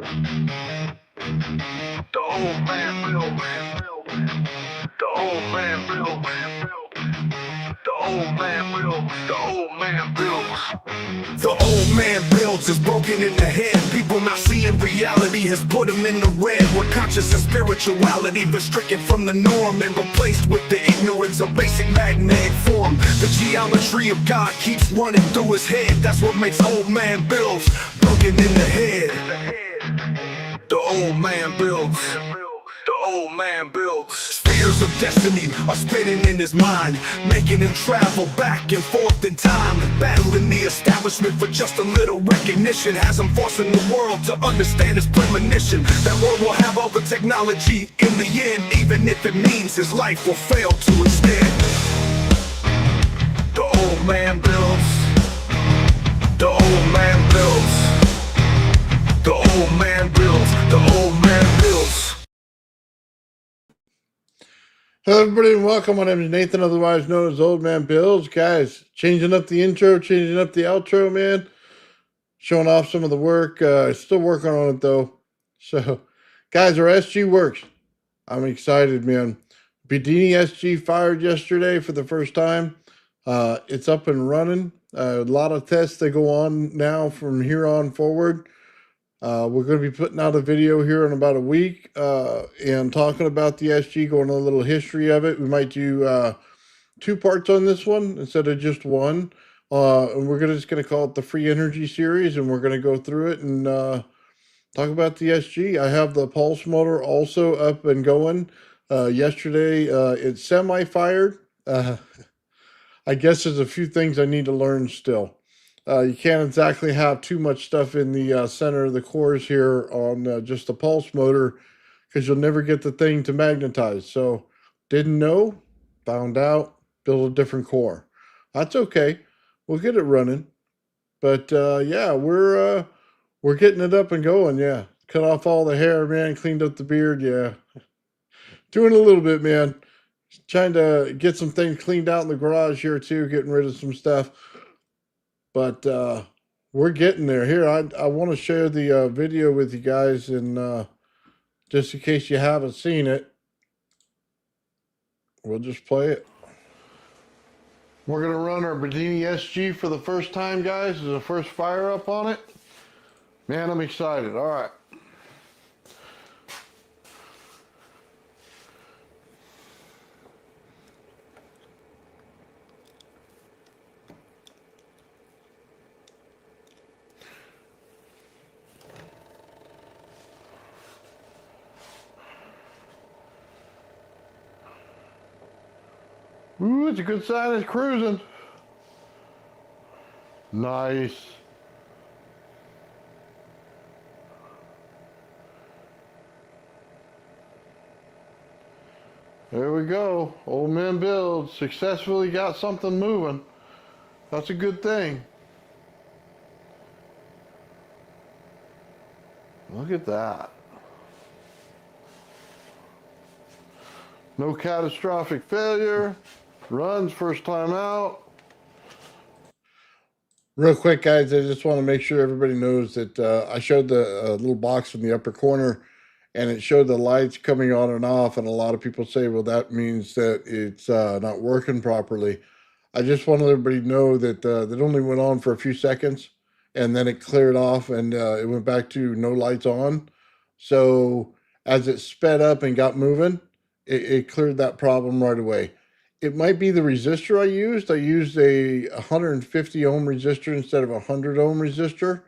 The old man real. The old man real. The old man real. The old man builds. The old man builds is broken in the head. People not seeing reality has put them in the red. Where conscious and spirituality was stricken from the norm and replaced with the ignorance of basic magnetic form. The geometry of God keeps running through his head. That's what makes old man builds broken in the head. The old man builds. The old man builds. Spheres of destiny are spinning in his mind, making him travel back and forth in time, battling the establishment for just a little recognition. Has him forcing the world to understand his premonition. That world will have all the technology in the end, even if it means his life will fail to extend. The old man builds. The old man builds. The old man builds. The old man builds. Hello everybody and welcome. My name is Nathan, otherwise known as Old Man Bills. Guys, changing up the intro, changing up the outro, man. Showing off some of the work. Still working on it though. So, guys, our SG works. I'm excited, man. Bedini SG fired yesterday for the first time. It's up and running. A lot of tests that go on now from here on forward. We're going to be putting out a video here in about a week and talking about the SG, going a little history of it. We might do 2 parts on this one instead of just one. And we're just going to call it the Free Energy Series, and we're going to go through it and talk about the SG. I have the pulse motor also up and going. Yesterday, it semi-fired. I guess there's a few things I need to learn still. You can't exactly have too much stuff in the center of the cores here on just the pulse motor because you'll never get the thing to magnetize. So didn't know, found out, build a different core. That's okay. We'll get it running. But yeah, we're getting it up and going. Yeah, cut off all the hair, man. Cleaned up the beard. Yeah, doing a little bit, man. Trying to get some things cleaned out in the garage here too, getting rid of some stuff. But we're getting there. Here, I want to share the video with you guys, and just in case you haven't seen it, we'll just play it. We're going to run our Bedini SG for the first time, guys. This is the first fire up on it. Man, I'm excited. All right. Ooh, it's a good sign it's cruising. Nice. There we go. Old man build successfully got something moving. That's a good thing. Look at that. No catastrophic failure. Runs first time out. Real quick, guys, I just want to make sure everybody knows that I showed the little box in the upper corner, and it showed the lights coming on and off, and a lot of people say, well, that means that it's not working properly. I just wanted everybody to know that that only went on for a few seconds, and then it cleared off, and it went back to no lights on. So as it sped up and got moving, it cleared that problem right away. It might be the resistor I used. I used a 150 ohm resistor instead of a 100 ohm resistor,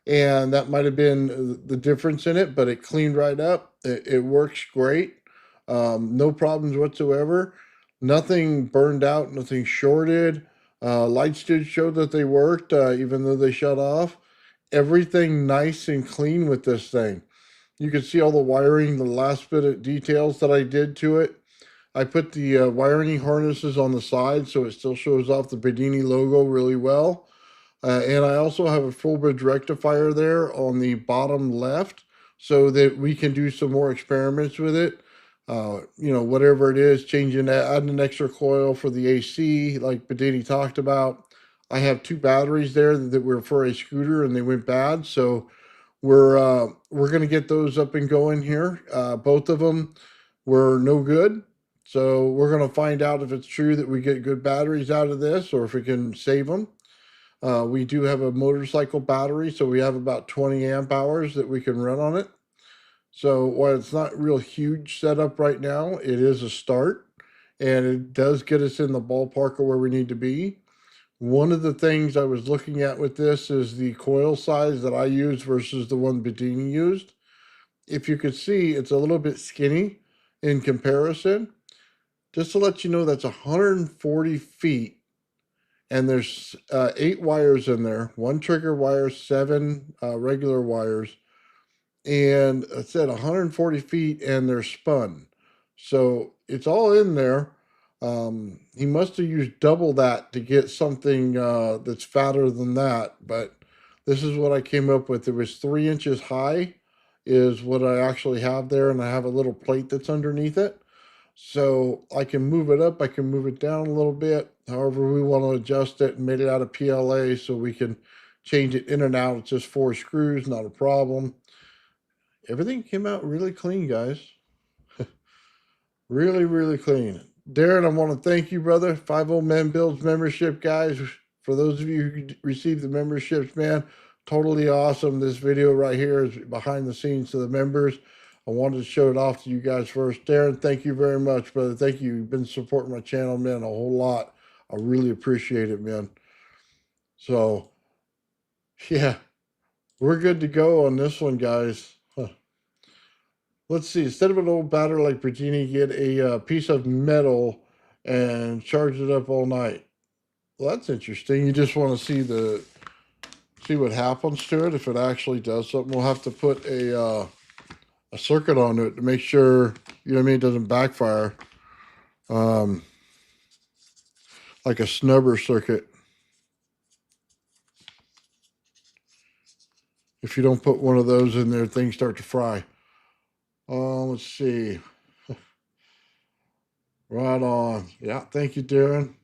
and that might have been the difference in it, but it cleaned right up. It works great. No problems whatsoever. Nothing burned out, nothing shorted. Lights did show that they worked, even though they shut off. Everything nice and clean with this thing. You can see all the wiring, the last bit of details that I did to it. I put the wiring harnesses on the side so it still shows off the Bedini logo really well. And I also have a full bridge rectifier there on the bottom left so that we can do some more experiments with it. You know, whatever it is, changing, adding an extra coil for the AC like Bedini talked about. I have 2 batteries there that were for a scooter and they went bad. So We're going to get those up and going here. Both of them were no good. So we're going to find out if it's true that we get good batteries out of this or if we can save them. We do have a motorcycle battery, so we have about 20 amp hours that we can run on it. So while it's not real huge setup right now, it is a start and it does get us in the ballpark of where we need to be. One of the things I was looking at with this is the coil size that I use versus the one Bedini used. If you could see, it's a little bit skinny in comparison. Just to let you know, that's 140 feet, and there's 8 wires in there, 1 trigger wire, 7 regular wires, and it said 140 feet, and they're spun. So it's all in there. He must have used double that to get something that's fatter than that, but this is what I came up with. It was 3 inches high is what I actually have there, and I have a little plate that's underneath it. So I can move it up, I can move it down a little bit, however we want to adjust it, and made it out of PLA so we can change it in and out. It's just 4 screws, not a problem. Everything came out really clean, guys. Really, really clean. Darren, I want to thank you, brother. 50 Men Builds membership, guys. For those of you who received the memberships, man, totally awesome. This video right here is behind the scenes to the members. I wanted to show it off to you guys first. Darren, thank you very much, brother. Thank you. You've been supporting my channel, man, a whole lot. I really appreciate it, man. So, yeah, we're good to go on this one, guys. Let's see. Instead of an old battery like Bedini, get a piece of metal and charge it up all night. Well, that's interesting. You just want to see what happens to it if it actually does something. We'll have to put a circuit on it to make sure, you know what I mean, it doesn't backfire. Like a snubber circuit. If you don't put one of those in there, things start to fry. Let's see. Right on. Yeah, thank you, Darren.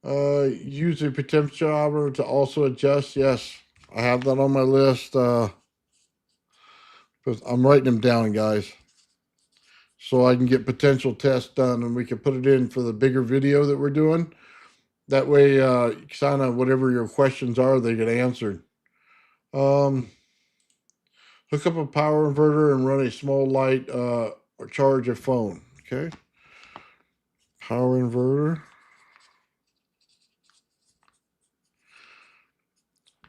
Use a potentiometer to also adjust. Yes, I have that on my list. I'm writing them down, guys, so I can get potential tests done and we can put it in for the bigger video that we're doing. That way, kind of whatever your questions are, they get answered. Hook up a power inverter and run a small light or charge a phone. Okay. Power inverter.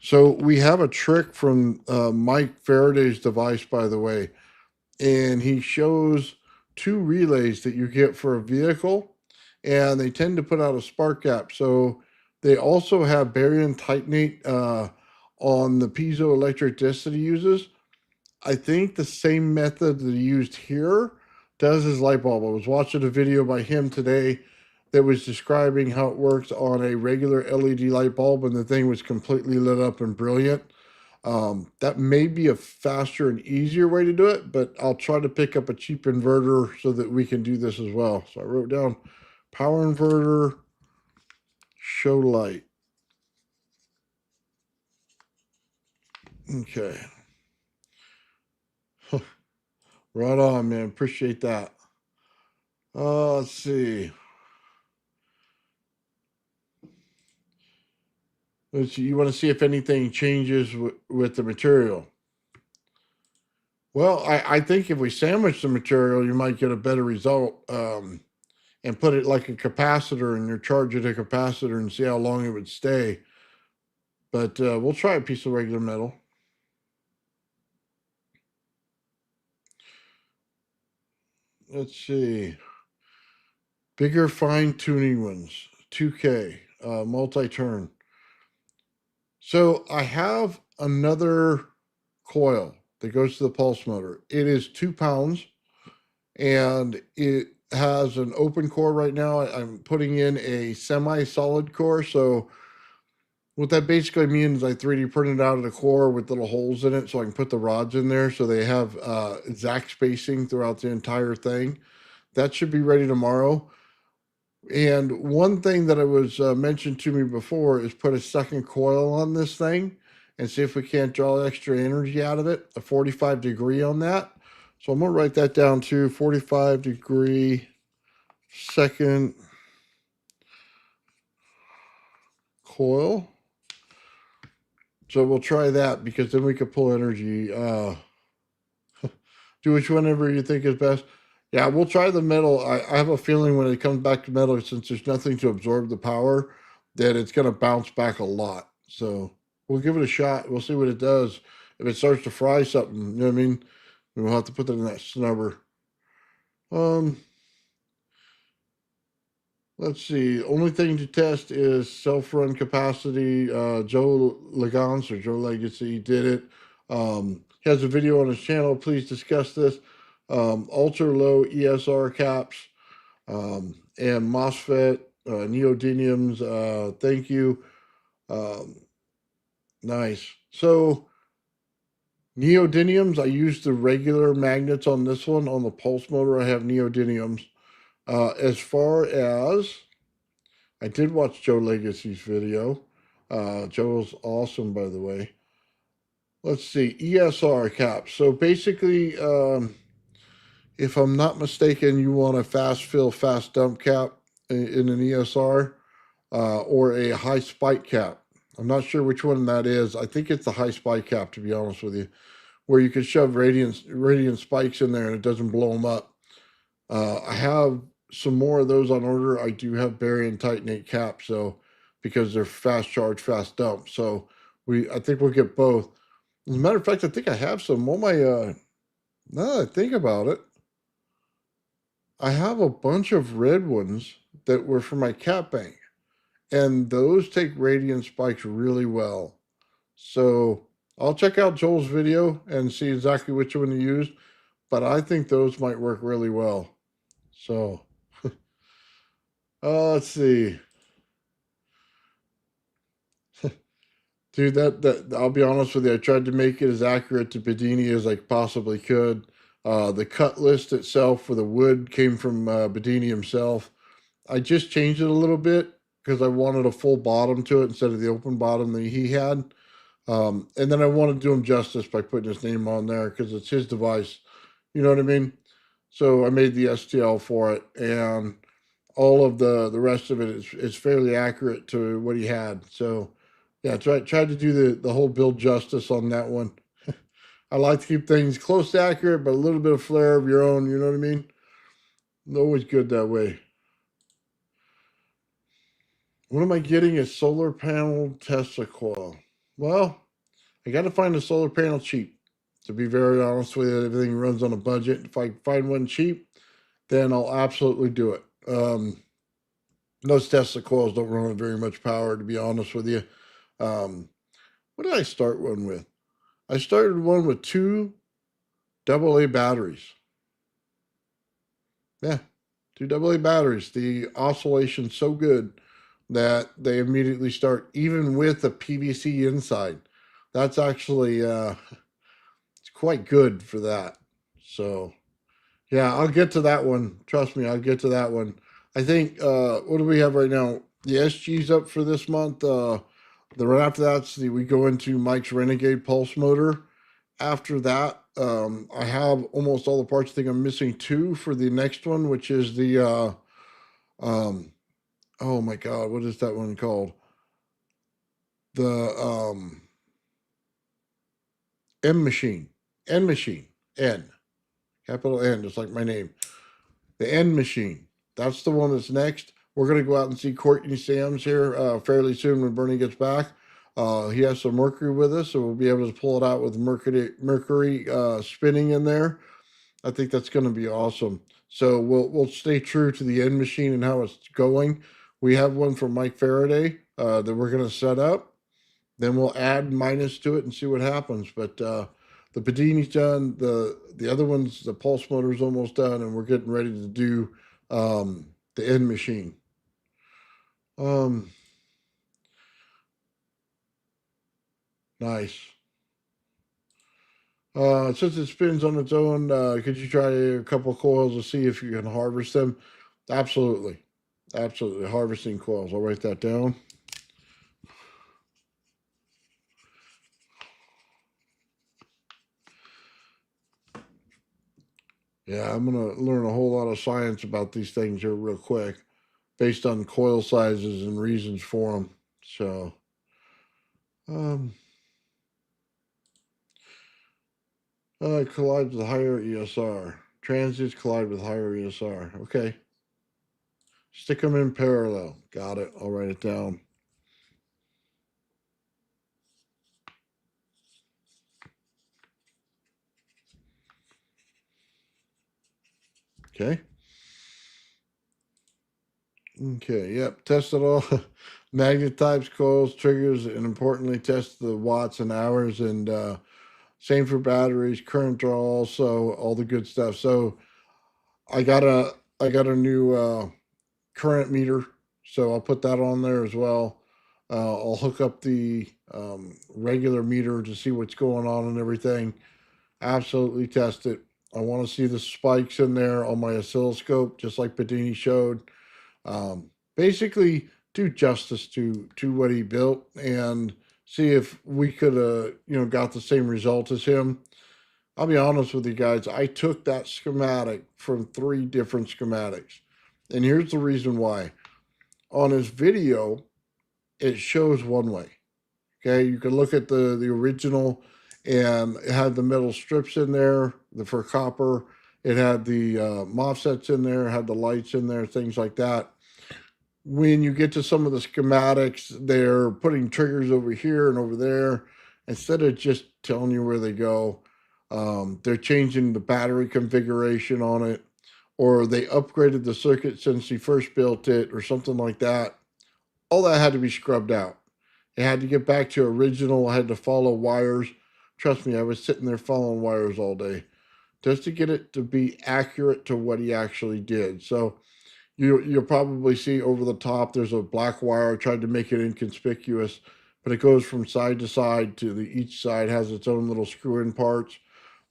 So we have a trick from Mike Faraday's device, by the way, and he shows 2 relays that you get for a vehicle, and they tend to put out a spark gap. So they also have barium titanate on the piezoelectric disc that he uses. I think the same method that he used here does his light bulb. I was watching a video by him today that was describing how it works on a regular LED light bulb, and the thing was completely lit up and brilliant. That may be a faster and easier way to do it, but I'll try to pick up a cheap inverter so that we can do this as well. So I wrote down power inverter, show light. Okay. Right on, man. Appreciate that. Let's see. You want to see if anything changes with the material. Well, I think if we sandwich the material, you might get a better result and put it like a capacitor and you charge it a capacitor and see how long it would stay. But we'll try a piece of regular metal. Let's see. Bigger fine tuning ones, 2K, multi-turn. So I have another coil that goes to the pulse motor. It is 2 pounds and it has an open core right now. I'm putting in a semi-solid core. So what that basically means is I 3D printed out a core with little holes in it so I can put the rods in there so they have exact spacing throughout the entire thing. That should be ready tomorrow. And one thing that I was mentioned to me before is put a second coil on this thing. and see if we can't draw extra energy out of it. A 45 degree on that. So I'm going to write that down too. 45 degree second coil. So we'll try that because then we could pull energy. Do which whenever you think is best. Yeah, we'll try the metal. I have a feeling when it comes back to metal, since there's nothing to absorb the power, that it's going to bounce back a lot. So we'll give it a shot. We'll see what it does. If it starts to fry something, you know what I mean? We'll have to put that in that snubber. Let's see. Only thing to test is self-run capacity. Joe Legance or Joe Legacy did it. He has a video on his channel. Please discuss this. Ultra low ESR caps and MOSFET neodymiums. Thank you. Nice. So neodymiums, I use the regular magnets on this one. On the pulse motor, I have neodymiums. As far as, I did watch Joe Legacy's video. Joe's awesome, by the way. Let's see, ESR caps. So basically, if I'm not mistaken, you want a fast fill, fast dump cap in an ESR or a high spike cap. I'm not sure which one that is. I think it's the high spike cap, to be honest with you, where you can shove radiant spikes in there and it doesn't blow them up. I have some more of those on order. I do have barium titanate caps, so because they're fast charge, fast dump. So I think we'll get both. As a matter of fact, I think I have some on my. Now that I think about it, I have a bunch of red ones that were for my cap bank, and those take radiant spikes really well. So I'll check out Joel's video and see exactly which one to use, but I think those might work really well. So, let's see. Dude, that I'll be honest with you, I tried to make it as accurate to Bedini as I possibly could. The cut list itself for the wood came from Bedini himself. I just changed it a little bit because I wanted a full bottom to it instead of the open bottom that he had. And then I wanted to do him justice by putting his name on there because it's his device. You know what I mean? So I made the STL for it, and all of the rest of it is fairly accurate to what he had. So yeah, tried to do the whole build justice on that one. I like to keep things close to accurate, but a little bit of flair of your own. You know what I mean? Always good that way. What am I getting? A solar panel Tesla coil. Well, I got to find a solar panel cheap. To be very honest with you, everything runs on a budget. If I find one cheap, then I'll absolutely do it. Those Tesla coils don't run on very much power, to be honest with you. What did I start one with? I started one with 2 AA batteries. Yeah, 2 AA batteries. The oscillation's so good that they immediately start, even with the PVC inside. That's actually it's quite good for that. So yeah, I'll get to that one. Trust me, I'll get to that one. I think what do we have right now? The SG's up for this month. The right after that, we go into Mike's Renegade Pulse motor. After that, I have almost all the parts. I think I'm missing 2 for the next one, which is the oh my god, what is that one called? The M machine. N machine. N. Capital N, just like my name. The N machine. That's the one that's next. We're going to go out and see Courtney Sams here fairly soon when Bernie gets back. He has some mercury with us, so we'll be able to pull it out with mercury spinning in there. I think that's going to be awesome. So we'll stay true to the end machine and how it's going. We have one from Mike Faraday that we're going to set up. Then we'll add minus to it and see what happens. But the Bedini's done. The other ones, the pulse motor's almost done, and we're getting ready to do the end machine. Nice. Since it spins on its own, could you try a couple of coils to see if you can harvest them? Absolutely. Absolutely. Harvesting coils. I'll write that down. Yeah, I'm gonna learn a whole lot of science about these things here real quick, based on coil sizes and reasons for them. So, um, collides with higher ESR. Transits collide with higher ESR. Okay. Stick them in parallel. Got it. I'll write it down. Okay. Okay. Yep. Test it all. Magnet types, coils, triggers, and importantly, test the watts and hours. And same for batteries, current draw, also all the good stuff. So I got a new current meter, so I'll put that on there as well. I'll hook up the regular meter to see what's going on and everything. Absolutely test it. I want to see the spikes in there on my oscilloscope, just like Bedini showed. Basically, do justice to what he built and see if we could got the same result as him. I'll be honest with you guys. I took that schematic from 3 different schematics, and here's the reason why. On his video, it shows one way. Okay, you can look at the original, and it had the metal strips in there, for copper. It had the MOSFETs in there, had the lights in there, things like that. When you get to some of the schematics, they're putting triggers over here and over there instead of just telling you where they go. They're changing the battery configuration on it, or they upgraded the circuit since he first built it, or something like that. All that had to be scrubbed out. It had to get back to original. I had to follow wires. Trust me, I was sitting there following wires all day just to get it to be accurate to what he actually did. So you'll probably see over the top there's a black wire. I tried to make it inconspicuous, but it goes from side to side to each side has its own little screw-in parts.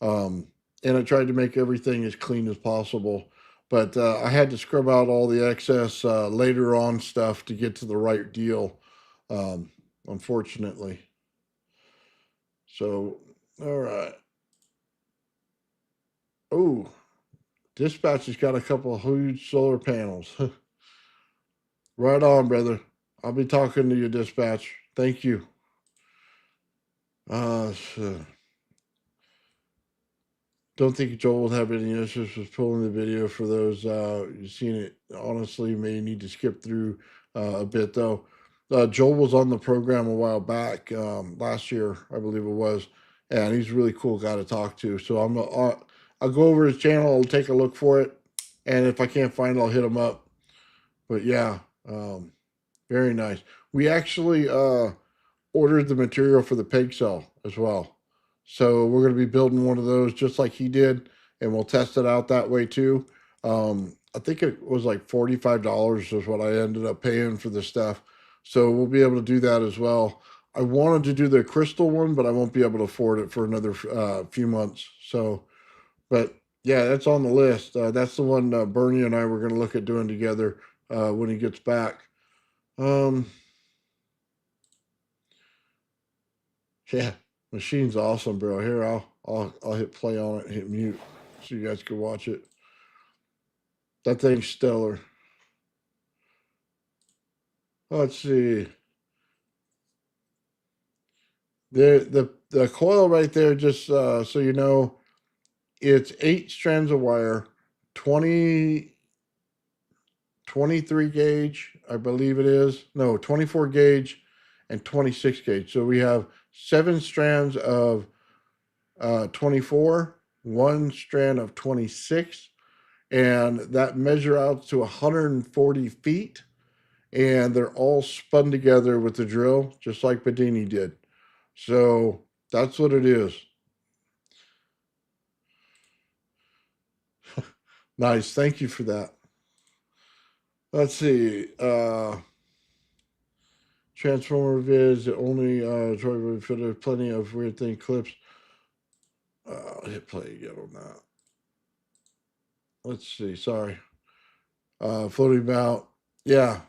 And I tried to make everything as clean as possible. But I had to scrub out all the excess later on stuff to get to the right deal, um, unfortunately. So, all right. Oh, dispatch has got a couple of huge solar panels. Right on, brother. I'll be talking to you, dispatch. Thank you. So don't think Joel will have any issues with pulling the video for those. You've seen it. Honestly, you may need to skip through a bit, though. Joel was on the program a while back, last year, I believe it was, and he's a really cool guy to talk to. So I'll go over his channel, I'll take a look for it, and if I can't find it, I'll hit him up. But yeah, very nice. We actually ordered the material for the peg cell as well. So we're going to be building one of those just like he did, and we'll test it out that way too. I think it was like $45 is what I ended up paying for this stuff. So we'll be able to do that as well. I wanted to do the crystal one, but I won't be able to afford it for another few months. So, but yeah, that's on the list. That's the one Bernie and I were going to look at doing together when he gets back. Um, Yeah, machine's awesome, bro. Here, I'll hit play on it, hit mute, so you guys can watch it. That thing's stellar. Let's see. The coil right there, just so you know, it's 8 strands of wire, 20 23 gauge, I believe it is. No, 24 gauge and 26 gauge. So we have 7 strands of 24, 1 strand of 26, and that measure out to 140 feet, and they're all spun together with the drill just like Bedini did. So that's what it is. Nice, thank you for that. Let's see. Transformer vids only Troy fit plenty of weird thing clips. Hit play again on that. Let's see, sorry. Floating mount. Yeah,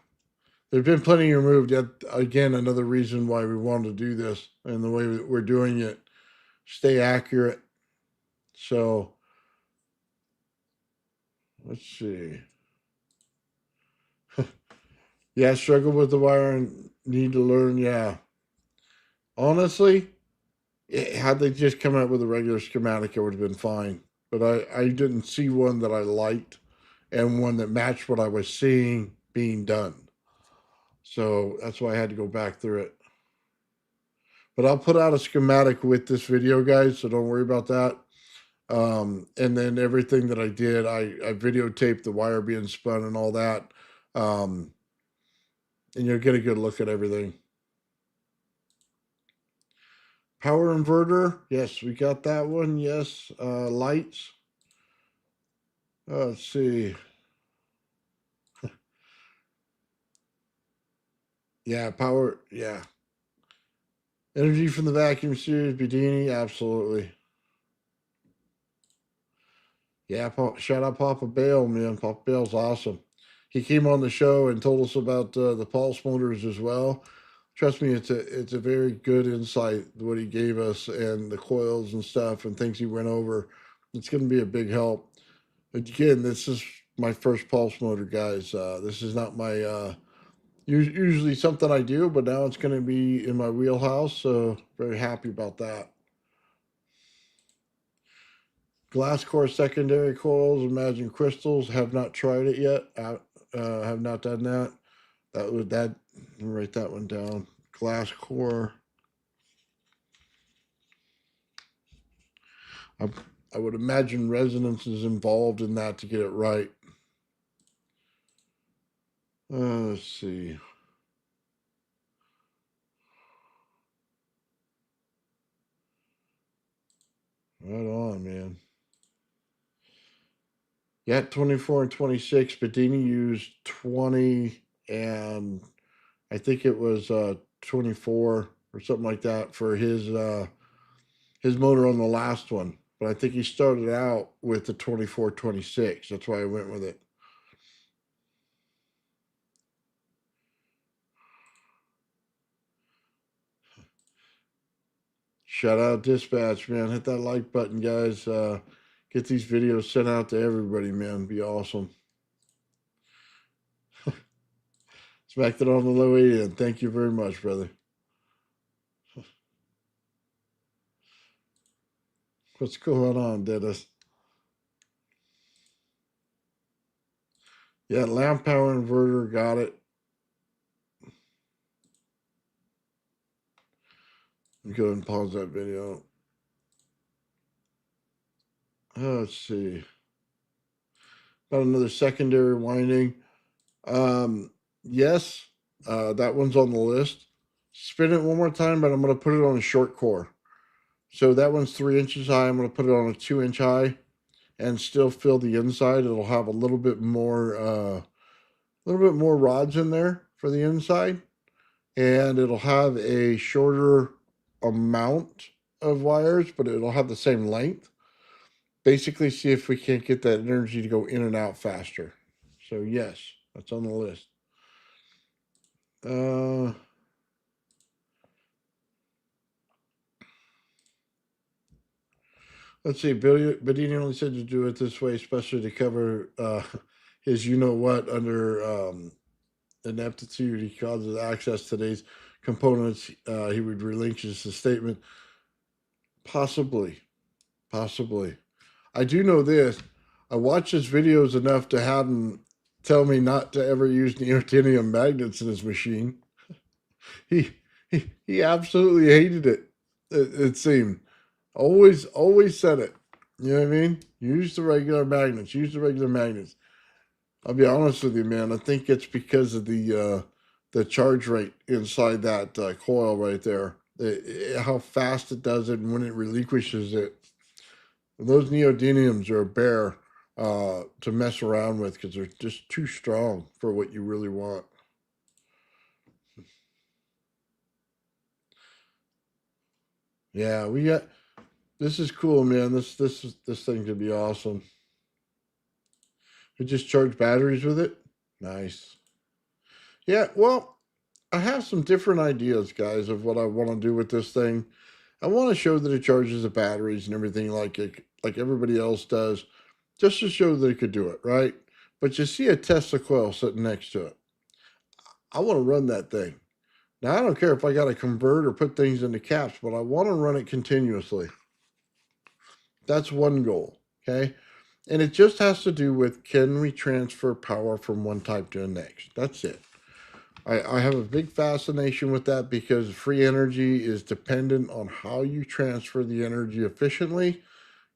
there's been plenty removed. Yet again, another reason why we wanted to do this and the way that we're doing it, stay accurate. So Let's see. Yeah, struggle with the wire and need to learn. Yeah. Honestly, had they just come out with a regular schematic, it would have been fine. But I didn't see one that I liked and one that matched what I was seeing being done. So that's why I had to go back through it. But I'll put out a schematic with this video, guys, so don't worry about that. And then everything that I did, I videotaped the wire being spun and all that. And you'll get a good look at everything. Power inverter, yes, we got that one. Yes, lights. Let's see. Yeah, power. Yeah, energy from the vacuum series, Bedini, absolutely. Yeah, shout out Papa Bale, man. Papa Bale's awesome. He came on the show and told us about the pulse motors as well. Trust me, it's a very good insight what he gave us and the coils and stuff and things he went over. It's going to be a big help. Again, this is my first pulse motor, guys. This is not my usually something I do, but now it's going to be in my wheelhouse. So very happy about that. Glass core secondary coils, imagine crystals. Have not tried it yet. Have not done that. That would that. Let me write that one down. Glass core. I, I would imagine resonance is involved in that to get it right. Let's see. Right on, man. Yeah, 24 and 26. Bedini used 20 and I think it was 24 or something like that for his motor on the last one. But I think he started out with the 24 26. That's why I went with it. Shout out Dispatch, man. Hit that like button, guys. Get these videos sent out to everybody, man. Be awesome. Smacked it on the low end. Thank you very much, brother. What's going on, Dennis? Yeah, lamp power inverter, got it. Go ahead and pause that video. Let's see. Got another secondary winding. Yes, that one's on the list. Spin it one more time, but I'm going to put it on a short core. So that one's 3 inches high. I'm going to put it on a 2-inch high and still fill the inside. It'll have a little bit more rods in there for the inside, and it'll have a shorter amount of wires, but it'll have the same length. Basically, see if we can't get that energy to go in and out faster. So yes, that's on the list. Let's see. Bedini only said to do it this way, especially to cover his you know what under ineptitude. He causes access to these components. He would relinquish the statement. Possibly. I do know this. I watched his videos enough to have him tell me not to ever use neodymium magnets in his machine. He absolutely hated it. It seemed always said it. You know what I mean? Use the regular magnets. Use the regular magnets. I'll be honest with you, man. I think it's because of the charge rate inside that coil right there. How fast it does it and when it relinquishes it. And those neodymiums are a bear to mess around with because they're just too strong for what you really want. Yeah, we got. This is cool, man. This thing could be awesome. We just charge batteries with it. Nice. Yeah, well, I have some different ideas, guys, of what I want to do with this thing. I want to show that it charges the batteries and everything like everybody else does. just to show that it could do it, right? But you see a Tesla coil sitting next to it. I want to run that thing. Now, I don't care if I got to convert or put things into caps, but I want to run it continuously. That's one goal, okay? And it just has to do with, can we transfer power from one type to the next? That's it. I have a big fascination with that because free energy is dependent on how you transfer the energy efficiently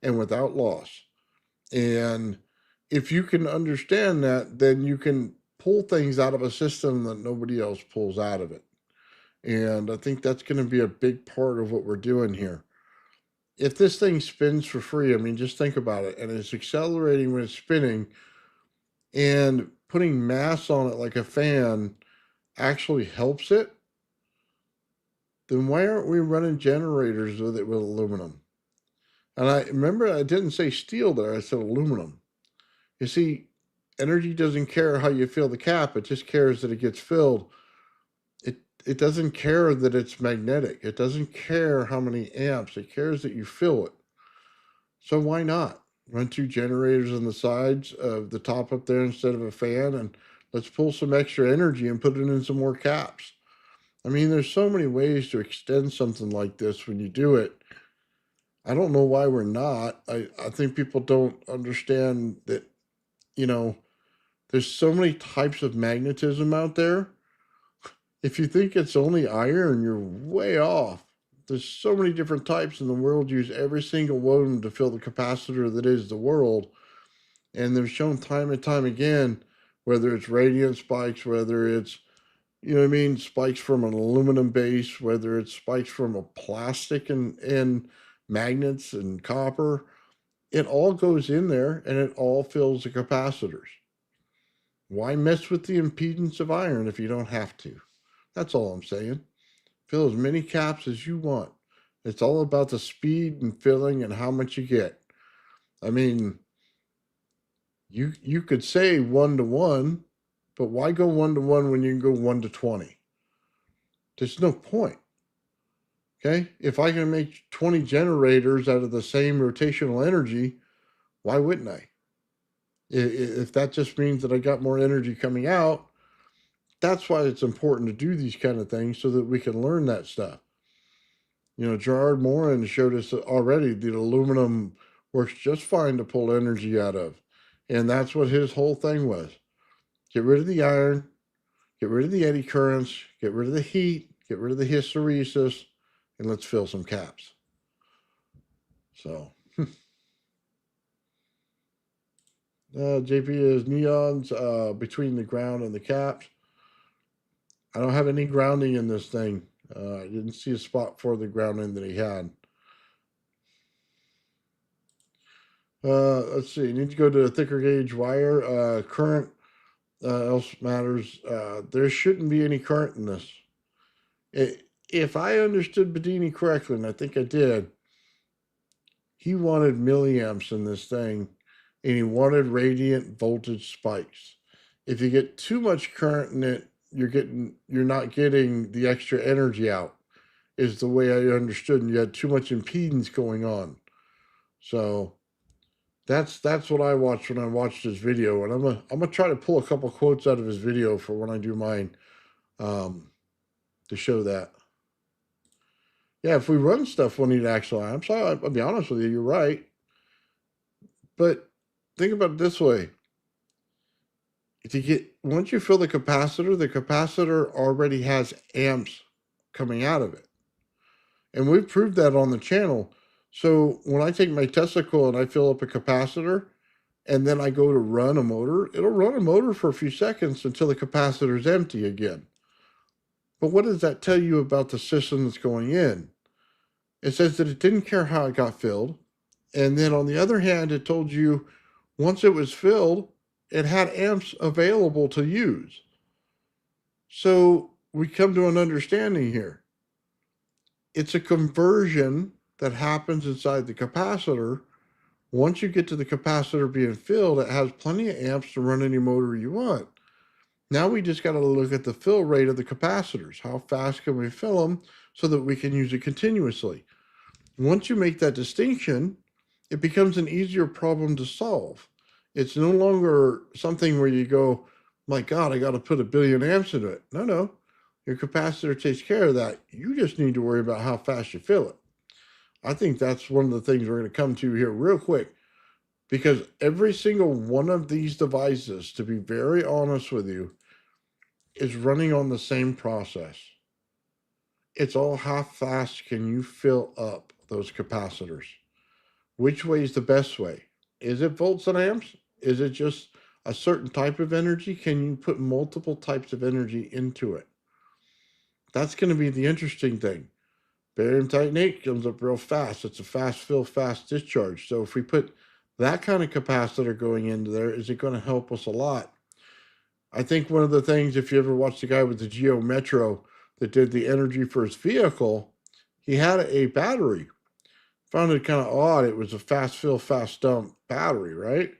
and without loss. And if you can understand that, then you can pull things out of a system that nobody else pulls out of it. And I think that's going to be a big part of what we're doing here. If this thing spins for free, I mean, just think about it, and it's accelerating when it's spinning, and putting mass on it like a fan actually helps it, then why aren't we running generators with it with aluminum? And I remember I didn't say steel there, I said aluminum. You see, energy doesn't care how you fill the cap, it just cares that it gets filled. It doesn't care that it's magnetic. It doesn't care how many amps. It cares that you fill it. So why not run two generators on the sides of the top up there instead of a fan, and let's pull some extra energy and put it in some more caps. I mean, there's so many ways to extend something like this when you do it. I don't know why we're not. I think people don't understand that, you know, there's so many types of magnetism out there. If you think it's only iron, you're way off. There's so many different types, and the world use every single one to fill the capacitor that is the world. And they've shown time and time again, whether it's radiant spikes, whether it's, you know what I mean, spikes from an aluminum base, whether it's spikes from a plastic and magnets and copper, it all goes in there and it all fills the capacitors. Why mess with the impedance of iron if you don't have to? That's all I'm saying. Fill as many caps as you want. It's all about the speed and filling and how much you get. I mean, you could say 1-to-1, but why go 1-to-1 when you can go 1-to-20? There's no point. Okay? If I can make 20 generators out of the same rotational energy, why wouldn't I? If that just means that I got more energy coming out, that's why it's important to do these kind of things so that we can learn that stuff. You know, Gerard Morin showed us already that aluminum works just fine to pull energy out of. And that's what his whole thing was. Get rid of the iron, get rid of the eddy currents, get rid of the heat, get rid of the hysteresis, and let's fill some caps. So, JP is neons between the ground and the caps. I don't have any grounding in this thing. I didn't see a spot for the grounding that he had. Let's see. You need to go to a thicker gauge wire. Current else matters. There shouldn't be any current in this. If I understood Bedini correctly, and I think I did, he wanted milliamps in this thing, and he wanted radiant voltage spikes. If you get too much current in it, you're not getting the extra energy out, is the way I understood, and you had too much impedance going on. So that's what I watched when I watched his video, and I'm gonna try to pull a couple quotes out of his video for when I do mine, to show that. Yeah, if we run stuff, we'll need actual amps. I'll be honest with you, you're right. But think about it this way. Once you fill the capacitor already has amps coming out of it. And we've proved that on the channel. So when I take my Tesla coil and I fill up a capacitor, and then I go to run a motor, it'll run a motor for a few seconds until the capacitor is empty again. But what does that tell you about the system that's going in? It says that it didn't care how it got filled. And then on the other hand, it told you once it was filled, it had amps available to use. So we come to an understanding here. It's a conversion that happens inside the capacitor. Once you get to the capacitor being filled, it has plenty of amps to run any motor you want. Now we just got to look at the fill rate of the capacitors. How fast can we fill them so that we can use it continuously? Once you make that distinction, it becomes an easier problem to solve. It's no longer something where you go, my God, I got to put 1,000,000,000 amps into it. No, no. Your capacitor takes care of that. You just need to worry about how fast you fill it. I think that's one of the things we're going to come to here real quick, because every single one of these devices, to be very honest with you, is running on the same process. It's all how fast can you fill up those capacitors? Which way is the best way? Is it volts and amps? Is it just a certain type of energy? Can you put multiple types of energy into it? That's going to be the interesting thing. Barium titanate comes up real fast. It's a fast fill, fast discharge. So if we put that kind of capacitor going into there, is it going to help us a lot? I think one of the things, if you ever watched the guy with the Geo Metro that did the energy for his vehicle, he had a battery. Found it kind of odd. It was a fast fill, fast dump battery, right?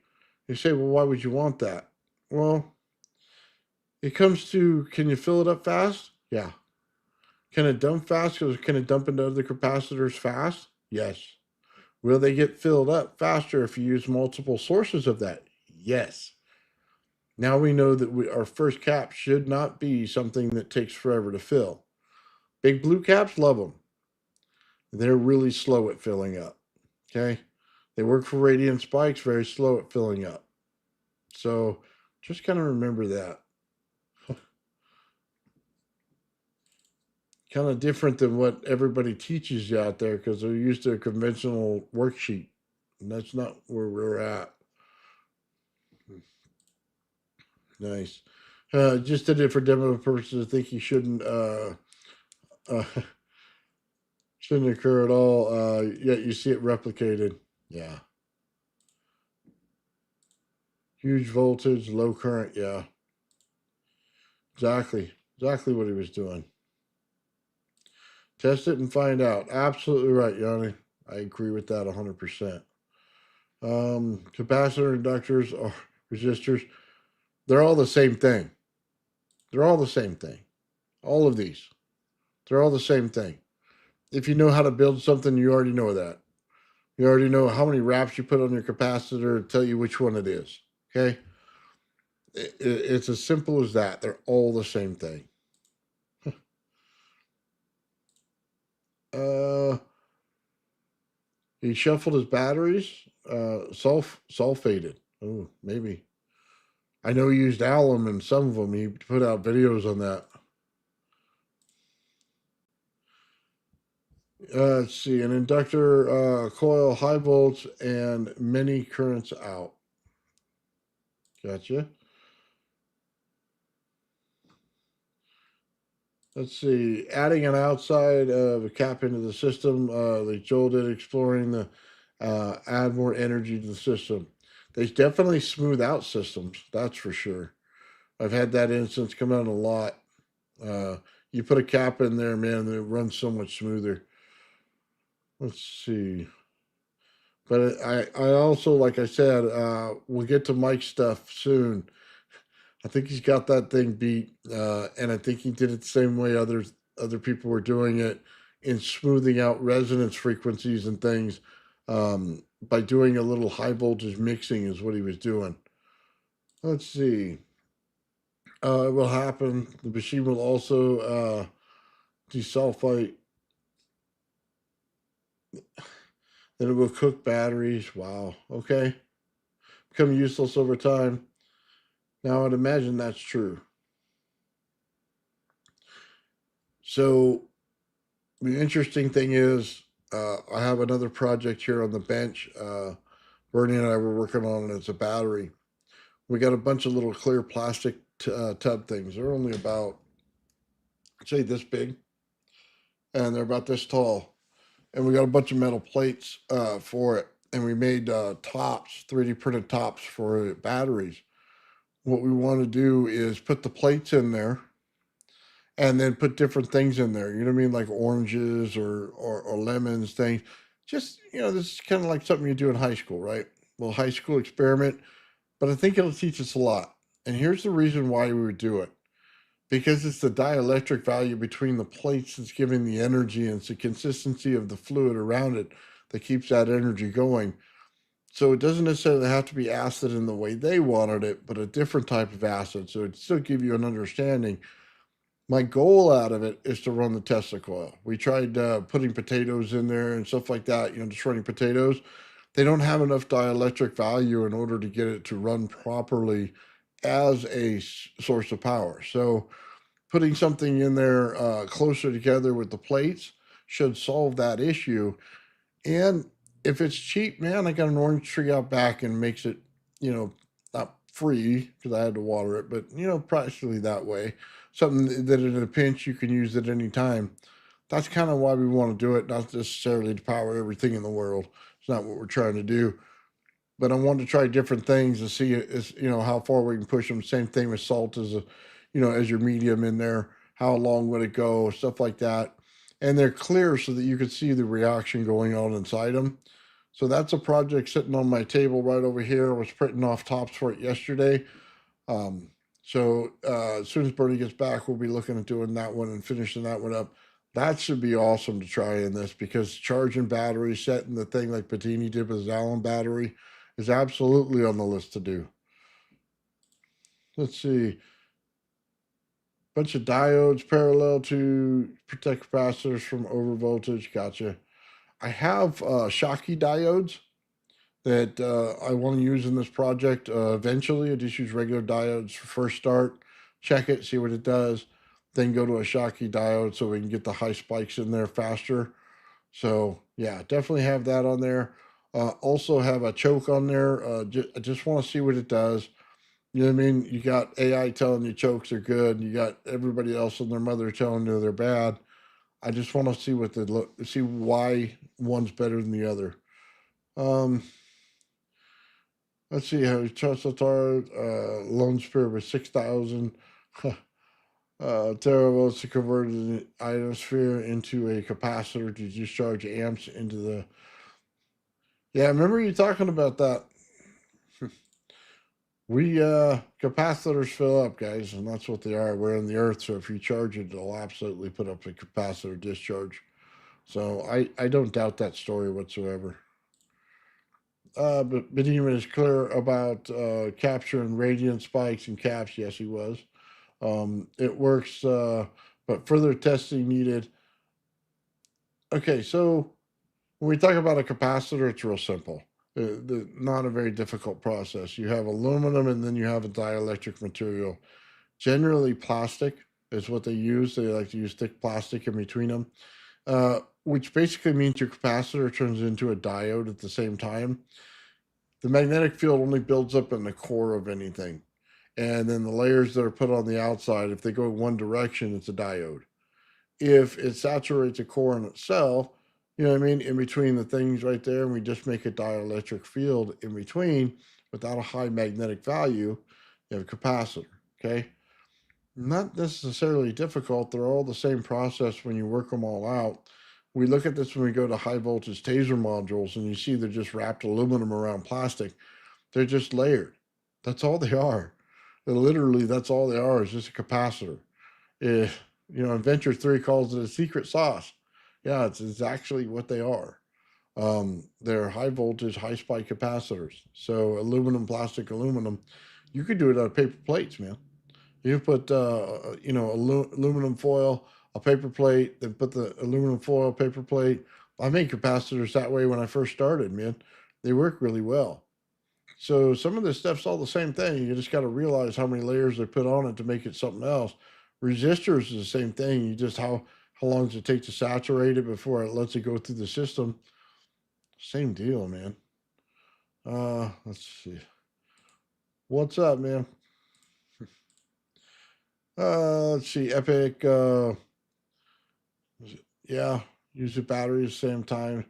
You say, well, why would you want that? Well, it comes to, can you fill it up fast? Yeah. Can it dump fast? Can it dump into other capacitors fast? Yes. Will they get filled up faster if you use multiple sources of that? Yes. Now we know that our first cap should not be something that takes forever to fill. Big blue caps, love them. They're really slow at filling up. Okay. They work for radiant spikes, very slow at filling up. So just kind of remember that. Kind of different than what everybody teaches you out there, because they're used to a conventional worksheet. And that's not where we're at. Nice. Just did it for demo purposes. I think he uh, shouldn't occur at all. Yet you see it replicated. Yeah. Huge voltage, low current. Yeah. Exactly. Exactly what he was doing. Test it and find out. Absolutely right, Yanni. I agree with that 100%. Capacitor, inductors, or resistors, they're all the same thing. They're all the same thing. All of these. They're all the same thing. If you know how to build something, you already know that. You already know how many wraps you put on your capacitor to tell you which one it is. Okay? It's as simple as that. They're all the same thing. He shuffled his batteries. Sulfated. Oh, maybe. I know he used alum in some of them. He put out videos on that. Let's see, an inductor, coil, high volts, and many currents out. Gotcha. Let's see, adding an outside of a cap into the system, like Joel did, exploring the add more energy to the system. They definitely smooth out systems, that's for sure. I've had that instance come out a lot. You put a cap in there, man, and it runs so much smoother. Let's see. But I also, like I said, we'll get to Mike's stuff soon. I think he's got that thing beat, and I think he did it the same way other people were doing it, in smoothing out resonance frequencies and things, by doing a little high voltage mixing is what he was doing. Let's see. It will happen. The machine will also desulfite. Then it will cook batteries. Wow. Okay. Become useless over time. Now I'd imagine that's true. So the interesting thing is, I have another project here on the bench. Bernie and I were working on it. It's a battery. We got a bunch of little clear plastic tub things. They're only about, say, this big, and they're about this tall. And we got a bunch of metal plates for it. And we made tops, 3D printed tops for batteries. What we want to do is put the plates in there and then put different things in there. You know what I mean? Like oranges or lemons, things. Just, this is kind of like something you do in high school, right? Well, high school experiment. But I think it'll teach us a lot. And here's the reason why we would do it. Because it's the dielectric value between the plates that's giving the energy, and it's the consistency of the fluid around it that keeps that energy going. So it doesn't necessarily have to be acid in the way they wanted it, but a different type of acid. So it still give you an understanding. My goal out of it is to run the Tesla coil. We tried putting potatoes in there and stuff like that, just running potatoes. They don't have enough dielectric value in order to get it to run properly as a source of power. So putting something in there closer together with the plates should solve that issue. And if it's cheap, man, I got an orange tree out back and makes it, not free because I had to water it, but practically that way. Something that in a pinch you can use at any time. That's kind of why we want to do it, not necessarily to power everything in the world. It's not what we're trying to do. But I want to try different things and see how far we can push them. Same thing with salt as your medium in there. How long would it go? Stuff like that. And they're clear so that you can see the reaction going on inside them. So that's a project sitting on my table right over here. I was printing off tops for it yesterday. Um, so as soon as Bernie gets back, we'll be looking at doing that one and finishing that one up. That should be awesome to try in this because charging batteries, setting the thing like Bedini did with his Allen battery is absolutely on the list to do. Let's see. Bunch of diodes parallel to protect capacitors from overvoltage. Gotcha. I have Schottky diodes that I want to use in this project. Eventually, I just use regular diodes for first start, check it, see what it does, then go to a Schottky diode so we can get the high spikes in there faster. So yeah, definitely have that on there. Also have a choke on there. I just want to see what it does. You know what I mean? You got AI telling you chokes are good, and you got everybody else and their mother telling you they're bad. I just want to see why one's better than the other. Um, let's see how Charizard Lone Spirit with 6,000 teravolts to convert an ionosphere into a capacitor to discharge amps into the. Yeah, I remember you talking about that. We capacitors fill up, guys, and that's what they are. We're in the earth, so if you charge it, it'll absolutely put up a capacitor discharge. So I don't doubt that story whatsoever. But Bedini is clear about capturing radiant spikes and caps. Yes, he was. It works, but further testing needed. Okay, so when we talk about a capacitor, it's real simple. Not a very difficult process. You have aluminum and then you have a dielectric material. Generally, plastic is what they use. They like to use thick plastic in between them, which basically means your capacitor turns into a diode at the same time. The magnetic field only builds up in the core of anything. And then the layers that are put on the outside, if they go one direction, it's a diode. If it saturates a core in itself, you know what I mean, in between the things right there, and we just make a dielectric field in between without a high magnetic value, you have a capacitor, okay? Not necessarily difficult. They're all the same process when you work them all out. We look at this when we go to high voltage taser modules and you see they're just wrapped aluminum around plastic. They're just layered. That's all they are. Literally, that's all they are is just a capacitor. If, Adventure 3 calls it a secret sauce. Yeah, it's actually what they are. They're high voltage, high spike capacitors. So aluminum, plastic, aluminum. You could do it out of paper plates, man. You put, aluminum foil, a paper plate, then put the aluminum foil paper plate. I made capacitors that way when I first started, man. They work really well. So some of this stuff's all the same thing. You just got to realize how many layers they put on it to make it something else. Resistors is the same thing. You just how long does it take to saturate it before it lets it go through the system? Same deal, man. Let's see. What's up, man? Let's see. Epic. Yeah, use the battery at the same time.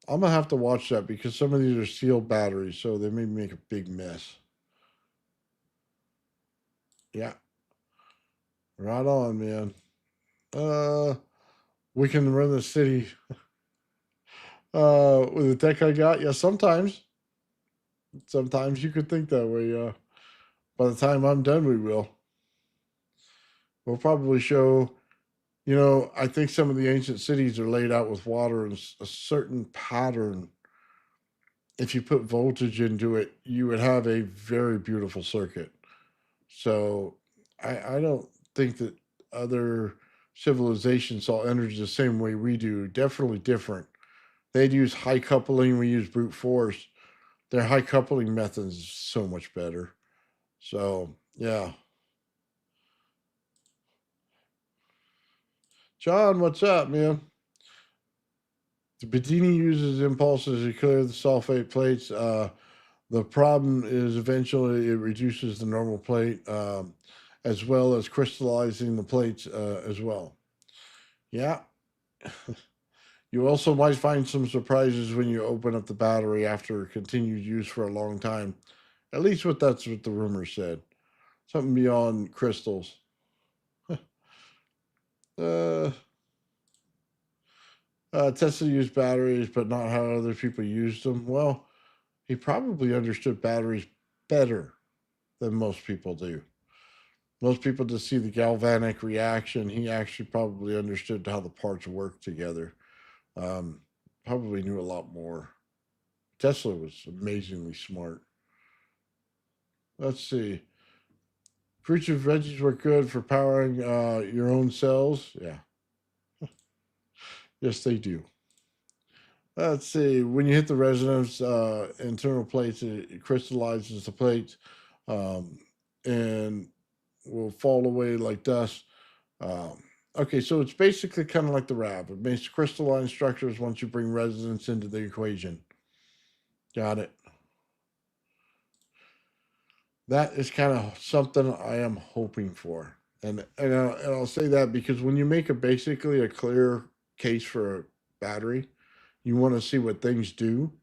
I'm gonna have to watch that because some of these are sealed batteries, so they may make a big mess. Yeah, right on, man. Uh, we can run the city with the tech I got. Yeah, sometimes you could think that way. By the time I'm done, we will. We'll probably show. I think some of the ancient cities are laid out with water in a certain pattern. if you put voltage into it, you would have a very beautiful circuit. So I don't think that other civilizations saw energy the same way we do. Definitely different. They'd use high coupling, we use brute force. Their high coupling methods is so much better. So yeah. John, what's up, man? The Bedini uses impulses to clear the sulfate plates. The problem is eventually it reduces the normal plate, as well as crystallizing the plates as well. Yeah. You also might find some surprises when you open up the battery after continued use for a long time. At least that's what the rumor said. Something beyond crystals. uh, Tesla used batteries, but not how other people used them. Well, he probably understood batteries better than most people do. Most people just see the galvanic reaction. He actually probably understood how the parts work together. Um, Probably knew a lot more. Tesla was amazingly smart. Let's see. Fruits and veggies were good for powering your own cells. Yeah, yes, they do. Let's see. When you hit the resonance internal plates, it crystallizes the plates um, and will fall away like dust. Um, okay, so it's basically kind of like the wrap. It makes crystalline structures once you bring resonance into the equation. Got it. That is kind of something I am hoping for. And I'll say that because when you make basically a clear case for a battery, you want to see what things do.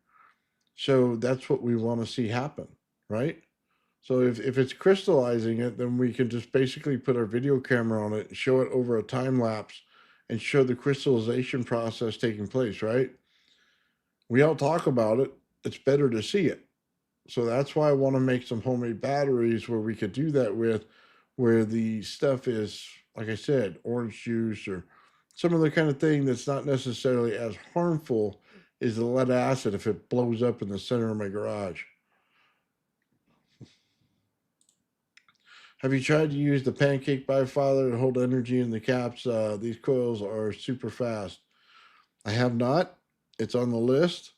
So that's what we want to see happen, right? So if it's crystallizing it, then we can just basically put our video camera on it and show it over a time lapse and show the crystallization process taking place, right? We all talk about it. It's better to see it. So that's why I want to make some homemade batteries where we could do that with, where the stuff is, like I said, orange juice or some other kind of thing that's not necessarily as harmful as the lead acid if it blows up in the center of my garage. Have you tried to use the pancake bifiler to hold energy in the caps? These coils are super fast. I have not. It's on the list.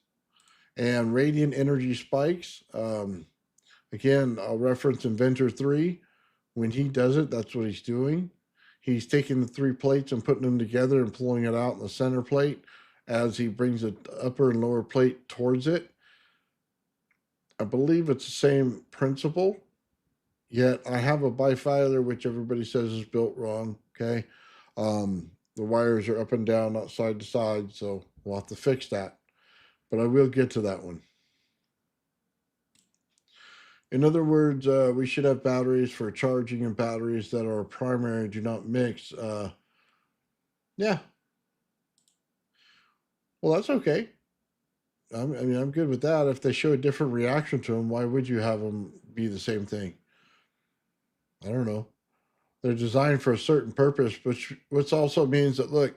And radiant energy spikes. Again, I'll reference Inventor 3. When he does it, that's what he's doing. He's taking the three plates and putting them together and pulling it out in the center plate as he brings the upper and lower plate towards it. I believe it's the same principle, yet I have a bifiler which everybody says is built wrong. Okay. The wires are up and down, not side to side, so we'll have to fix that. But I will get to that one. In other words, we should have batteries for charging and batteries that are primary do not mix. Yeah, well, that's okay. I'm good with that. If they show a different reaction to them, why would you have them be the same thing? I don't know. They're designed for a certain purpose, which also means that, look,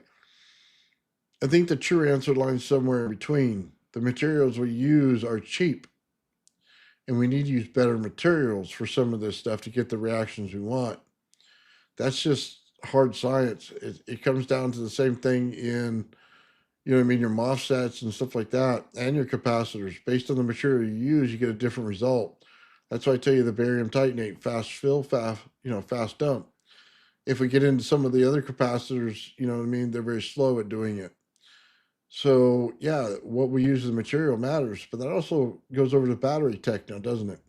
I think the true answer lies somewhere in between. The materials we use are cheap, and we need to use better materials for some of this stuff to get the reactions we want. That's just hard science. It comes down to the same thing in, you know what I mean, your MOSFETs and stuff like that, and your capacitors. Based on the material you use, you get a different result. That's why I tell you the barium titanate, fast fill, fast dump. If we get into some of the other capacitors, you know what I mean, they're very slow at doing it. So yeah, what we use as material matters, but that also goes over to battery tech now, doesn't it?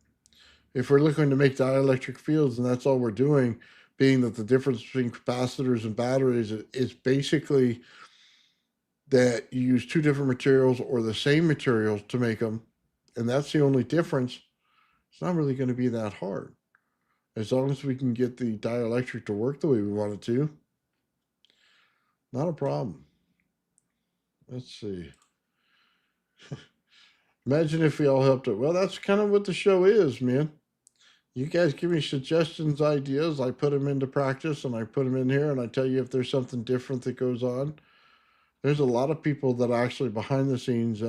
If we're looking to make dielectric fields and that's all we're doing, being that the difference between capacitors and batteries is basically that you use two different materials or the same materials to make them, and that's the only difference, it's not really going to be that hard. As long as we can get the dielectric to work the way we want it to, not a problem. Let's see. Imagine if we all helped it. Well, that's kind of what the show is, man. You guys give me suggestions, ideas. I put them into practice and I put them in here and I tell you if there's something different that goes on. There's a lot of people that actually behind the scenes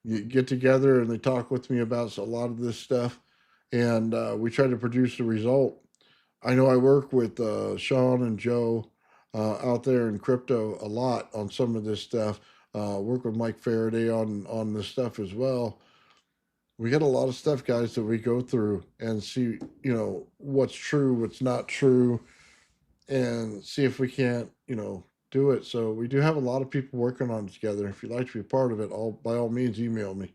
you get together and they talk with me about a lot of this stuff, and we try to produce a result. I know I work with Sean and Joe out there in crypto a lot on some of this stuff. Work with Mike Faraday on this stuff as well. We got a lot of stuff, guys, that we go through and see, what's true, what's not true, and see if we can't, do it. So we do have a lot of people working on it together. If you'd like to be part of it, by all means email me.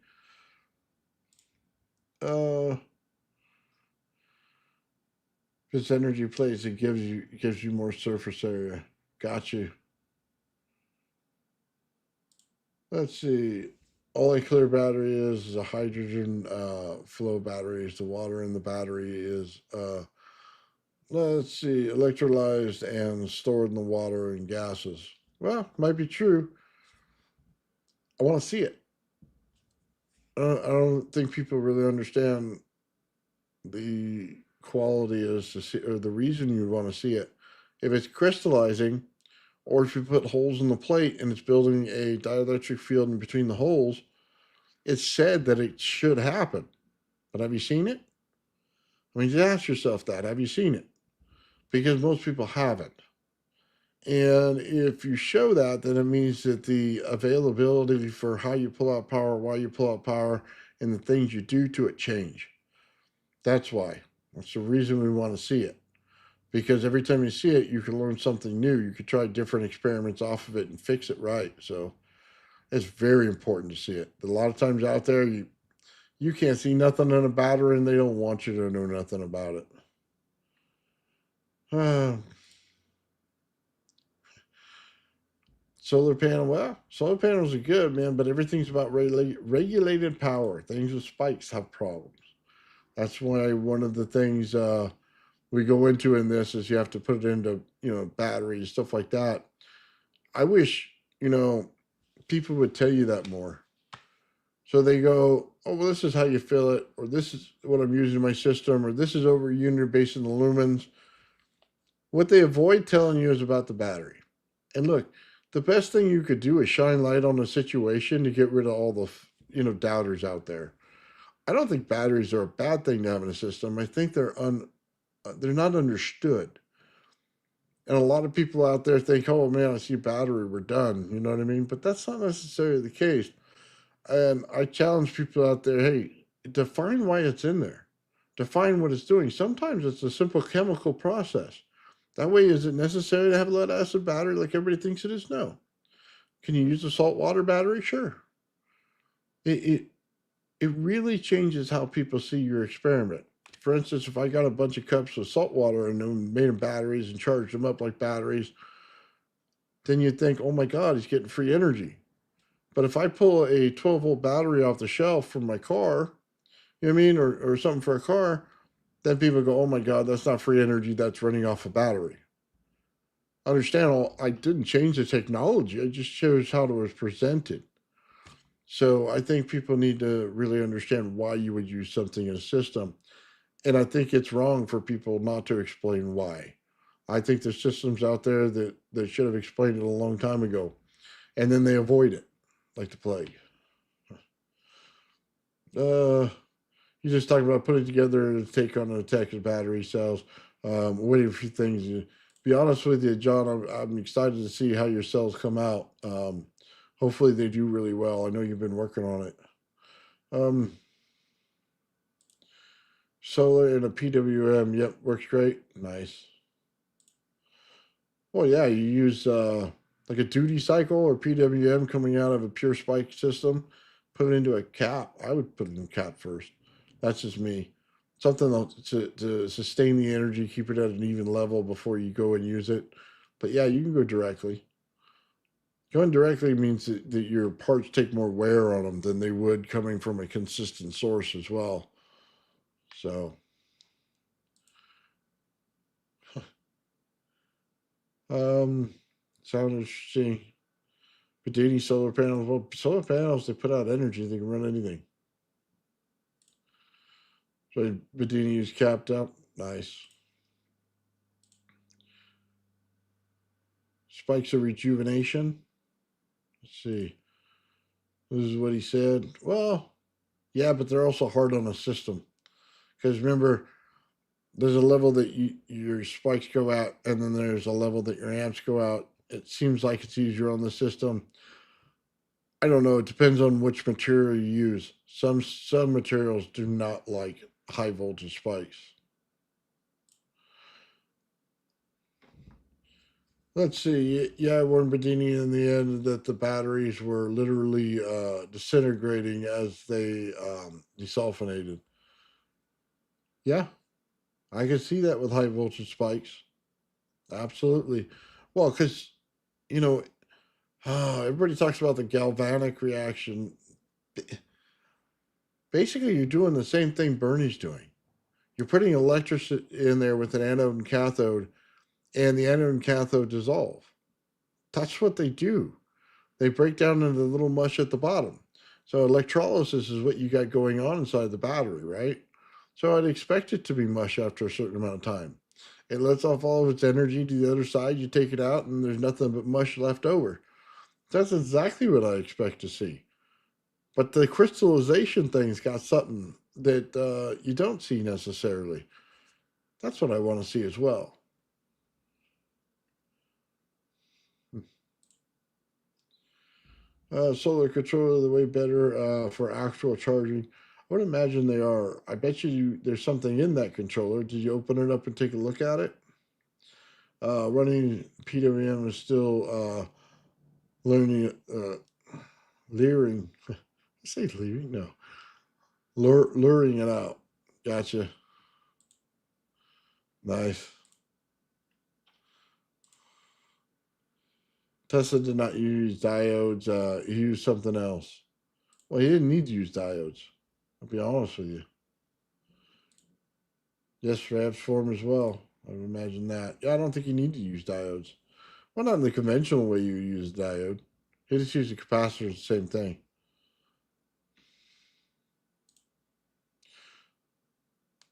If it's energy plays, it gives you more surface area. Got you. Let's see. All a clear battery is a hydrogen flow battery. The water in the battery is let's see, electrolyzed and stored in the water and gases. Well, might be true. I want to see it. I don't think people really understand the quality is to see, or the reason you want to see it. If it's crystallizing, or if you put holes in the plate and it's building a dielectric field in between the holes, it's said that it should happen. But have you seen it? I mean, just ask yourself that. Have you seen it? Because most people haven't. And if you show that, then it means that the availability for how you pull out power, why you pull out power, and the things you do to it change. That's why. That's the reason we want to see it. Because every time you see it, you can learn something new. You could try different experiments off of it and fix it right. So it's very important to see it. A lot of times out there, you can't see nothing in a battery, and they don't want you to know nothing about it. Solar panel, well, solar panels are good, man, but everything's about regulated power. Things with spikes have problems. That's why one of the things we go into in this is you have to put it into, batteries, stuff like that. I wish, people would tell you that more. So they go, oh, well, this is how you fill it, or this is what I'm using in my system, or this is over a unit based on the lumens. What they avoid telling you is about the battery. And look, the best thing you could do is shine light on the situation to get rid of all the, doubters out there. I don't think batteries are a bad thing to have in a system. I think they're not understood. And a lot of people out there think, oh man, I see a battery, we're done. You know what I mean? But that's not necessarily the case. And I challenge people out there, hey, define why it's in there. Define what it's doing. Sometimes it's a simple chemical process. That way, is it necessary to have a lead acid battery like everybody thinks it is? No. Can you use a salt water battery? Sure. It really changes how people see your experiment. For instance, if I got a bunch of cups of salt water and then made them batteries and charged them up like batteries, then you'd think, oh my God, he's getting free energy. But if I pull a 12-volt battery off the shelf from my car, you know what I mean, or something for a car, then people go, oh my God, that's not free energy, that's running off a battery. Understand, I didn't change the technology, I just chose how it was presented. So I think people need to really understand why you would use something in a system. And I think it's wrong for people not to explain why. I think there's systems out there that should have explained it a long time ago. And then they avoid it like the plague. You just talked about putting together a take on an attack of battery cells. Waiting for things. To be honest with you, John, I'm excited to see how your cells come out. Hopefully they do really well. I know you've been working on it. Solar and a PWM, yep, works great. Nice. Well, yeah, you use like a duty cycle or PWM coming out of a pure spike system, put it into a cap. I would put it in a cap first. That's just me. Something to sustain the energy, keep it at an even level before you go and use it. But yeah, you can go directly. Going directly means that your parts take more wear on them than they would coming from a consistent source as well. So, um, sounds interesting. Bedini solar panels. Well, solar panels, they put out energy. They can run anything. So Bedini is capped up. Nice. Spikes of rejuvenation. Let's see. This is what he said. Well, yeah, but they're also hard on the system. Because remember, there's a level that your spikes go out, and then there's a level that your amps go out. It seems like it's easier on the system. I don't know. It depends on which material you use. Some materials do not like high voltage spikes. Let's see. Yeah, I warned Bedini in the end that the batteries were literally disintegrating as they desulfonated. Yeah, I can see that with high voltage spikes. Absolutely. Well, because, you know, everybody talks about the galvanic reaction. Basically, you're doing the same thing Bernie's doing. You're putting electricity in there with an anode and cathode, and the anode and cathode dissolve. That's what they do. They break down into little mush at the bottom. So electrolysis is what you got going on inside the battery, right? So I'd expect it to be mush after a certain amount of time. It lets off all of its energy to the other side. You take it out, and there's nothing but mush left over. That's exactly what I expect to see. But the crystallization thing's got something that you don't see necessarily. That's what I want to see as well. Solar controller, the way better for actual charging. I would imagine they are. I bet there's something in that controller. Did you open it up and take a look at it? Running PWM is still learning, leering. I say leering? No. Luring it out. Gotcha. Nice. Tesla did not use diodes. He used something else. Well, he didn't need to use diodes. I'll be honest with you. Yes, perhaps form as well. I would imagine that. Yeah, I don't think you need to use diodes. Well, not in the conventional way you use a diode. You just use a capacitor, the same thing.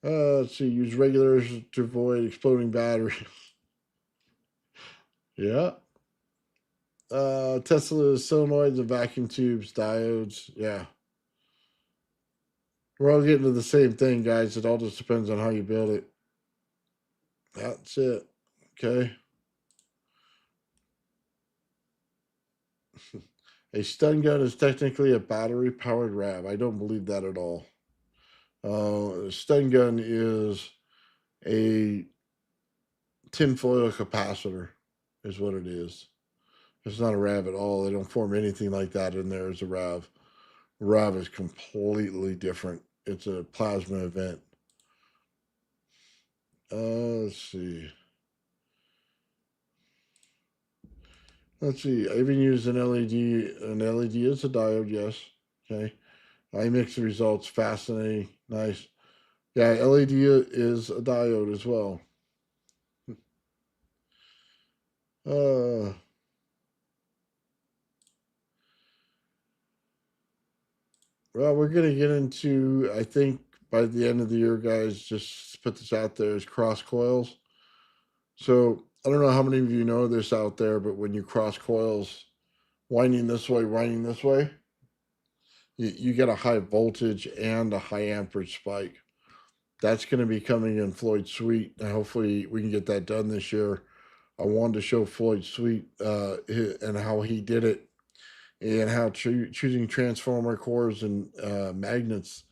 Let's see. Use regulators to avoid exploding batteries. Yeah. Tesla solenoids and vacuum tubes, diodes. Yeah. We're all getting to the same thing, guys. It all just depends on how you build it. That's it. Okay. A stun gun is technically a battery powered RAV. I don't believe that at all. A stun gun is a tinfoil capacitor, is what it is. It's not a RAV at all. They don't form anything like that in there as a RAV. RAV is completely different. It's a plasma event. Let's see. Let's see. I even used an LED. An LED is a diode, yes. Okay. I mix the results. Fascinating. Nice. Yeah, LED is a diode as well. Uh, well, we're gonna get into. I think by the end of the year, guys, just put this out there as cross coils. So I don't know how many of you know this out there, but when you cross coils, winding this way, you get a high voltage and a high amperage spike. That's going to be coming in Floyd's suite. And hopefully we can get that done this year. I wanted to show Floyd's suite and how he did it, and how choosing transformer cores and magnets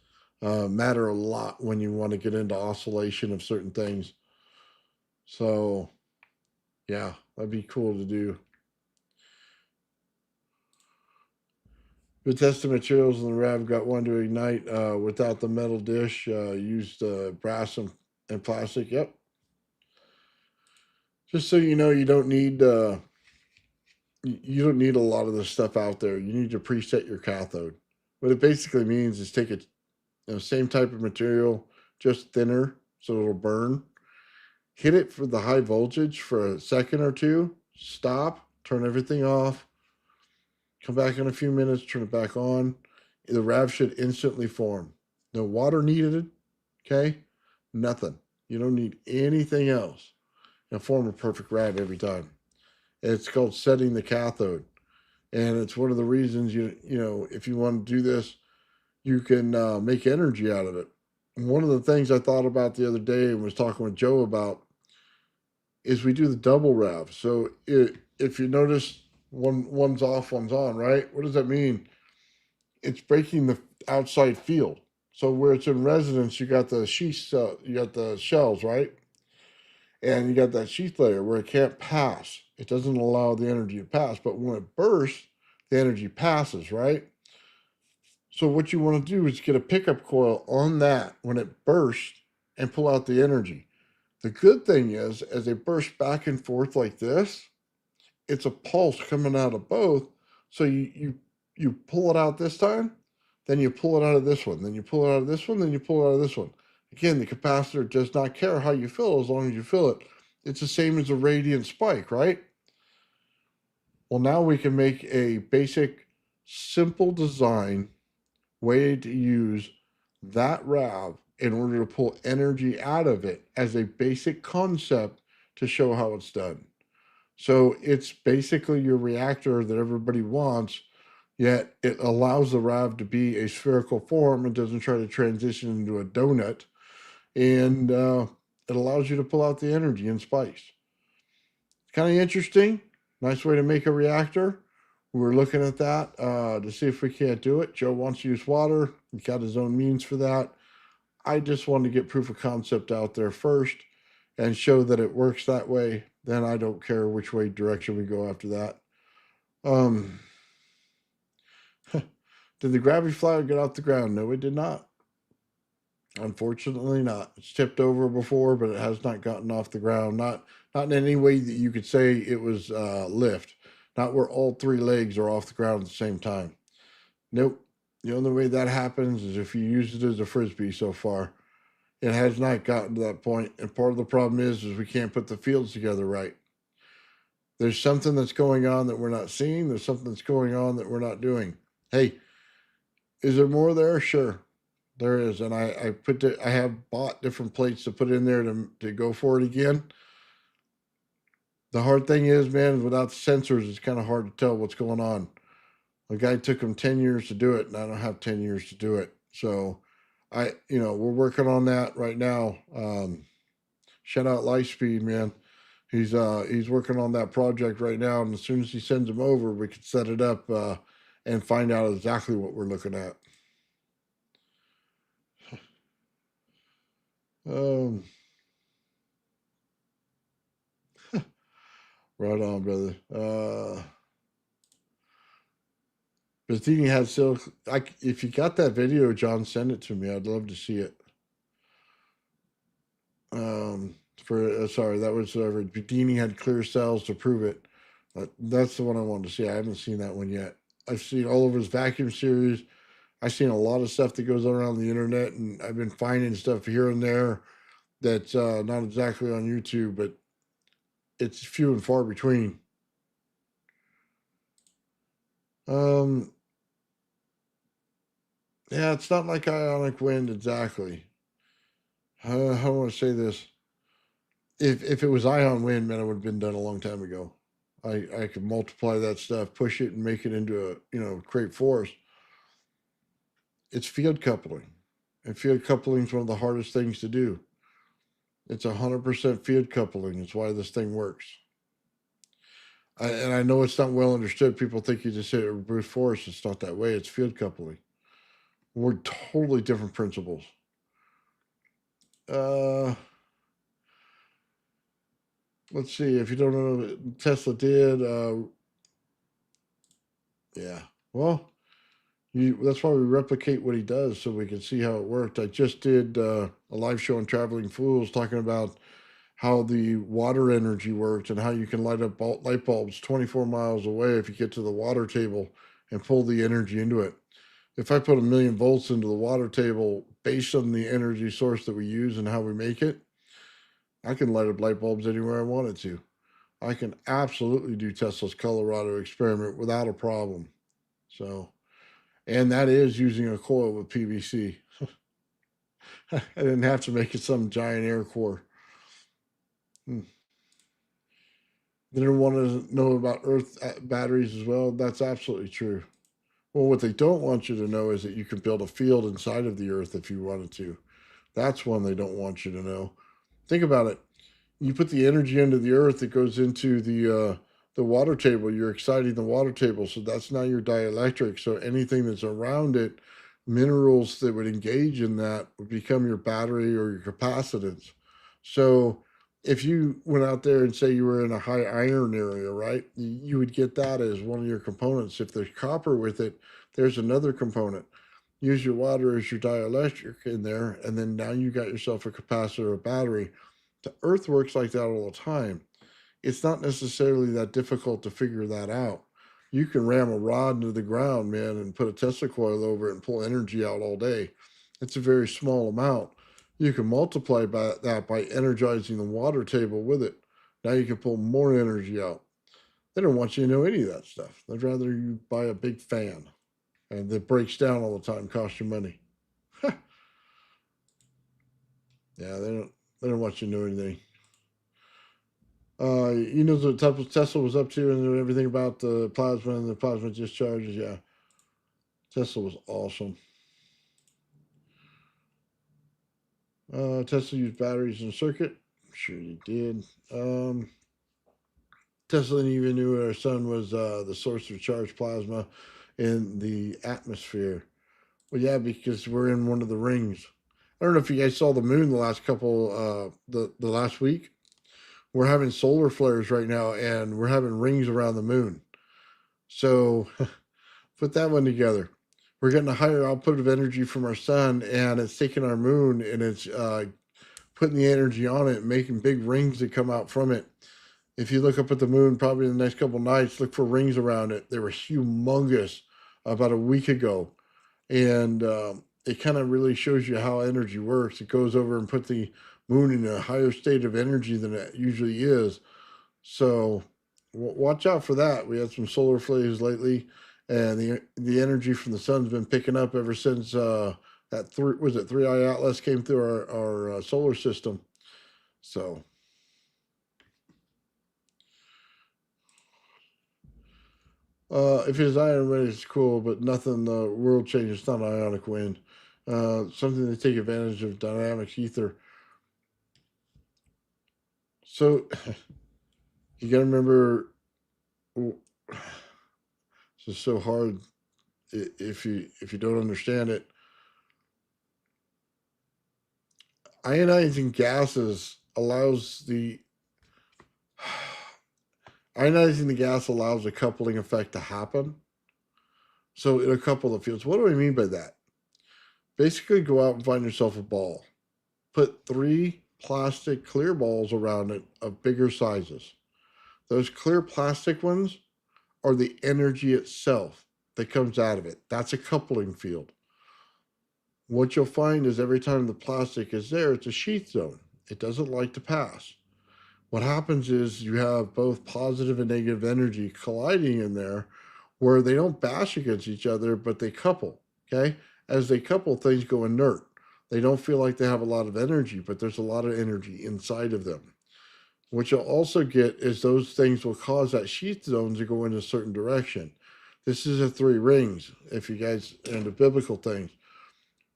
matter a lot when you want to get into oscillation of certain things. So, yeah, that'd be cool to do. We tested materials in the RAV, got one to ignite without the metal dish, used brass and plastic. Yep. Just so you know, you don't need a lot of this stuff out there. You need to preset your cathode. What it basically means is take same type of material, just thinner, so it'll burn. Hit it for the high voltage for a second or two. Stop. Turn everything off. Come back in a few minutes. Turn it back on. The RAV should instantly form. No water needed. Okay, nothing. You don't need anything else. And form a perfect RAV every time. And it's called setting the cathode. And it's one of the reasons if you want to do this, you can make energy out of it. And one of the things I thought about the other day and was talking with Joe about is we do the double rev. So if you notice one's off, one's on, right? What does that mean? It's breaking the outside field. So where it's in residence, you got the sheath, you got the shells, right? And you got that sheath layer where it can't pass. It doesn't allow the energy to pass. But when it bursts, the energy passes, right? So what you want to do is get a pickup coil on that when it bursts and pull out the energy. The good thing is, as they burst back and forth like this, it's a pulse coming out of both. So you pull it out this time, then you pull it out of this one, then you pull it out of this one, then you pull it out of this one. Again, the capacitor does not care how you fill as long as you fill it. It's the same as a radiant spike, right? Well, now we can make a basic, simple design way to use that RAV in order to pull energy out of it as a basic concept to show how it's done. So it's basically your reactor that everybody wants, yet it allows the RAV to be a spherical form and doesn't try to transition into a donut. And it allows you to pull out the energy in spice. Kind of interesting. Nice way to make a reactor. We're looking at that to see if we can't do it. Joe wants to use water. He's got his own means for that. I just want to get proof of concept out there first and show that it works that way. Then I don't care which way direction we go after that. Did the gravity flower get off the ground? No, it did not. Unfortunately not. It's tipped over before, but it has not gotten off the ground. Not in any way that you could say it was lift. Not where all three legs are off the ground at the same time. Nope. The only way that happens is if you use it as a frisbee so far. It has not gotten to that point, and part of the problem is we can't put the fields together right. There's something that's going on that we're not seeing. There's something that's going on that we're not doing. Hey, is there more there? Sure, there is, and I have bought different plates to put in there to go for it again. The hard thing is, man, without the sensors, it's kind of hard to tell what's going on. The guy took him 10 years to do it, and I don't have 10 years to do it. So we're working on that right now. Shout out Lightspeed, man. He's working on that project right now, and as soon as he sends them over, we can set it up and find out exactly what we're looking at. Um, right on, brother. Bedini had silk. If you got that video, John, send it to me. I'd love to see it. Sorry, that was Bedini had clear cells to prove it. That's the one I wanted to see. I haven't seen that one yet. I've seen all of his vacuum series. I've seen a lot of stuff that goes on around the internet, and I've been finding stuff here and there that's not exactly on YouTube, but it's few and far between. Um, yeah, it's not like ionic wind exactly. How do I want to say this? If it was ion wind, man, it would have been done a long time ago. I could multiply that stuff, push it, and make it into create force. It's field coupling, and field coupling is one of the hardest things to do. It's 100% field coupling. It's why this thing works. And I know it's not well understood. People think you just say it brute force. It's not that way. It's field coupling. We're totally different principles. Let's see. If you don't know what Tesla did, yeah. Well, that's why we replicate what he does so we can see how it worked. I just did a live show on Traveling Fools talking about how the water energy works and how you can light up light bulbs 24 miles away if you get to the water table and pull the energy into it. If I put 1,000,000 volts into the water table based on the energy source that we use and how we make it, I can light up light bulbs anywhere I wanted to. I can absolutely do Tesla's Colorado experiment without a problem. So, and that is using a coil with PVC. I didn't have to make it some giant air core. They don't want to know about Earth batteries as well. That's absolutely true. Well, what they don't want you to know is that you can build a field inside of the Earth if you wanted to. That's one they don't want you to know. Think about it. You put the energy into the Earth that goes into the water table. You're exciting the water table, so that's now your dielectric. So anything that's around it, minerals that would engage in that would become your battery or your capacitance. So if you went out there and say you were in a high iron area, right, you would get that as one of your components. If there's copper with it, there's another component. Use your water as your dielectric in there, and then now you got yourself a capacitor or battery. The Earth works like that all the time. It's not necessarily that difficult to figure that out. You can ram a rod into the ground, man, and put a Tesla coil over it and pull energy out all day. It's a very small amount. You can multiply that by energizing the water table with it. Now you can pull more energy out. They don't want you to know any of that stuff. They'd rather you buy a big fan and that breaks down all the time, costs you money. Yeah, they don't want you to know anything. You know what Tesla was up to and everything about the plasma and the plasma discharges. Yeah, Tesla was awesome. Tesla used batteries in a circuit. Sure, you did. Tesla even knew our sun was the source of charged plasma in the atmosphere. Well, yeah, because we're in one of the rings. I don't know if you guys saw the moon the last the last week. We're having solar flares right now, and we're having rings around the moon. So put that one together. We're getting a higher output of energy from our sun, and it's taking our moon and it's putting the energy on it, making big rings that come out from it. If you look up at the moon, probably in the next couple nights, look for rings around it. They were humongous about a week ago, and it kind of really shows you how energy works. It goes over and put the moon in a higher state of energy than it usually is. So watch out for that. We had some solar flares lately, and the energy from the sun's been picking up ever since that three eye atlas came through our solar system. So if it's ion ready, it's cool, but nothing world changes. It's not ionic wind. Something to take advantage of dynamic ether. So you got to remember, this is so hard if you don't understand it. Ionizing gases allows the ionizing the gas allows a coupling effect to happen. So it'll couple the fields. What do I mean by that? Basically, go out and find yourself a ball. Put 3 plastic clear balls around it of bigger sizes. Those clear plastic ones are the energy itself that comes out of it. That's a coupling field. What you'll find is every time the plastic is there, it's a sheath zone. It doesn't like to pass. What happens is you have both positive and negative energy colliding in there where they don't bash against each other, but they couple. Okay. As they couple, things go inert. They don't feel like they have a lot of energy, but there's a lot of energy inside of them. What you'll also get is those things will cause that sheath zone to go in a certain direction. This is a 3 rings, if you guys are into biblical things.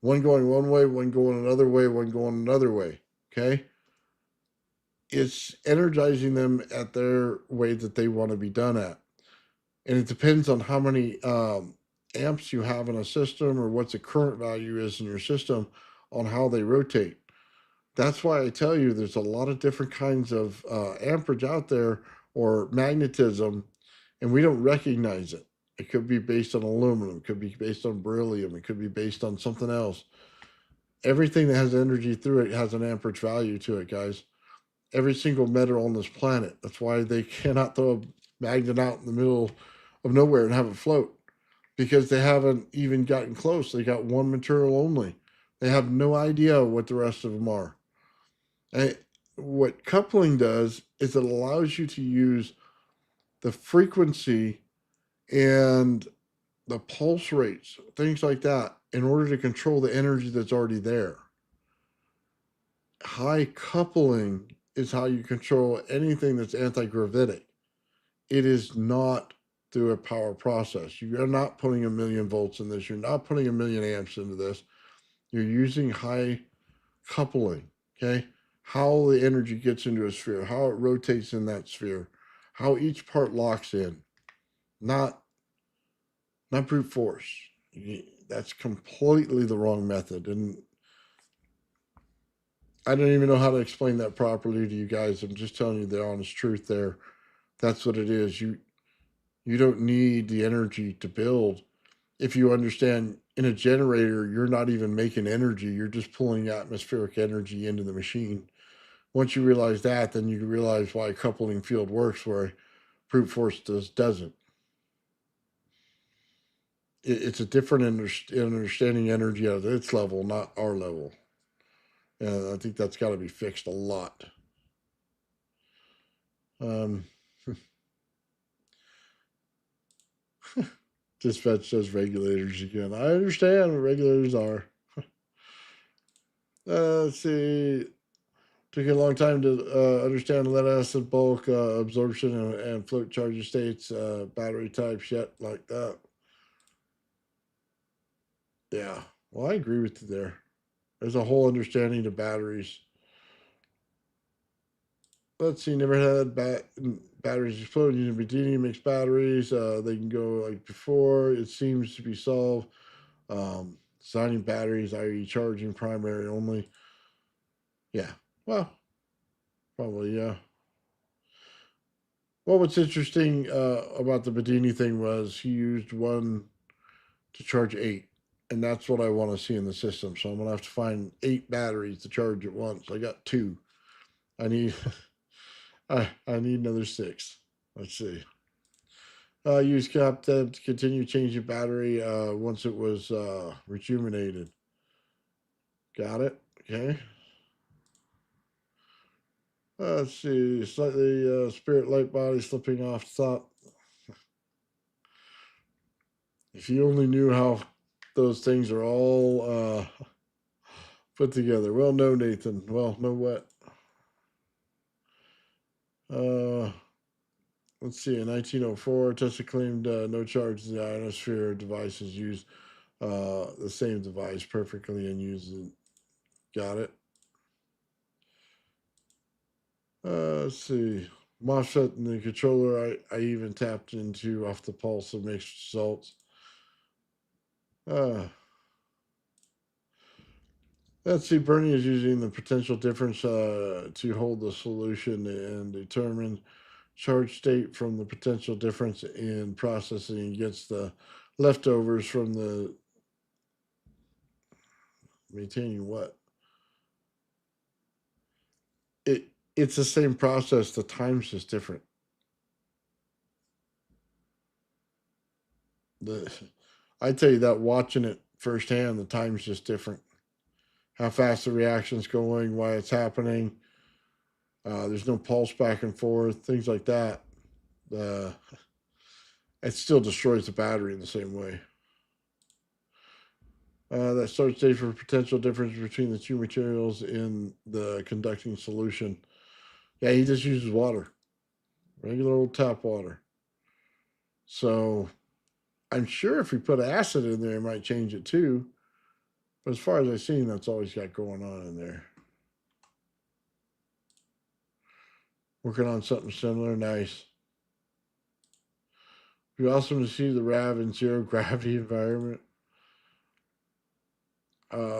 One going one way, one going another way, one going another way. Okay? It's energizing them at their way that they want to be done at. And it depends on how many amps you have in a system or what the current value is in your system on how they rotate. That's why I tell you there's a lot of different kinds of amperage out there or magnetism, and we don't recognize it. It could be based on aluminum, it could be based on beryllium, it could be based on something else. Everything that has energy through it has an amperage value to it, guys. Every single metal on this planet. That's why they cannot throw a magnet out in the middle of nowhere and have it float, because they haven't even gotten close. They got one material only. They have no idea what the rest of them are. And what coupling does is it allows you to use the frequency and the pulse rates, things like that, in order to control the energy that's already there. High coupling is how you control anything that's anti-gravitic. it is not through a power process. You are not putting 1,000,000 volts in this. You're not putting 1,000,000 amps into this. You're using high coupling, okay? How the energy gets into a sphere, how it rotates in that sphere, how each part locks in, not brute force. That's completely the wrong method, and I don't even know how to explain that properly to you guys. I'm just telling you the honest truth there. That's what it is. You don't need the energy to build. If you understand, in a generator, you're not even making energy, you're just pulling atmospheric energy into the machine. Once you realize that, then you realize why a coupling field works where brute force doesn't. It's a different understanding energy at its level, not our level. And I think that's got to be fixed a lot. Um, Dispatch says regulators again. I understand what regulators are. Let's see. Took a long time to understand lead acid bulk absorption and float charger states, battery types yet like that. Yeah, well, I agree with you there. There's a whole understanding of batteries. Let's see, never had batteries explode using Bedini mixed batteries. They can go like before. It seems to be solved. Designing batteries, i.e., charging primary only. Yeah, well, probably, yeah. Well, what's interesting about the Bedini thing was he used one to charge 8, and that's what I want to see in the system. So I'm gonna have to find 8 batteries to charge at once. I got 2. I need I need another 6. Let's see. Use cap to continue changing battery once it was rejuvenated. Got it. Okay. Let's see. Slightly spirit light body slipping off top. If you only knew how those things are all put together. Well, no, Nathan. Well, no what. Uh, let's see. In 1904, Tesla claimed no charge in the ionosphere. Devices use the same device perfectly and use it. Got it. Let's see. MOSFET and the controller I even tapped into off the pulse of mixed results. Let's see. Bernie is using the potential difference to hold the solution and determine charge state from the potential difference in processing against the leftovers from the maintaining what it's the same process, the time's just different. The I tell you that watching it firsthand, the time's just different. How fast the reaction's going, why it's happening. There's no pulse back and forth, things like that. uh, it still destroys the battery in the same way. That starts date for potential difference between the two materials in the conducting solution. Yeah, he just uses water, regular old tap water. So I'm sure if we put acid in there, it might change it too. But as far as I've seen, that's all he's got going on in there. Working on something similar, nice. It'd be awesome to see the RAV in zero gravity environment.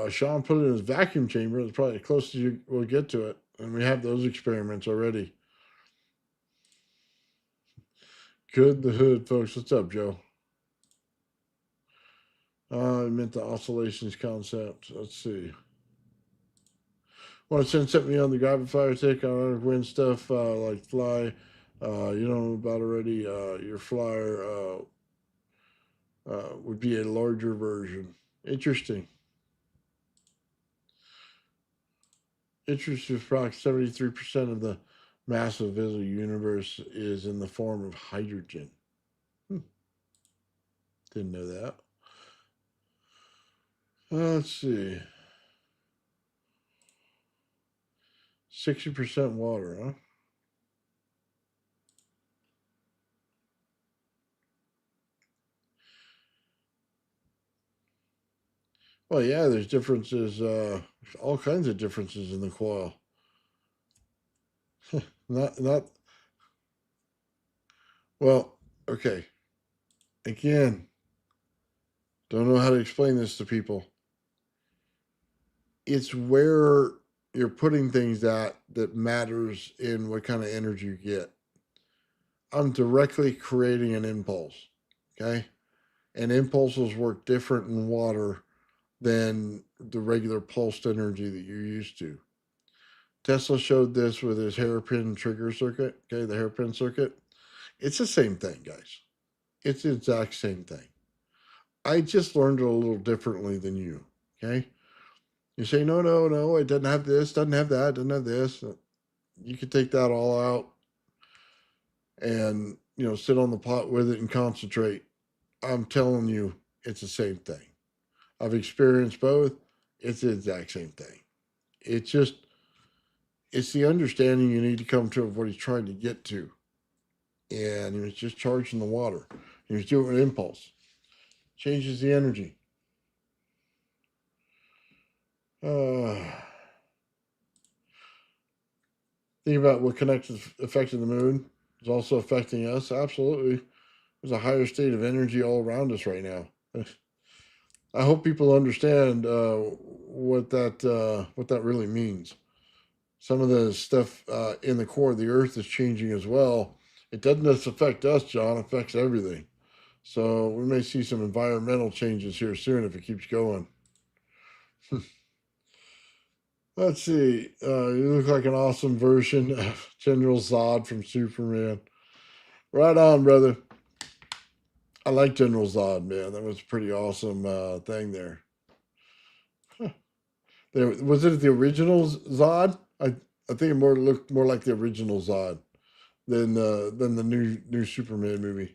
Sean put it in his vacuum chamber. It's probably the closest you will get to it. And we have those experiments already. Good the hood, folks. What's up, Joe? I meant the oscillations concept. Let's see. Want to send something on the gravity fire take on wind stuff like fly. You know about already. Your flyer would be a larger version. Interesting. Interesting. Approximately 73% of the mass of visible universe is in the form of hydrogen. Didn't know that. Let's see. 60% water, huh? Well, yeah, there's differences, all kinds of differences in the coil. Not well. Okay, again, don't know how to explain this to people. It's where you're putting things at that matters in what kind of energy you get. I'm directly creating an impulse. Okay, and impulses work different in water than the regular pulsed energy that you're used to. Tesla showed this with his hairpin trigger circuit, okay, the hairpin circuit. It's the same thing, guys. It's the exact same thing. I just learned it a little differently than you, okay? You say, no, no, no, it doesn't have this, doesn't have that, doesn't have this. You could take that all out and, sit on the pot with it and concentrate. I'm telling you, it's the same thing. I've experienced both. It's the exact same thing. It's just, it's the understanding you need to come to of what he's trying to get to. And he was just charging the water. He was doing it with impulse. Changes the energy. Uh, think about what connected affecting the moon is also affecting us. Absolutely. There's a higher state of energy all around us right now. I hope people understand what that really means. Some of the stuff in the core of the Earth is changing as well. It doesn't just affect us, John. It affects everything. So we may see some environmental changes here soon if it keeps going. Let's see. You look like an awesome version of General Zod from Superman. Right on, brother. I like General Zod, man. That was a pretty awesome thing there. Huh. There was it the original Zod? I think it more looked more like the original Zod than the new Superman movie.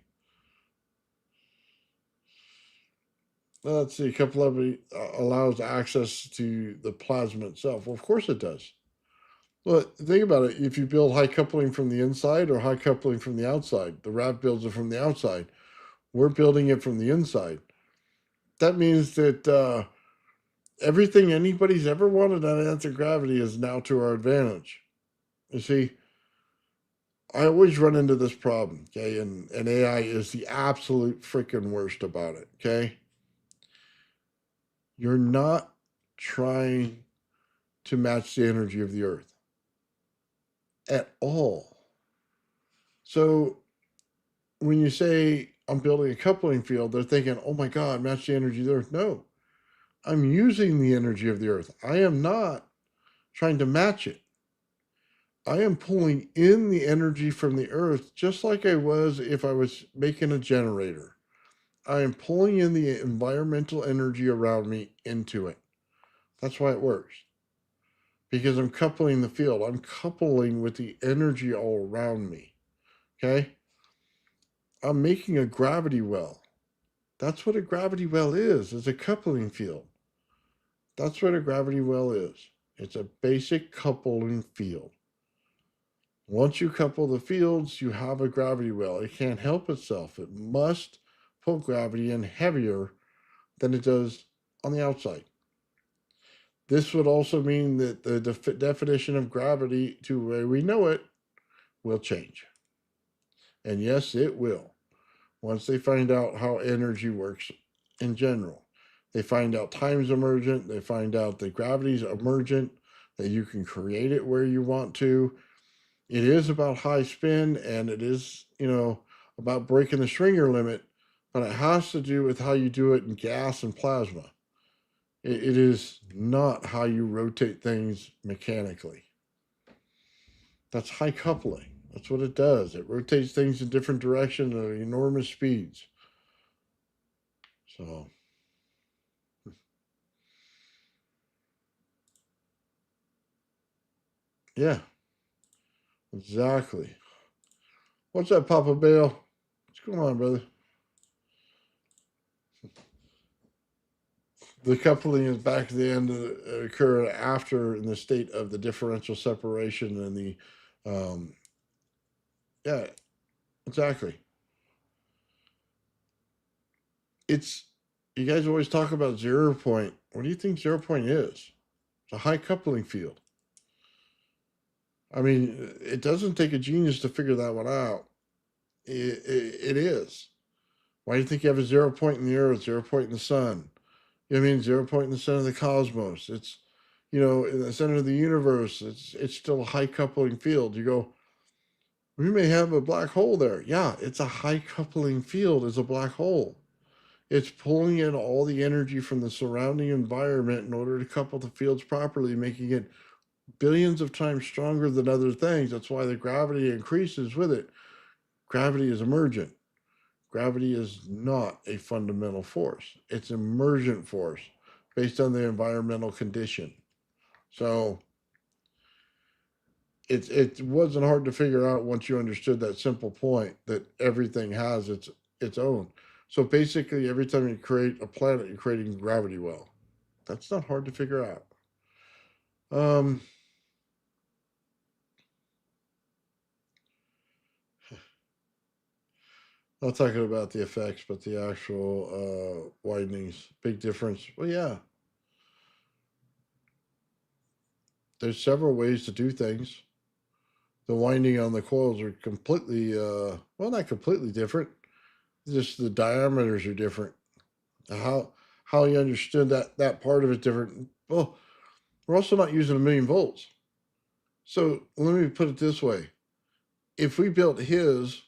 Let's see. A couple of it allows access to the plasma itself. Well, of course it does. Well, think about it. If you build high coupling from the inside or high coupling from the outside, the RAV builds it from the outside. We're building it from the inside. That means that everything anybody's ever wanted on anti-gravity is now to our advantage. You see, I always run into this problem, okay? And AI is the absolute freaking worst about it, okay? You're not trying to match the energy of the earth at all. So when you say I'm building a coupling field, they're thinking, oh my God, match the energy of the earth. No, I'm using the energy of the earth. I am not trying to match it. I am pulling in the energy from the earth just like I was if I was making a generator. I am pulling in the environmental energy around me into it. That's why it works. Because I'm coupling the field. I'm coupling with the energy all around me. Okay? I'm making a gravity well. That's what a gravity well is. It's a coupling field. That's what a gravity well is. It's a basic coupling field. Once you couple the fields, you have a gravity well. It can't help itself. It must pull gravity in heavier than it does on the outside. This would also mean that the definition of gravity to where we know it will change. And yes, it will. Once they find out how energy works in general, they find out time's emergent, they find out that gravity's emergent, that you can create it where you want to. It is about high spin and it is, about breaking the Schwinger limit, but it has to do with how you do it in gas and plasma. It is not how you rotate things mechanically. That's high coupling. That's what it does. It rotates things in different directions at enormous speeds. So, yeah, exactly. What's up, Papa Bale? What's going on, brother? The coupling is back to the end of occur after in the state of the differential separation and the, yeah, exactly. It's, you guys always talk about 0 point. What do you think 0 point is? It's a high coupling field. I mean, it doesn't take a genius to figure that one out. It is. Why do you think you have a 0 point in the earth, 0 point in the sun? You know what I mean? 0 point in the center of the cosmos. It's, in the center of the universe. It's still a high coupling field. You go, we may have a black hole there. Yeah, it's a high coupling field. It's a black hole. It's pulling in all the energy from the surrounding environment in order to couple the fields properly, making it billions of times stronger than other things. That's why the gravity increases with it. Gravity is emergent. Gravity is not a fundamental force. It's emergent force based on the environmental condition. So it wasn't hard to figure out once you understood that simple point that everything has its own. So basically, every time you create a planet, you're creating gravity well. That's not hard to figure out. Um, Not talking about the effects, but the actual widenings. Big difference. Well, yeah, there's several ways to do things. The winding on the coils are completely, well, not completely different. Just the diameters are different. How you understood that part of it different. Well, we're also not using 1,000,000 volts. So let me put it this way: if we built his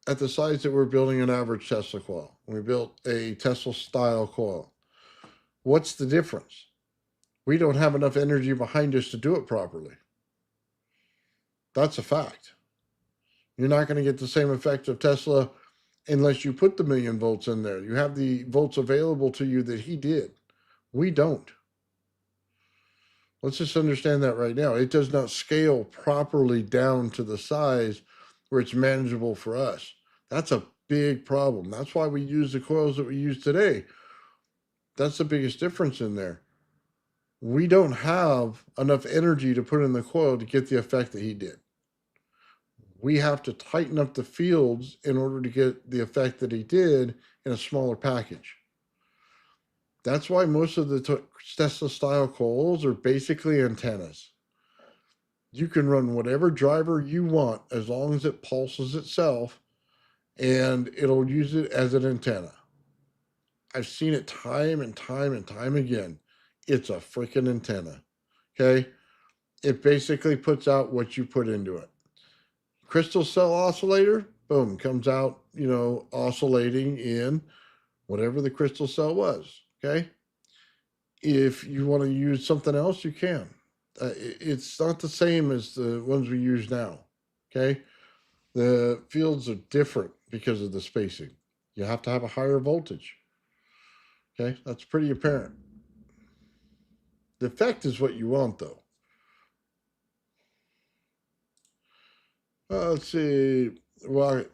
at the size that we're building an average Tesla coil, we built a Tesla style coil, what's the difference? We don't have enough energy behind us to do it properly. That's a fact. You're not going to get the same effect of Tesla unless you put the 1,000,000 volts in there. You have the volts available to you that he did. We don't. Let's just understand that right now. It does not scale properly down to the size where it's manageable for us. That's a big problem. That's why we use the coils that we use today. That's the biggest difference in there. We don't have enough energy to put in the coil to get the effect that he did. We have to tighten up the fields in order to get the effect that he did in a smaller package. That's why most of the Tesla style coils are basically antennas. You can run whatever driver you want as long as it pulses itself, and it'll use it as an antenna. I've seen it time and time and time again. It's a freaking antenna. Okay? It basically puts out what you put into it. Crystal cell oscillator, boom, comes out, oscillating in whatever the crystal cell was. Okay? If you want to use something else, you can. It's not the same as the ones we use now. Okay? The fields are different because of the spacing. You have to have a higher voltage. Okay? That's pretty apparent. The effect is what you want, though. Let's see. Well,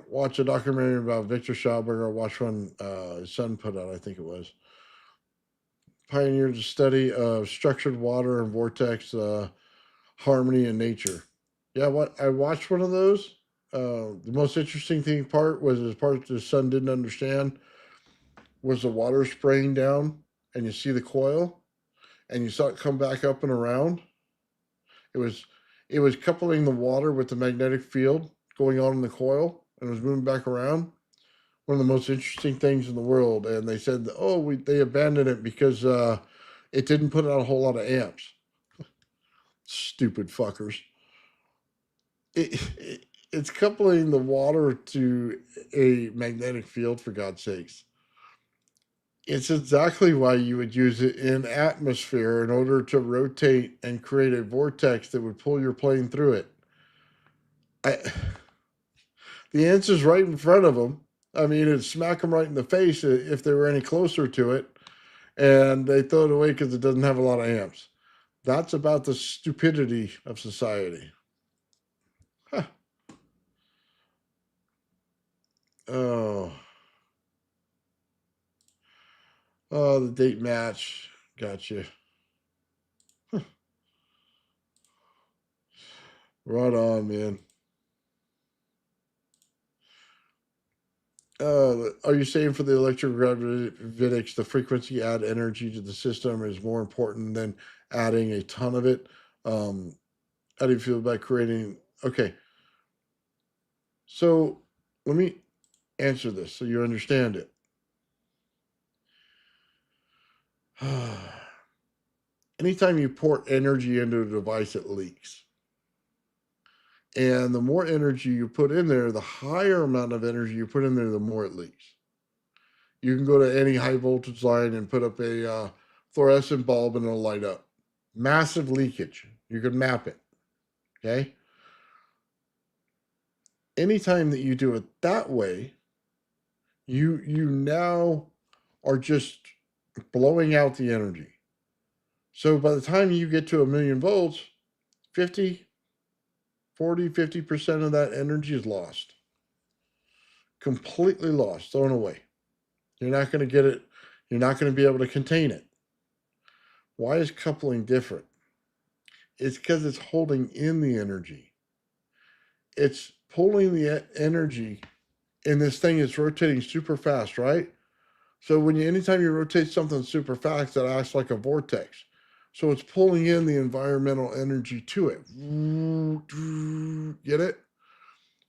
watch a documentary about Victor Schauberger. Watch one his son put out, I think it was. Pioneered the study of structured water and vortex harmony in nature. Yeah, I watched one of those. The most interesting part was the part the son didn't understand was the water spraying down, and you see the coil, and you saw it come back up and around. It was it was coupling the water with the magnetic field going on in the coil, and it was moving back around. One of the most interesting things in the world. And they said, oh, they abandoned it because it didn't put out a whole lot of amps. Stupid fuckers. It's coupling the water to a magnetic field, for God's sakes. It's exactly why you would use it in atmosphere in order to rotate and create a vortex that would pull your plane through it. The answer's right in front of them. I mean, it'd smack them right in the face if they were any closer to it, and they throw it away because it doesn't have a lot of amps. That's about the stupidity of society. Huh. Oh. Oh, the date match. Gotcha. Huh. Right on, man. Are you saying for the electrogravitics, the frequency add energy to the system is more important than adding a ton of it? How do you feel about creating? Okay, so let me answer this so you understand it. Anytime you pour energy into a device, it leaks. And the more energy you put in there, the higher amount of energy you put in there, the more it leaks. You can go to any high voltage line and put up a fluorescent bulb and it'll light up. Massive leakage. You can map it. Okay. Anytime that you do it that way, you now are just blowing out the energy. So by the time you get to 1,000,000 volts, 50, 40, 50% of that energy is lost. Completely lost, thrown away. You're not going to get it. You're not going to be able to contain it. Why is coupling different? It's because it's holding in the energy. It's pulling the energy, and this thing is rotating super fast, right? So anytime you rotate something super fast, it acts like a vortex. So it's pulling in the environmental energy to it. Get it?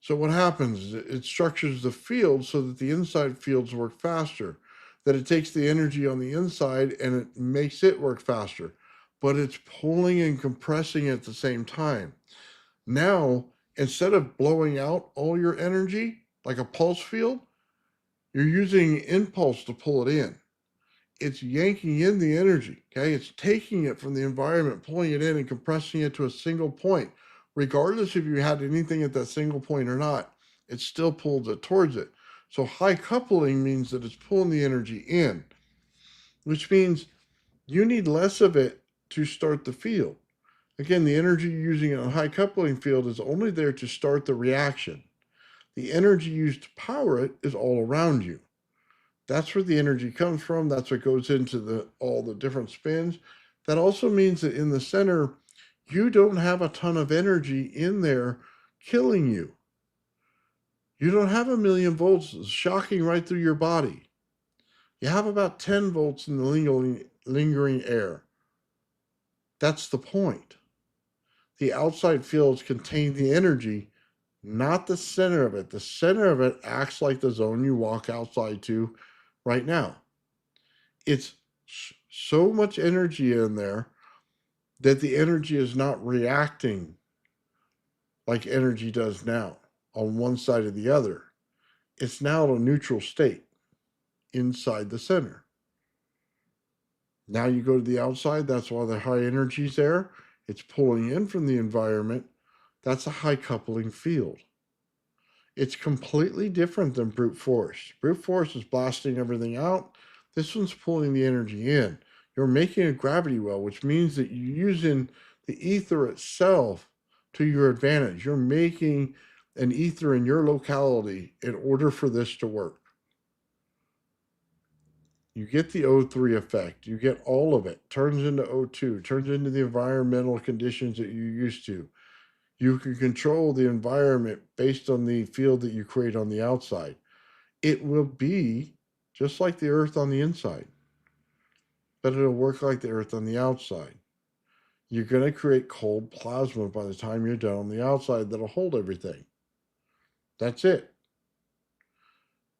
So what happens is it structures the field so that the inside fields work faster. That it takes the energy on the inside and it makes it work faster. But it's pulling and compressing at the same time. Now, instead of blowing out all your energy like a pulse field, you're using impulse to pull it in. It's yanking in the energy, okay? It's taking it from the environment, pulling it in and compressing it to a single point. Regardless if you had anything at that single point or not, it still pulls it towards it. So high coupling means that it's pulling the energy in, which means you need less of it to start the field. Again, the energy you're using in a high coupling field is only there to start the reaction. The energy used to power it is all around you. That's where the energy comes from. That's what goes into all the different spins. That also means that in the center, you don't have a ton of energy in there killing you. You don't have 1,000,000 volts shocking right through your body. You have about 10 volts in the lingering air. That's the point. The outside fields contain the energy, not the center of it. The center of it acts like the zone you walk outside to right now. It's so much energy in there that the energy is not reacting like energy does now on one side or the other. It's now at a neutral state inside the center. Now you go to the outside, that's why the high energy is there. It's pulling in from the environment. That's a high coupling field. It's completely different than brute force. Brute force is blasting everything out. This one's pulling the energy in. You're making a gravity well, which means that you're using the ether itself to your advantage. You're making an ether in your locality in order for this to work. You get the O3 effect. You get all of it. Turns into O2, turns into the environmental conditions that you're used to. You can control the environment based on the field that you create on the outside. It will be just like the earth on the inside, but it'll work like the earth on the outside. You're going to create cold plasma by the time you're done on the outside that'll hold everything. That's it.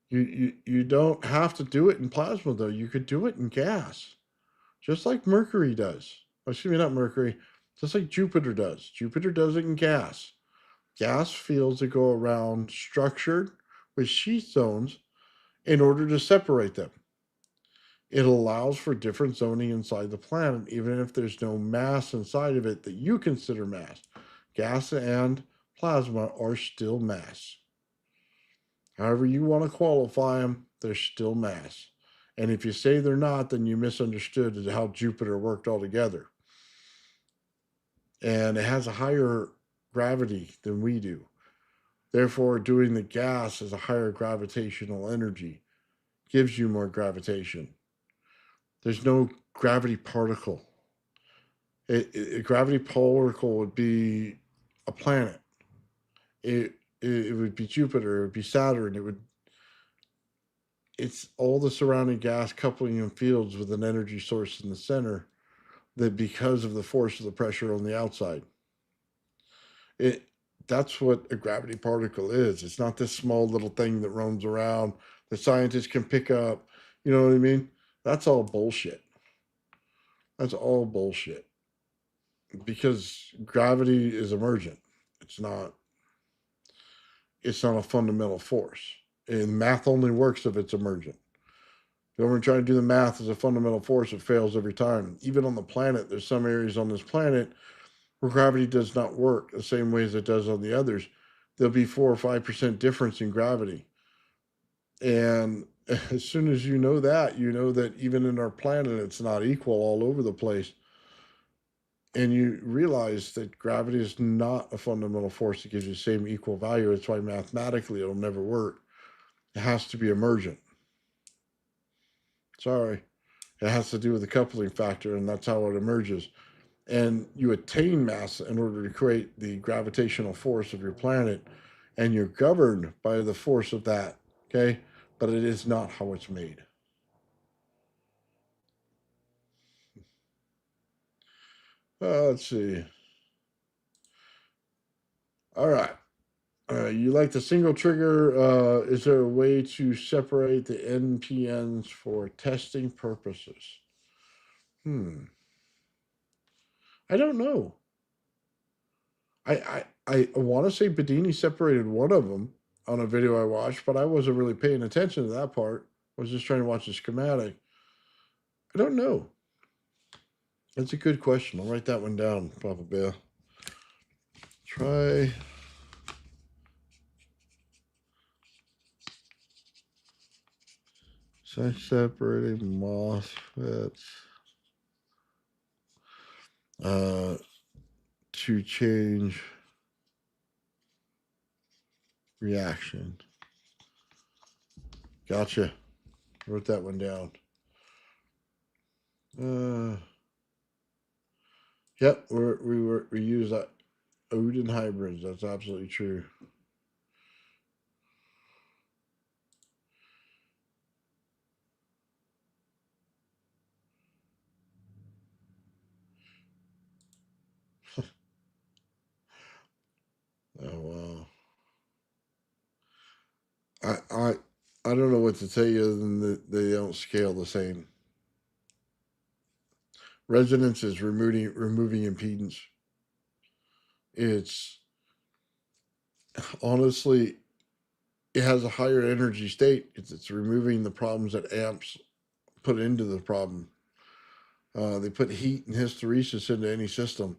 You don't have to do it in plasma, though. You could do it in gas, just like Mercury does. Excuse me, not Mercury, just like Jupiter does. Jupiter does it in gas. Gas fields that go around structured with sheath zones in order to separate them. It allows for different zoning inside the planet, even if there's no mass inside of it that you consider mass. Gas and plasma are still mass. However you want to qualify them, they're still mass. And if you say they're not, then you misunderstood how Jupiter worked altogether. And it has a higher gravity than we do. Therefore, doing the gas is a higher gravitational energy, gives you more gravitation. There's no gravity particle. A gravity particle would be a planet. It would be Jupiter. It would be Saturn. it's all the surrounding gas coupling in fields with an energy source in the center that because of the force of the pressure on the outside. It That's what a gravity particle is. It's not this small little thing that roams around the scientists can pick up. You know what I mean? That's all bullshit. That's all bullshit. Because gravity is emergent. It's not it's not a fundamental force. And math only works if it's emergent. If you ever try to do the math as a fundamental force, it fails every time. Even on the planet, there's some areas on this planet where gravity does not work the same way as it does on the others. There'll be 4 or 5% difference in gravity. And as soon as you know that even in our planet, it's not equal all over the place. And you realize that gravity is not a fundamental force that gives you the same equal value. That's why mathematically it'll never work. It has to be emergent. Sorry. It has to do with the coupling factor, and that's how it emerges. And you attain mass in order to create the gravitational force of your planet, and you're governed by the force of that, okay? But it is not how it's made. Let's see. All right. You like the single trigger. Is there a way to separate the NPNs for testing purposes? I don't know. I want to say Bedini separated one of them on a video I watched, but I wasn't really paying attention to that part. I was just trying to watch the schematic. I don't know. That's a good question. I'll write that one down, Papa Bear. Try separating MOSFETs to change reaction. Gotcha. Wrote that one down. Yep, we use that Rodin hybrids. That's absolutely true. Oh wow. I don't know what to tell you other than that they don't scale the same. Resonance is removing impedance. It's honestly, it has a higher energy state. It's removing the problems that amps put into the problem. They put heat and hysteresis into any system.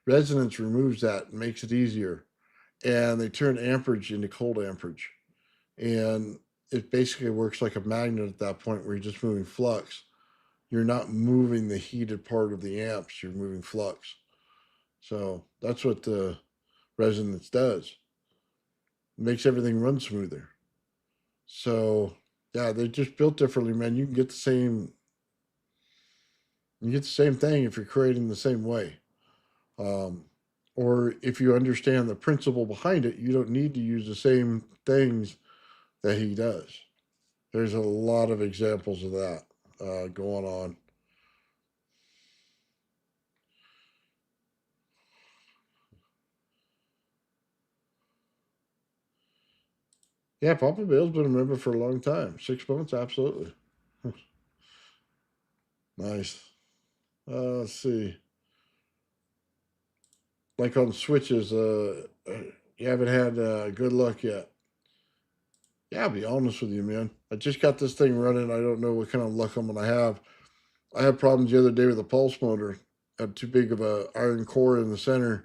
Resonance removes that and makes it easier. And they turn amperage into cold amperage. And it basically works like a magnet at that point where you're just moving flux. You're not moving the heated part of the amps, you're moving flux. So that's what the resonance does. It makes everything run smoother. So yeah, they're just built differently, man. You get the same thing if you're creating the same way. Or if you understand the principle behind it, you don't need to use the same things that he does. There's a lot of examples of that going on. Yeah, Papa Bill's been a member for a long time. 6 months, absolutely. Nice. Let's see. Like on switches, you haven't had good luck yet. Yeah, I'll be honest with you, man. I just got this thing running. I don't know what kind of luck I'm gonna have. I had problems the other day with a pulse motor. I had too big of a iron core in the center,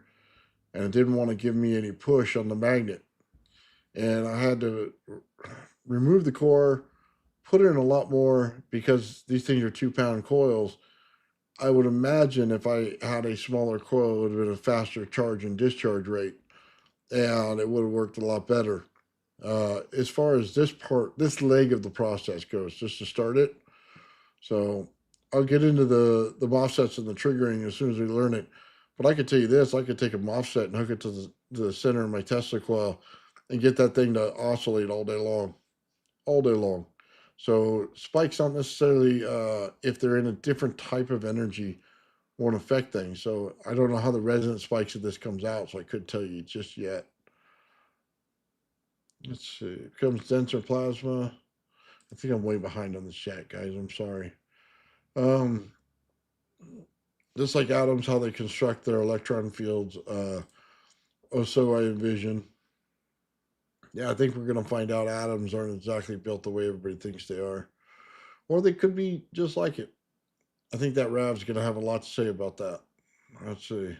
and it didn't want to give me any push on the magnet. And I had to remove the core, put in a lot more because these things are 2-pound coils. I would imagine if I had a smaller coil, it would have been a faster charge and discharge rate, and it would have worked a lot better. As far as this leg of the process goes, just to start it. So I'll get into the MOSFETs and the triggering as soon as we learn it. But I could tell you this: I could take a MOSFET and hook it to the center of my Tesla coil and get that thing to oscillate all day long. all day long. So spikes don't necessarily, if they're in a different type of energy, won't affect things. So I don't know how the resonant spikes of this comes out, so I couldn't tell you just yet. Let's see. It becomes denser plasma. I think I'm way behind on this chat, guys. I'm sorry. Um, just like atoms, how they construct their electron fields. So I envision. Yeah, I think we're gonna find out atoms aren't exactly built the way everybody thinks they are, or they could be just like it. I think that Rav's gonna have a lot to say about that. Let's see.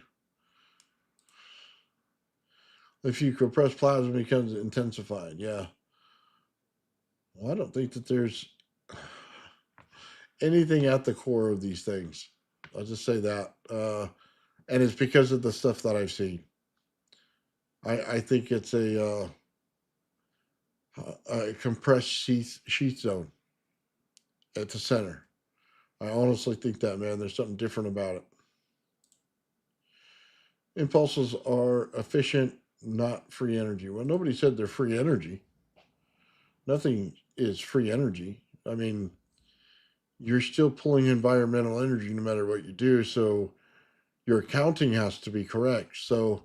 If you compress plasma, it becomes intensified. Yeah. Well, I don't think that there's anything at the core of these things. I'll just say that. And it's because of the stuff that I've seen. I think it's a compressed sheath zone at the center. I honestly think that, man. There's something different about it. Impulses are efficient, not free energy. Well, nobody said they're free energy. Nothing is free energy. I mean, you're still pulling environmental energy no matter what you do. So your accounting has to be correct. So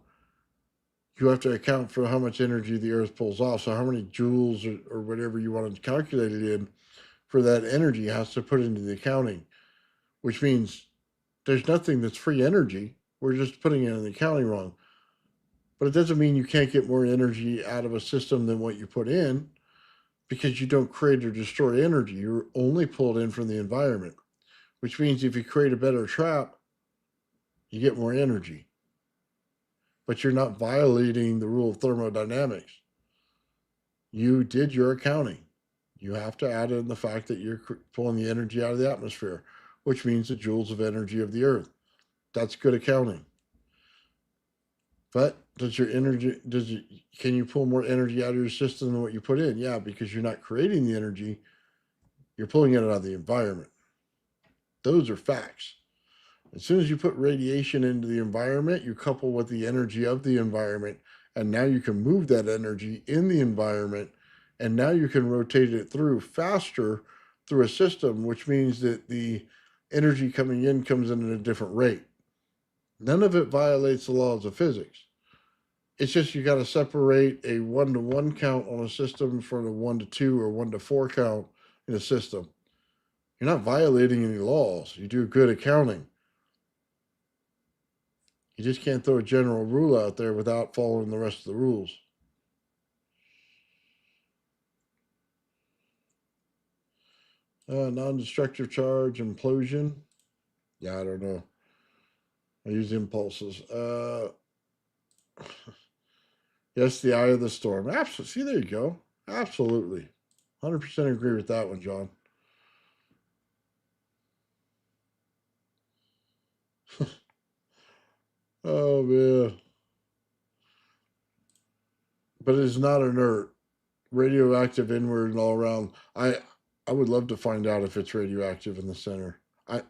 you have to account for how much energy the earth pulls off. So how many joules or whatever you want to calculate it in for that energy has to put into the accounting, which means there's nothing that's free energy. We're just putting it in the accounting wrong. But it doesn't mean you can't get more energy out of a system than what you put in because you don't create or destroy energy. You're only pulled in from the environment, which means if you create a better trap, you get more energy. But you're not violating the rule of thermodynamics. You did your accounting. You have to add in the fact that you're pulling the energy out of the atmosphere, which means the joules of energy of the earth. That's good accounting. But can you pull more energy out of your system than what you put in? Yeah, because you're not creating the energy, you're pulling it out of the environment. Those are facts. As soon as you put radiation into the environment, you couple with the energy of the environment, and now you can move that energy in the environment, and now you can rotate it through faster through a system, which means that the energy coming in comes in at a different rate. None of it violates the laws of physics. It's just you got to separate a 1-to-1 count on a system from a 1-to-2 or 1-to-4 count in a system. You're not violating any laws. You do good accounting. You just can't throw a general rule out there without following the rest of the rules. Non-destructive charge, implosion. Yeah, I don't know. I use impulses. Yes, the eye of the storm. Absolutely. See, there you go. Absolutely. 100% agree with that one, John. Oh, man. But it is not inert. Radioactive inward and all around. I would love to find out if it's radioactive in the center. I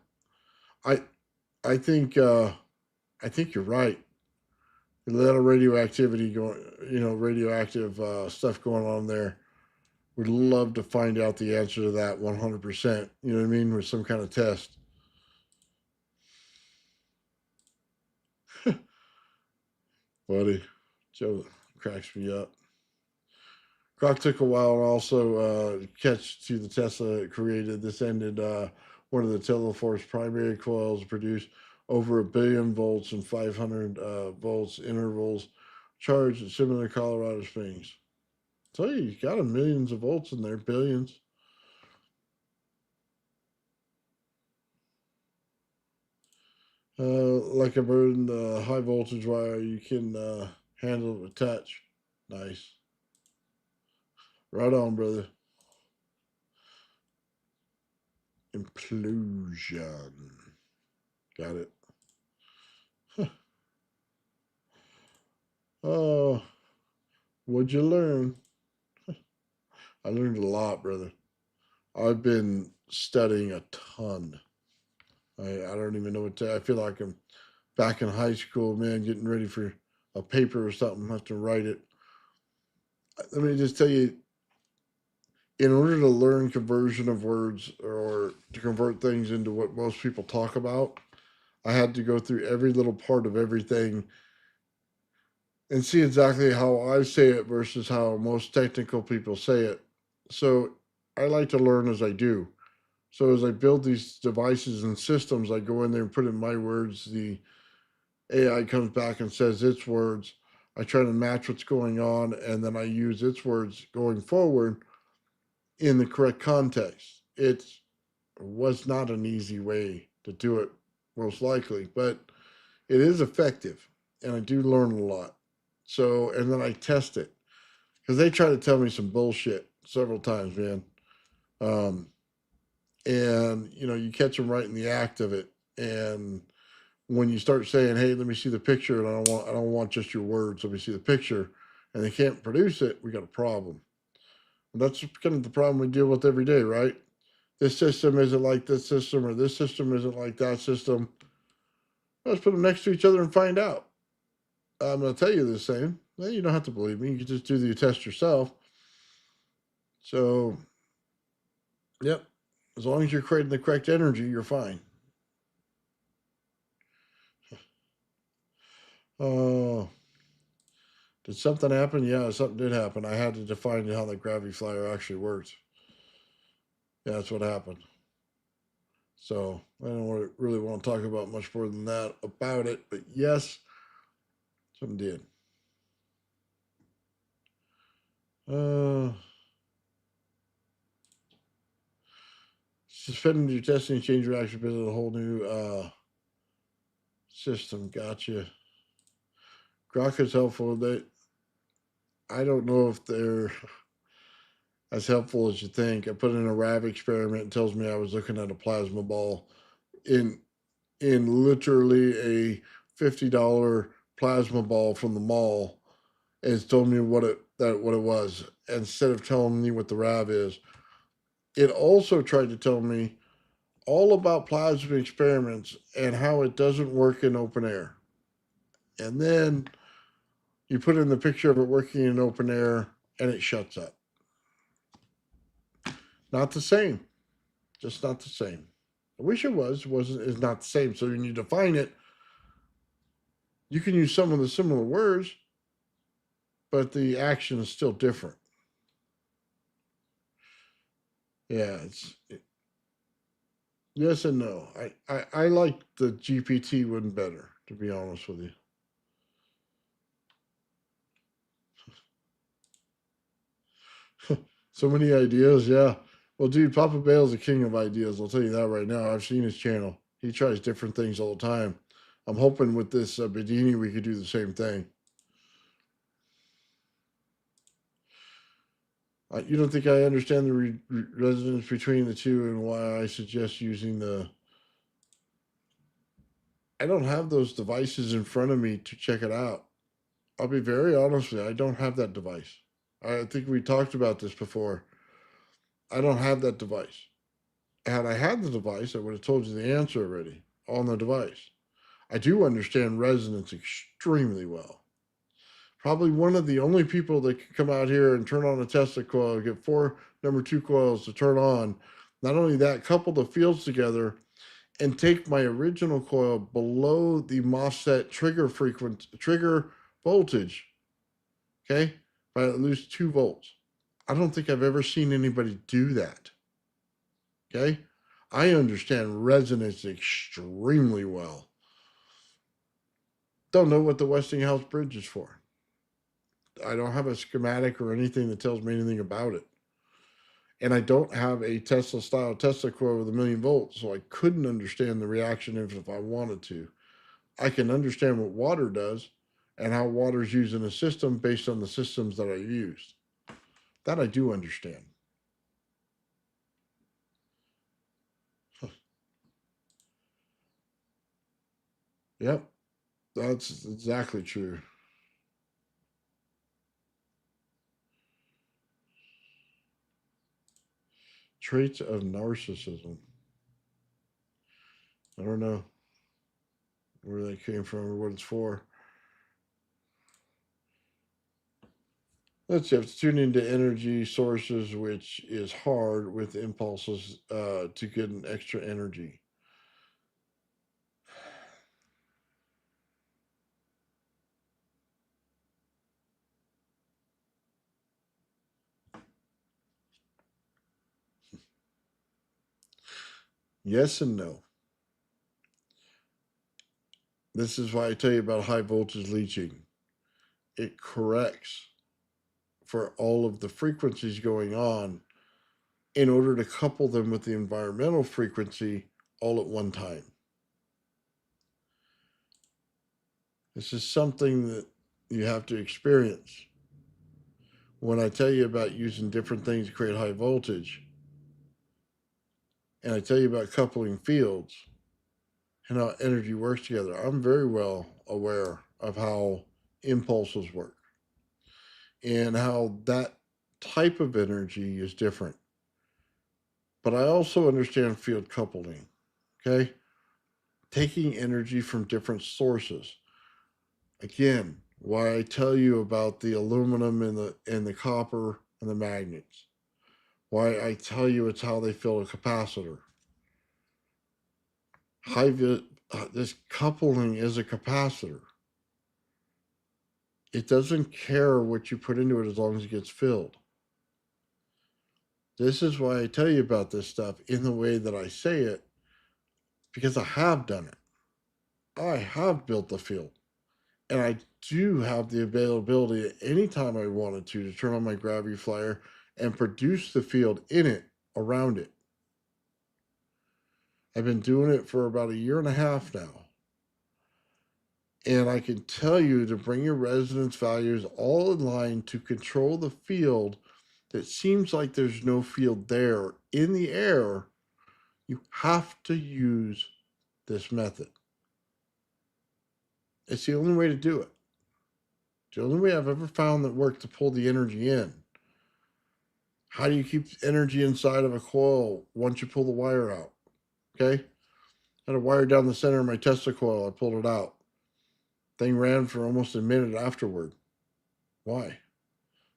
I think I think you're right. A lot of radioactivity going, radioactive stuff going on there. Would love to find out the answer to that 100%. You know what I mean? With some kind of test. Buddy, Joe cracks me up. Clock took a while and also catch to the Tesla created. This ended one of the Teleforce primary coils produced over 1 billion volts and 500 volts intervals charged at similar Colorado Springs. Tell you, you got millions of volts in there, billions. Like a burden, high voltage wire, you can handle it with touch. Nice. Right on, brother. Implosion. Got it. Oh, what'd you learn? I learned a lot, brother. I've been studying a ton. I don't even know what to. I feel like I'm back in high school, man, getting ready for a paper or something. I have to write it. Let me just tell you, in order to learn conversion of words or to convert things into what most people talk about, I had to go through every little part of everything and see exactly how I say it versus how most technical people say it. So I like to learn as I do. So as I build these devices and systems, I go in there and put in my words. The AI comes back and says its words. I try to match what's going on, and then I use its words going forward in the correct context. It was not an easy way to do it, most likely, but it is effective, and I do learn a lot. So, and then I test it because they try to tell me some bullshit several times, man. Um, and you catch them right in the act of it, and when you start saying, "Hey, let me see the picture," and I don't want just your words. Let me see the picture, and they can't produce it. We got a problem. And that's kind of the problem we deal with every day, right? This system isn't like this system, or this system isn't like that system. Let's put them next to each other and find out. I'm going to tell you the same. Well, you don't have to believe me. You can just do the test yourself. So, yep. As long as you're creating the correct energy, you're fine. Oh, did something happen? Yeah, something did happen. I had to define how the gravity flyer actually works. Yeah, that's what happened. So I don't really want to talk about much more than that about it. But yes, something did. Uh, Suspending your testing change reaction because of a whole new system. Gotcha. Grok is helpful. I don't know if they're as helpful as you think. I put in a RAV experiment. It tells me I was looking at a plasma ball in literally a $50 plasma ball from the mall. And it's told me what it was. Instead of telling me what the RAV is, it also tried to tell me all about plasma experiments and how it doesn't work in open air. And then you put in the picture of it working in open air and it shuts up. Not the same. Just not the same. I wish it was. Wasn't is not the same. So when you define it, you can use some of the similar words, but the action is still different. Yeah, yes and no. I like the GPT one better, to be honest with you. So many ideas, yeah. Well, dude, Papa Bale's the king of ideas. I'll tell you that right now. I've seen his channel. He tries different things all the time. I'm hoping with this Bedini we could do the same thing. You don't think I understand the resonance between the two and why I suggest using the. I don't have those devices in front of me to check it out. I'll be very honest with you. I don't have that device. I think we talked about this before. I don't have that device. Had I had the device, I would have told you the answer already on the device. I do understand resonance extremely well. Probably one of the only people that can come out here and turn on a Tesla coil, get four number two coils to turn on. Not only that, couple the fields together and take my original coil below the MOSFET trigger voltage. Okay, by at least 2 volts. I don't think I've ever seen anybody do that. Okay, I understand resonance extremely well. Don't know what the Westinghouse bridge is for. I don't have a schematic or anything that tells me anything about it. And I don't have a Tesla style Tesla coil with 1,000,000 volts, so I couldn't understand the reaction if I wanted to. I can understand what water does and how water is used in a system based on the systems that I used. That I do understand. Yep, that's exactly true. Traits of narcissism. I don't know where that came from or what it's for. Let's see, you have to tune into energy sources, which is hard with impulses to get an extra energy. Yes and no. This is why I tell you about high voltage leaching. It corrects for all of the frequencies going on in order to couple them with the environmental frequency all at one time. This is something that you have to experience. When I tell you about using different things to create high voltage, and I tell you about coupling fields and how energy works together, I'm very well aware of how impulses work and how that type of energy is different. But I also understand field coupling, okay? Taking energy from different sources. Again, why I tell you about the aluminum and the copper and the magnets. Why I tell you it's how they fill a capacitor. This coupling is a capacitor. It doesn't care what you put into it as long as it gets filled. This is why I tell you about this stuff in the way that I say it, because I have done it. I have built the field. And I do have the availability at any time I wanted to turn on my gravity flyer and produce the field in it, around it. I've been doing it for about 1.5 years now. And I can tell you to bring your resonance values all in line to control the field that seems like there's no field there in the air. You have to use this method. It's the only way to do it. It's the only way I've ever found that worked to pull the energy in. How do you keep energy inside of a coil once you pull the wire out? Okay? I had a wire down the center of my Tesla coil. I pulled it out. Thing ran for almost a minute afterward. Why?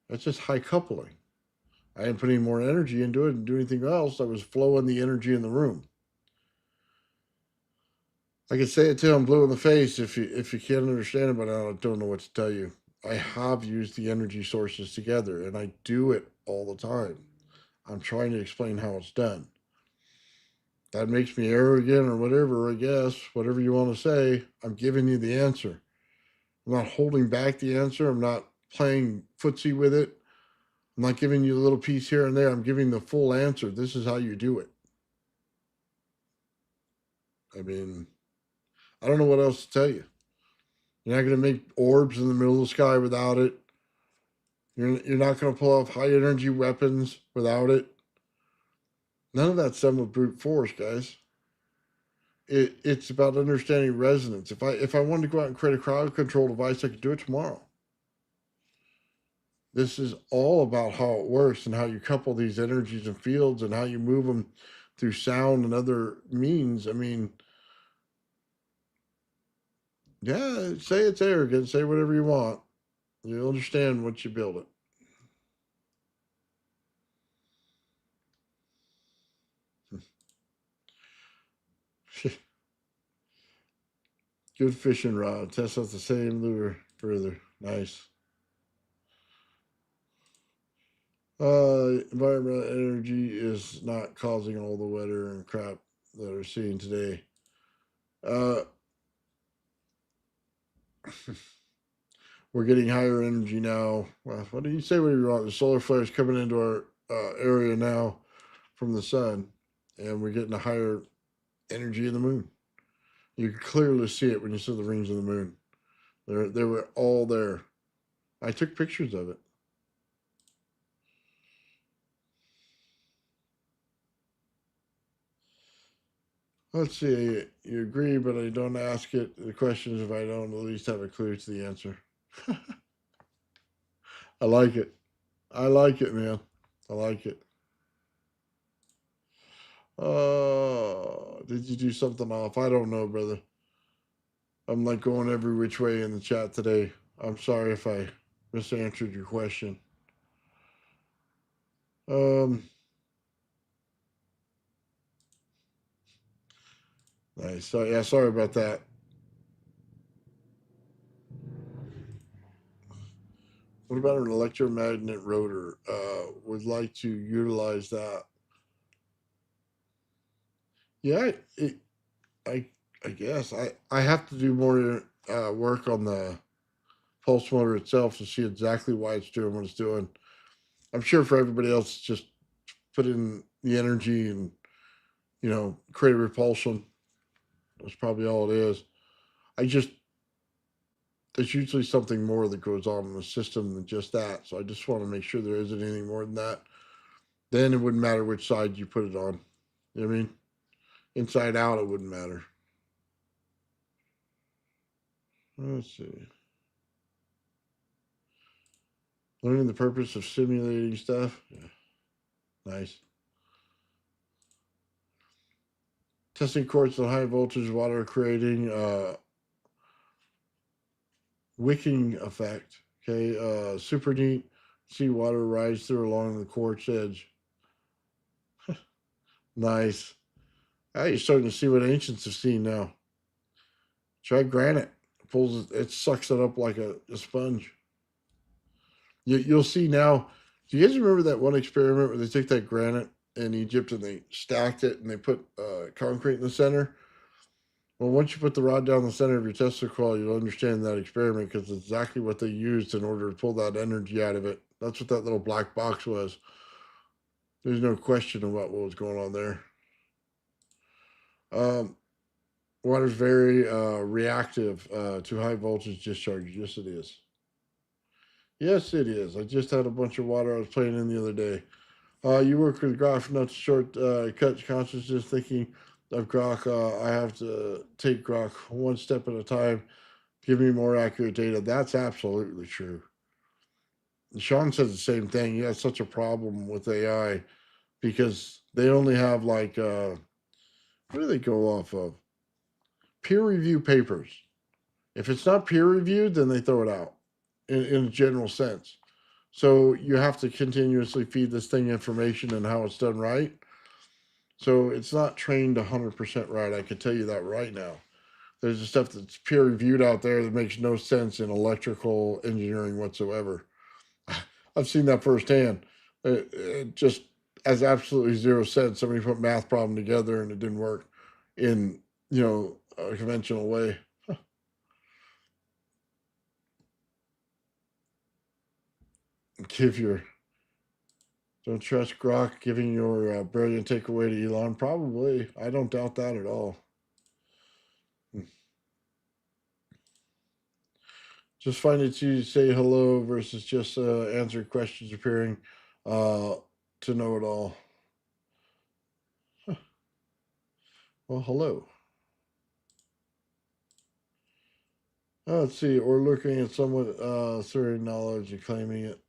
That's just high coupling. I didn't put any more energy into it and do anything else. I was flowing the energy in the room. I could say it till I'm blue in the face if you can't understand it, but I don't know what to tell you. I have used the energy sources together, and I do it all the time. I'm trying to explain how it's done. That makes me arrogant or whatever, I guess. Whatever you want to say, I'm giving you the answer. I'm not holding back the answer. I'm not playing footsie with it. I'm not giving you a little piece here and there. I'm giving the full answer. This is how you do it. I mean, I don't know what else to tell you. You're not going to make orbs in the middle of the sky without it. You're not going to pull off high energy weapons without it. None of that's done with brute force, guys. It's about understanding resonance. If I wanted to go out and create a crowd control device, I could do it tomorrow. This is all about how it works and how you couple these energies and fields and how you move them through sound and other means. I mean, yeah, say it's arrogant, say whatever you want. You'll understand once you build it. Good fishing rod. Test out the same lure further. Nice. Environmental energy is not causing all the weather and crap that we're seeing today. We're getting higher energy now. Well, what do you say? What do you want? The solar flares coming into our area now from the sun, and we're getting a higher energy in the moon. You can clearly see it when you see the rings of the moon. They were all there. I took pictures of it. Let's see. You agree, but I don't ask it. The question is if I don't at least have a clue to the answer. I like it. I like it, man. I like it. Did you do something off? I don't know, brother. I'm like going every which way in the chat today. I'm sorry if I misanswered your question. Nice. So yeah, sorry about that. What about an electromagnet rotor? Would like to utilize that. Yeah, I, I guess I have to do more work on the pulse motor itself to see exactly why it's doing what it's doing. I'm sure for everybody else, it's just put in the energy and create a repulsion. That's probably all it is. I just there's usually something more that goes on in the system than just that. So I just want to make sure there isn't anything more than that. Then it wouldn't matter which side you put it on. You know what I mean? Inside out, it wouldn't matter. Let's see. Learning the purpose of simulating stuff. Yeah. Nice. Testing quartz on high voltage water, creating wicking effect. Okay, super neat. See water rise through along the quartz edge. Nice. Ah, you're starting to see what ancients have seen now. Try granite. It sucks it up like a sponge. You'll see now. Do you guys remember that one experiment where they took that granite in Egypt and they stacked it and they put concrete in the center? Well, once you put the rod down the center of your Tesla coil, you'll understand that experiment because it's exactly what they used in order to pull that energy out of it. That's what that little black box was. There's no question about what was going on there. Um, Water's very reactive to high voltage discharge. Yes, it is. Yes, it is. I just had a bunch of water I was playing in the other day. You work with graph nuts, short cut consciousness, thinking of grok. I have to take grok one step at a time. Give me more accurate data. That's absolutely true. Sean says the same thing. He has such a problem with AI because they only have like what do they go off of? Peer review papers. If it's not peer reviewed, then they throw it out in a general sense. So you have to continuously feed this thing information and how it's done right. So it's not trained 100% right. I can tell you that right now. There's the stuff that's peer reviewed out there that makes no sense in electrical engineering whatsoever. I've seen that firsthand. It just has absolutely zero sense. Somebody put math problem together and it didn't work in a conventional way. Give your Don't trust Grok giving your brilliant takeaway to Elon. Probably, I don't doubt that at all. Just find it easy to say hello versus just answer questions appearing to know it all. Huh. Well, hello. Let's see. Or looking at someone certain knowledge and claiming it.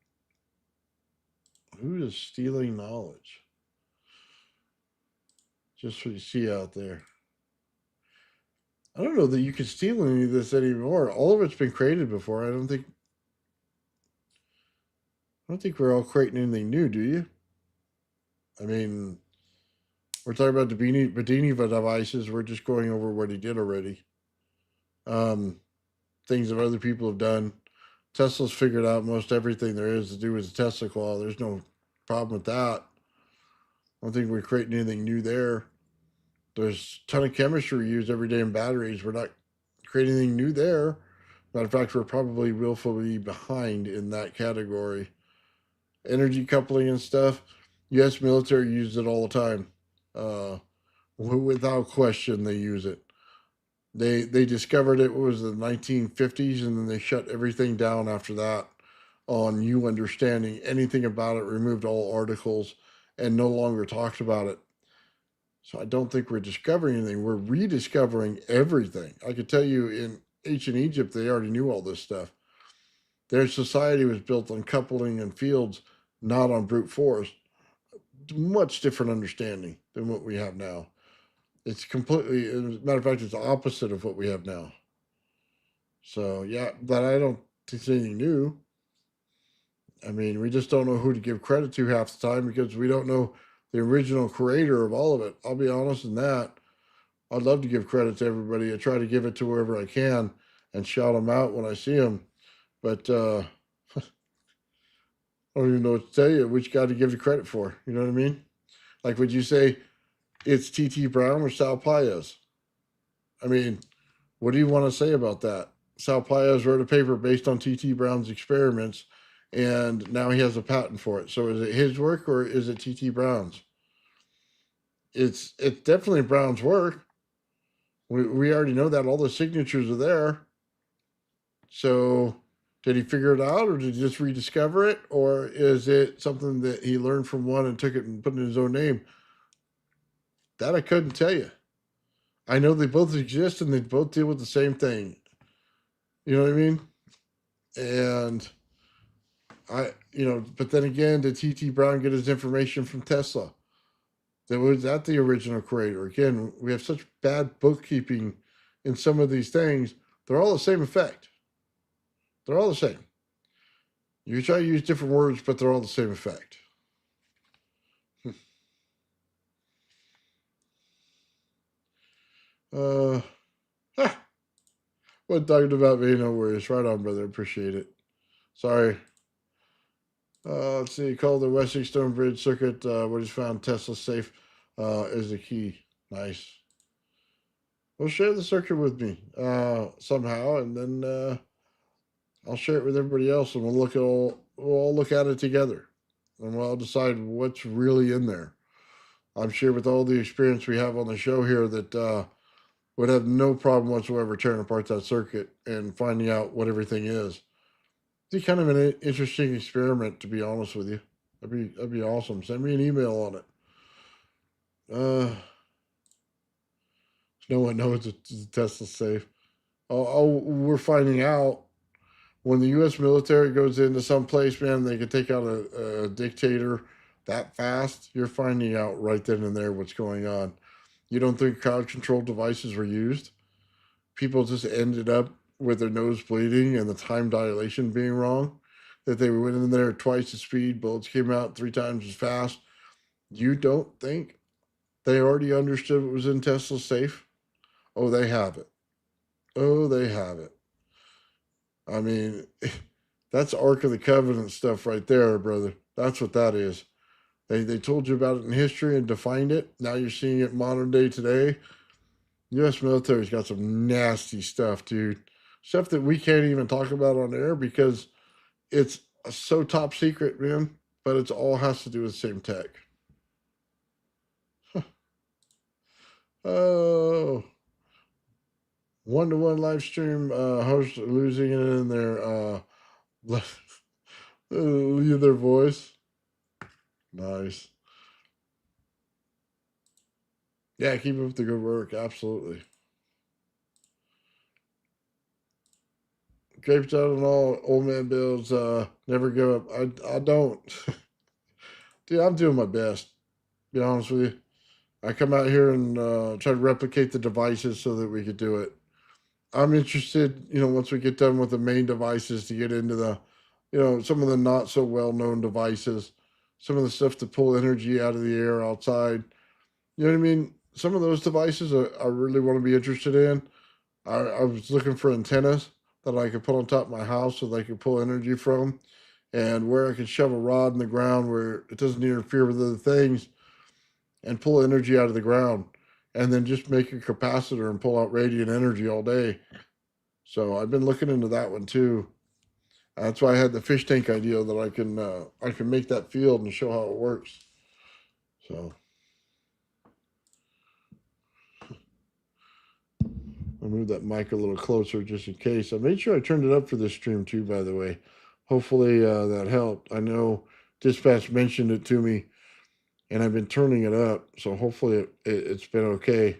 Who is stealing knowledge? Just what you see out there. I don't know that you can steal any of this anymore. All of it's been created before. I don't think we're all creating anything new, do you? I mean, we're talking about the Bedini devices. We're just going over what he did already. Things that other people have done. Tesla's figured out most everything there is to do with the Tesla coil. There's no problem with that. I don't think we're creating anything new there. There's a ton of chemistry used every day in batteries. We're not creating anything new there. Matter of fact, we're probably willfully behind in that category. Energy coupling and stuff. U.S. military uses it all the time. Without question, they use it. They discovered it was the 1950s, and then they shut everything down after that on you understanding anything about it, removed all articles, and no longer talked about it. So I don't think we're discovering anything. We're rediscovering everything. I could tell you in ancient Egypt, they already knew all this stuff. Their society was built on coupling and fields, not on brute force. Much different understanding than what we have now. It's completely, as a matter of fact, it's the opposite of what we have now. So, yeah, but I don't think it's anything new. I mean, we just don't know who to give credit to half the time because we don't know the original creator of all of it. I'll be honest in that. I'd love to give credit to everybody. I try to give it to wherever I can and shout them out when I see them. But I don't even know what to tell you, which guy to give the credit for. You know what I mean? Like, would you say it's T.T. Brown or Sal Paez? I mean, what do you want to say about that? Sal Paez wrote a paper based on T.T. Brown's experiments, and now he has a patent for it. So is it his work or is it T.T. Brown's? It's definitely Brown's work. We already know that all the signatures are there. So did he figure it out, or did he just rediscover it, or is it something that he learned from one and took it and put it in his own name? That I couldn't tell you. I know they both exist and they both deal with the same thing. You know what I mean? And but then again, did T.T. Brown get his information from Tesla? Was that the original creator? Again, we have such bad bookkeeping in some of these things. They're all the same effect. They're all the same. You try to use different words, but they're all the same effect. What talking about me? No worries. Right on, brother. Appreciate it. Sorry. Let's see. Call the Westing Stone Bridge circuit. What is found Tesla safe is the key. Nice. Well, share the circuit with me somehow, and then I'll share it with everybody else, and we'll all look at it together, and we'll all decide what's really in there. I'm sure with all the experience we have on the show here that would have no problem whatsoever tearing apart that circuit and finding out what everything is. It's kind of an interesting experiment, to be honest with you. That'd be awesome. Send me an email on it. No one knows it's Tesla safe. We're finding out when the U.S. military goes into some place, man, they can take out a dictator that fast. You're finding out right then and there what's going on. You don't think crowd control devices were used? People just ended up with their nose bleeding and the time dilation being wrong. That they went in there twice the speed, bullets came out 3 times as fast. You don't think they already understood what was in Tesla's safe? Oh, they have it. Oh, they have it. I mean, that's Ark of the Covenant stuff right there, brother. That's what that is. They told you about it in history and defined it. Now you're seeing it modern day today. U.S. military's got some nasty stuff, dude. Stuff that we can't even talk about on air because it's so top secret, man. But it all has to do with the same tech. Oh. 1-to-1 live stream host losing it in their leave their voice. Nice. Yeah, keep up the good work. Absolutely. Grapes out and all, old man Bills, never give up. I don't. Dude, I'm doing my best, to be honest with you. I come out here and try to replicate the devices so that we could do it. I'm interested, once we get done with the main devices to get into the, some of the not so well-known devices, some of the stuff to pull energy out of the air outside. You know what I mean? Some of those devices I really want to be interested in. I was looking for antennas that I could put on top of my house so that I could pull energy from, and where I could shove a rod in the ground where it doesn't interfere with other things and pull energy out of the ground, and then just make a capacitor and pull out radiant energy all day. So I've been looking into that one too. That's why I had the fish tank idea that I can make that field and show how it works. So I'll move that mic a little closer just in case. I made sure I turned it up for this stream too, by the way. Hopefully that helped. I know Dispatch mentioned it to me, and I've been turning it up, so hopefully it's been okay.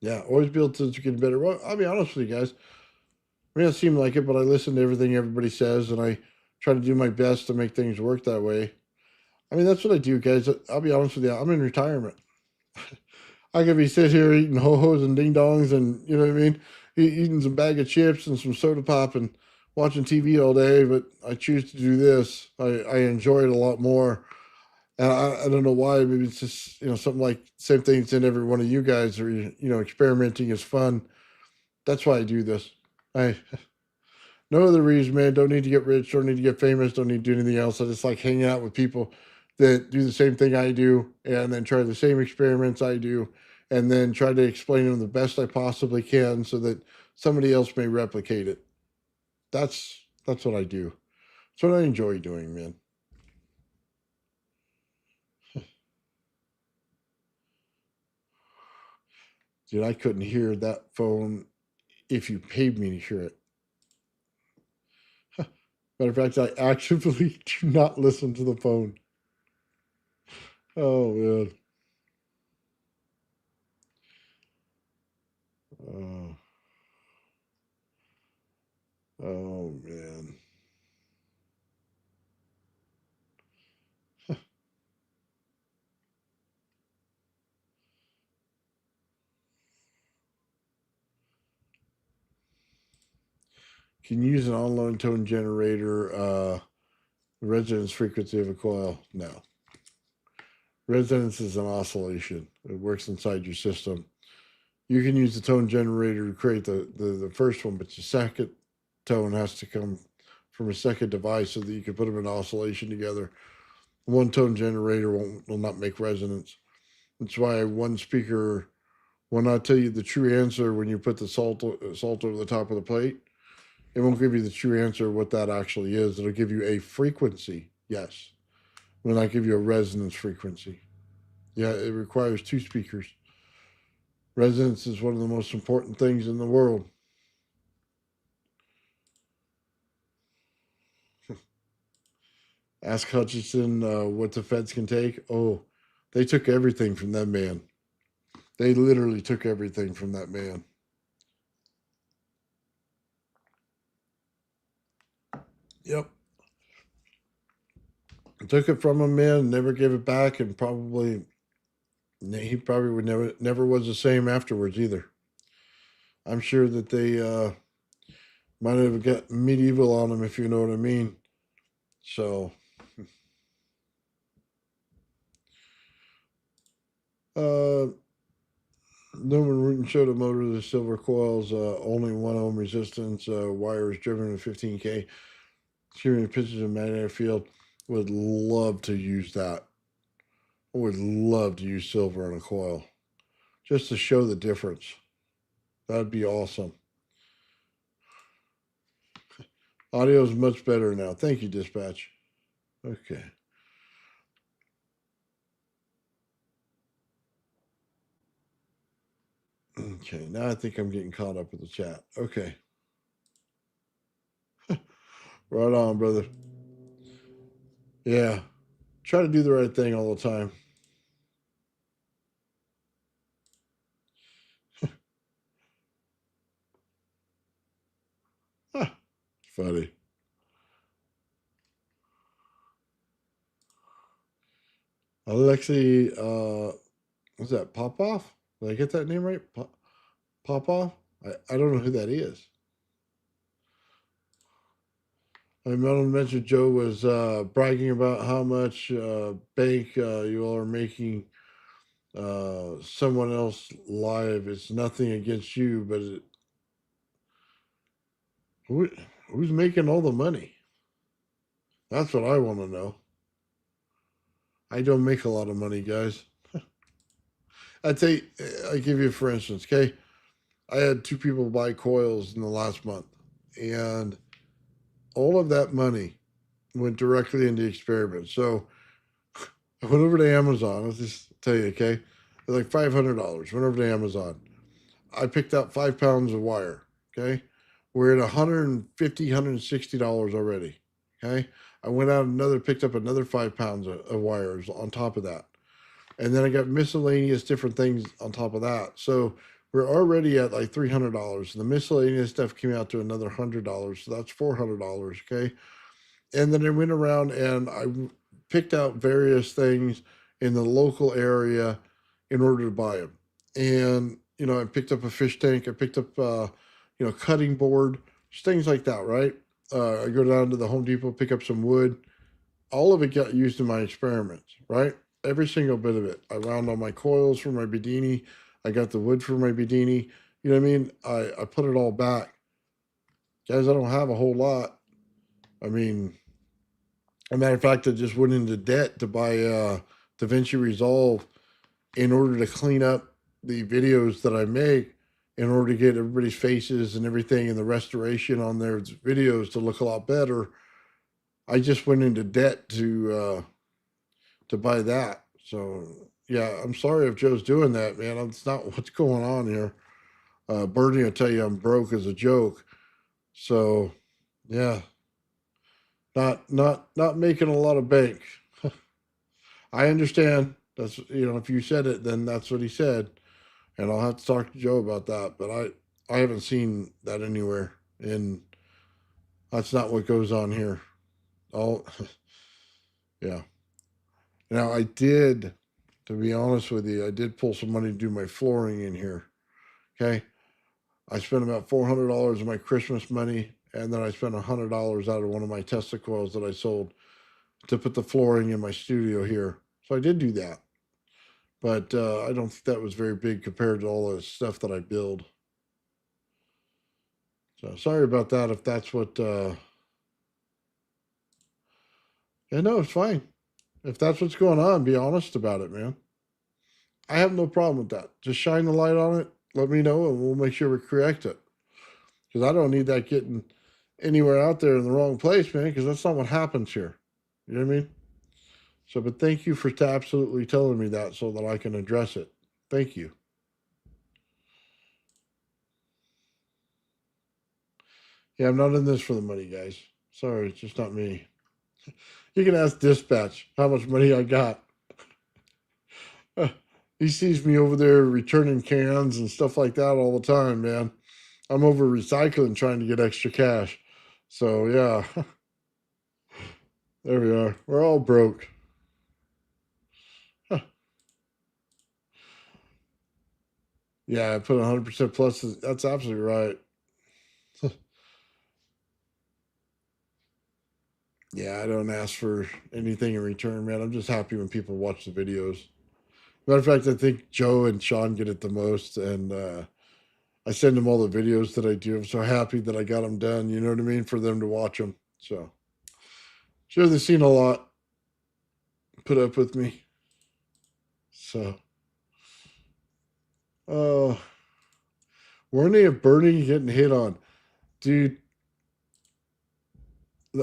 Yeah, always build to get better. Well, I'll be honest with you guys. It may not seem like it, but I listen to everything everybody says, and I try to do my best to make things work that way. I mean, that's what I do, guys. I'll be honest with you. I'm in retirement. I could be sitting here eating ho-hos and ding-dongs and, you know what I mean, eating some bag of chips and some soda pop and watching TV all day, but I choose to do this. I enjoy it a lot more. And I don't know why. Maybe it's just, something like same things in every one of you guys are, experimenting is fun. That's why I do this. I No other reason, man. Don't need to get rich. Don't need to get famous. Don't need to do anything else. I just like hanging out with people that do the same thing I do, and then try the same experiments I do, and then try to explain them the best I possibly can, so that somebody else may replicate it. That's what I do. That's what I enjoy doing, man. Dude, I couldn't hear that phone if you paid me to hear it. Matter of fact, I actively do not listen to the phone. Oh man. Oh, oh man. Can you use an on-load tone generator resonance frequency of a coil? No. Resonance is an oscillation. It works inside your system. You can use the tone generator to create the first one, but the second tone has to come from a second device so that you can put them in oscillation together. One tone generator will not make resonance. That's why one speaker will not tell you the true answer when you put the salt over the top of the plate. It won't give you the true answer of what that actually is. It'll give you a frequency, yes. It will not give you a resonance frequency. Yeah, it requires two speakers. Resonance is one of the most important things in the world. Ask Hutchinson what the feds can take. Oh, they took everything from that man. They literally took everything from that man. Yep. Took it from him, man, never gave it back, and he probably would never was the same afterwards either. I'm sure that they might have got medieval on him, if you know what I mean. So, uh, Newman Rutan showed a motor the silver coils, only 1 ohm resistance, wires driven to 15K, steering pitches and magnetic field. Would love to use that. I would love to use silver on a coil just to show the difference. That'd be awesome. Audio is much better now. Thank you, dispatch. Okay. Okay, now I think I'm getting caught up with the chat. Okay. Right on, brother. Yeah. Try to do the right thing all the time. Funny. Alexei, what's that? Popoff? Did I get that name right? Popoff? I don't know who that is. I mentioned Joe was bragging about how much bank you all are making someone else live. It's nothing against you, but who's making all the money? That's what I want to know. I don't make a lot of money, guys. I give you for instance, okay? I had 2 people buy coils in the last month, and all of that money went directly into experiments. So I went over to Amazon. I'll just tell you, okay? Like $500. Went over to Amazon. I picked out 5 pounds of wire. Okay, we're at $150, $160 already. Okay, I went out picked up another 5 pounds of wires on top of that, and then I got miscellaneous different things on top of that. So we're already at like $300. The miscellaneous stuff came out to another $100, so that's $400. Okay, and then I went around and I picked out various things in the local area in order to buy them. And I picked up a fish tank. I picked up cutting board, just things like that, right? I go down to the Home Depot, pick up some wood. All of it got used in my experiments, right? Every single bit of it. I wound all my coils for my Bedini. I got the wood for my Bedini. You know what I mean? I put it all back. Guys, I don't have a whole lot. I mean, as a matter of fact, I just went into debt to buy DaVinci Resolve in order to clean up the videos that I make, in order to get everybody's faces and everything and the restoration on their videos to look a lot better. I just went into debt to buy that. So yeah, I'm sorry if Joe's doing that, man. That's not what's going on here. Bernie will tell you I'm broke as a joke. So yeah, not making a lot of bank. I understand. That's, you know, if you said it, then that's what he said, and I'll have to talk to Joe about that. But I haven't seen that anywhere, and that's not what goes on here. Oh, yeah. Now I did, to be honest with you, I did pull some money to do my flooring in here. Okay, I spent about $400 of my Christmas money, and then I spent $100 out of one of my Tesla coils that I sold to put the flooring in my studio here. So I did do that, but I don't think that was very big compared to all the stuff that I build. So sorry about that if that's what. Yeah, no, it's fine. If that's what's going on, be honest about it, man. I have no problem with that. Just shine the light on it. Let me know, and we'll make sure we correct it. Because I don't need that getting anywhere out there in the wrong place, man. Because that's not what happens here. You know what I mean? So, but thank you for absolutely telling me that so that I can address it. Thank you. Yeah, I'm not in this for the money, guys. Sorry, it's just not me. You can ask dispatch how much money I got. He sees me over there returning cans and stuff like that all the time, man. I'm over recycling trying to get extra cash. So, yeah, there we are. We're all broke. Huh. Yeah, I put 100% plus. That's absolutely right. Yeah, I don't ask for anything in return, man. I'm just happy when people watch the videos. Matter of fact, I think Joe and Sean get it the most, and I send them all the videos that I do. I'm so happy that I got them done. You know what I mean? For them to watch them. So, sure, they've seen a lot. Put up with me. So, oh, weren't they a Bernie getting hit on, dude?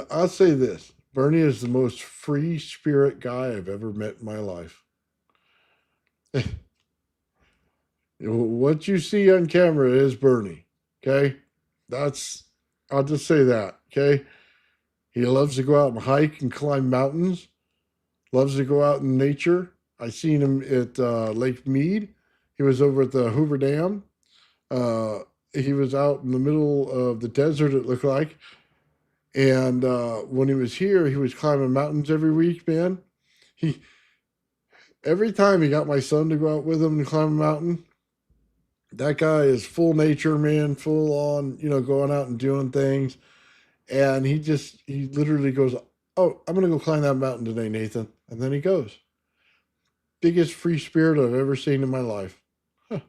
I'll say this: Bernie is the most free spirit guy I've ever met in my life. What you see on camera is Bernie. Okay, that's, I'll just say that. Okay, he loves to go out and hike and climb mountains. Loves to go out in nature. I seen him at Lake Mead. He was over at the Hoover Dam. Uh, he was out in the middle of the desert, it looked like. And when he was here, he was climbing mountains every week, man. He Every time he got my son to go out with him and climb a mountain, that guy is full nature, man, full on, you know, going out and doing things. And he literally goes, "Oh, I'm gonna go climb that mountain today, Nathan." And then he goes. Biggest free spirit I've ever seen in my life. Huh.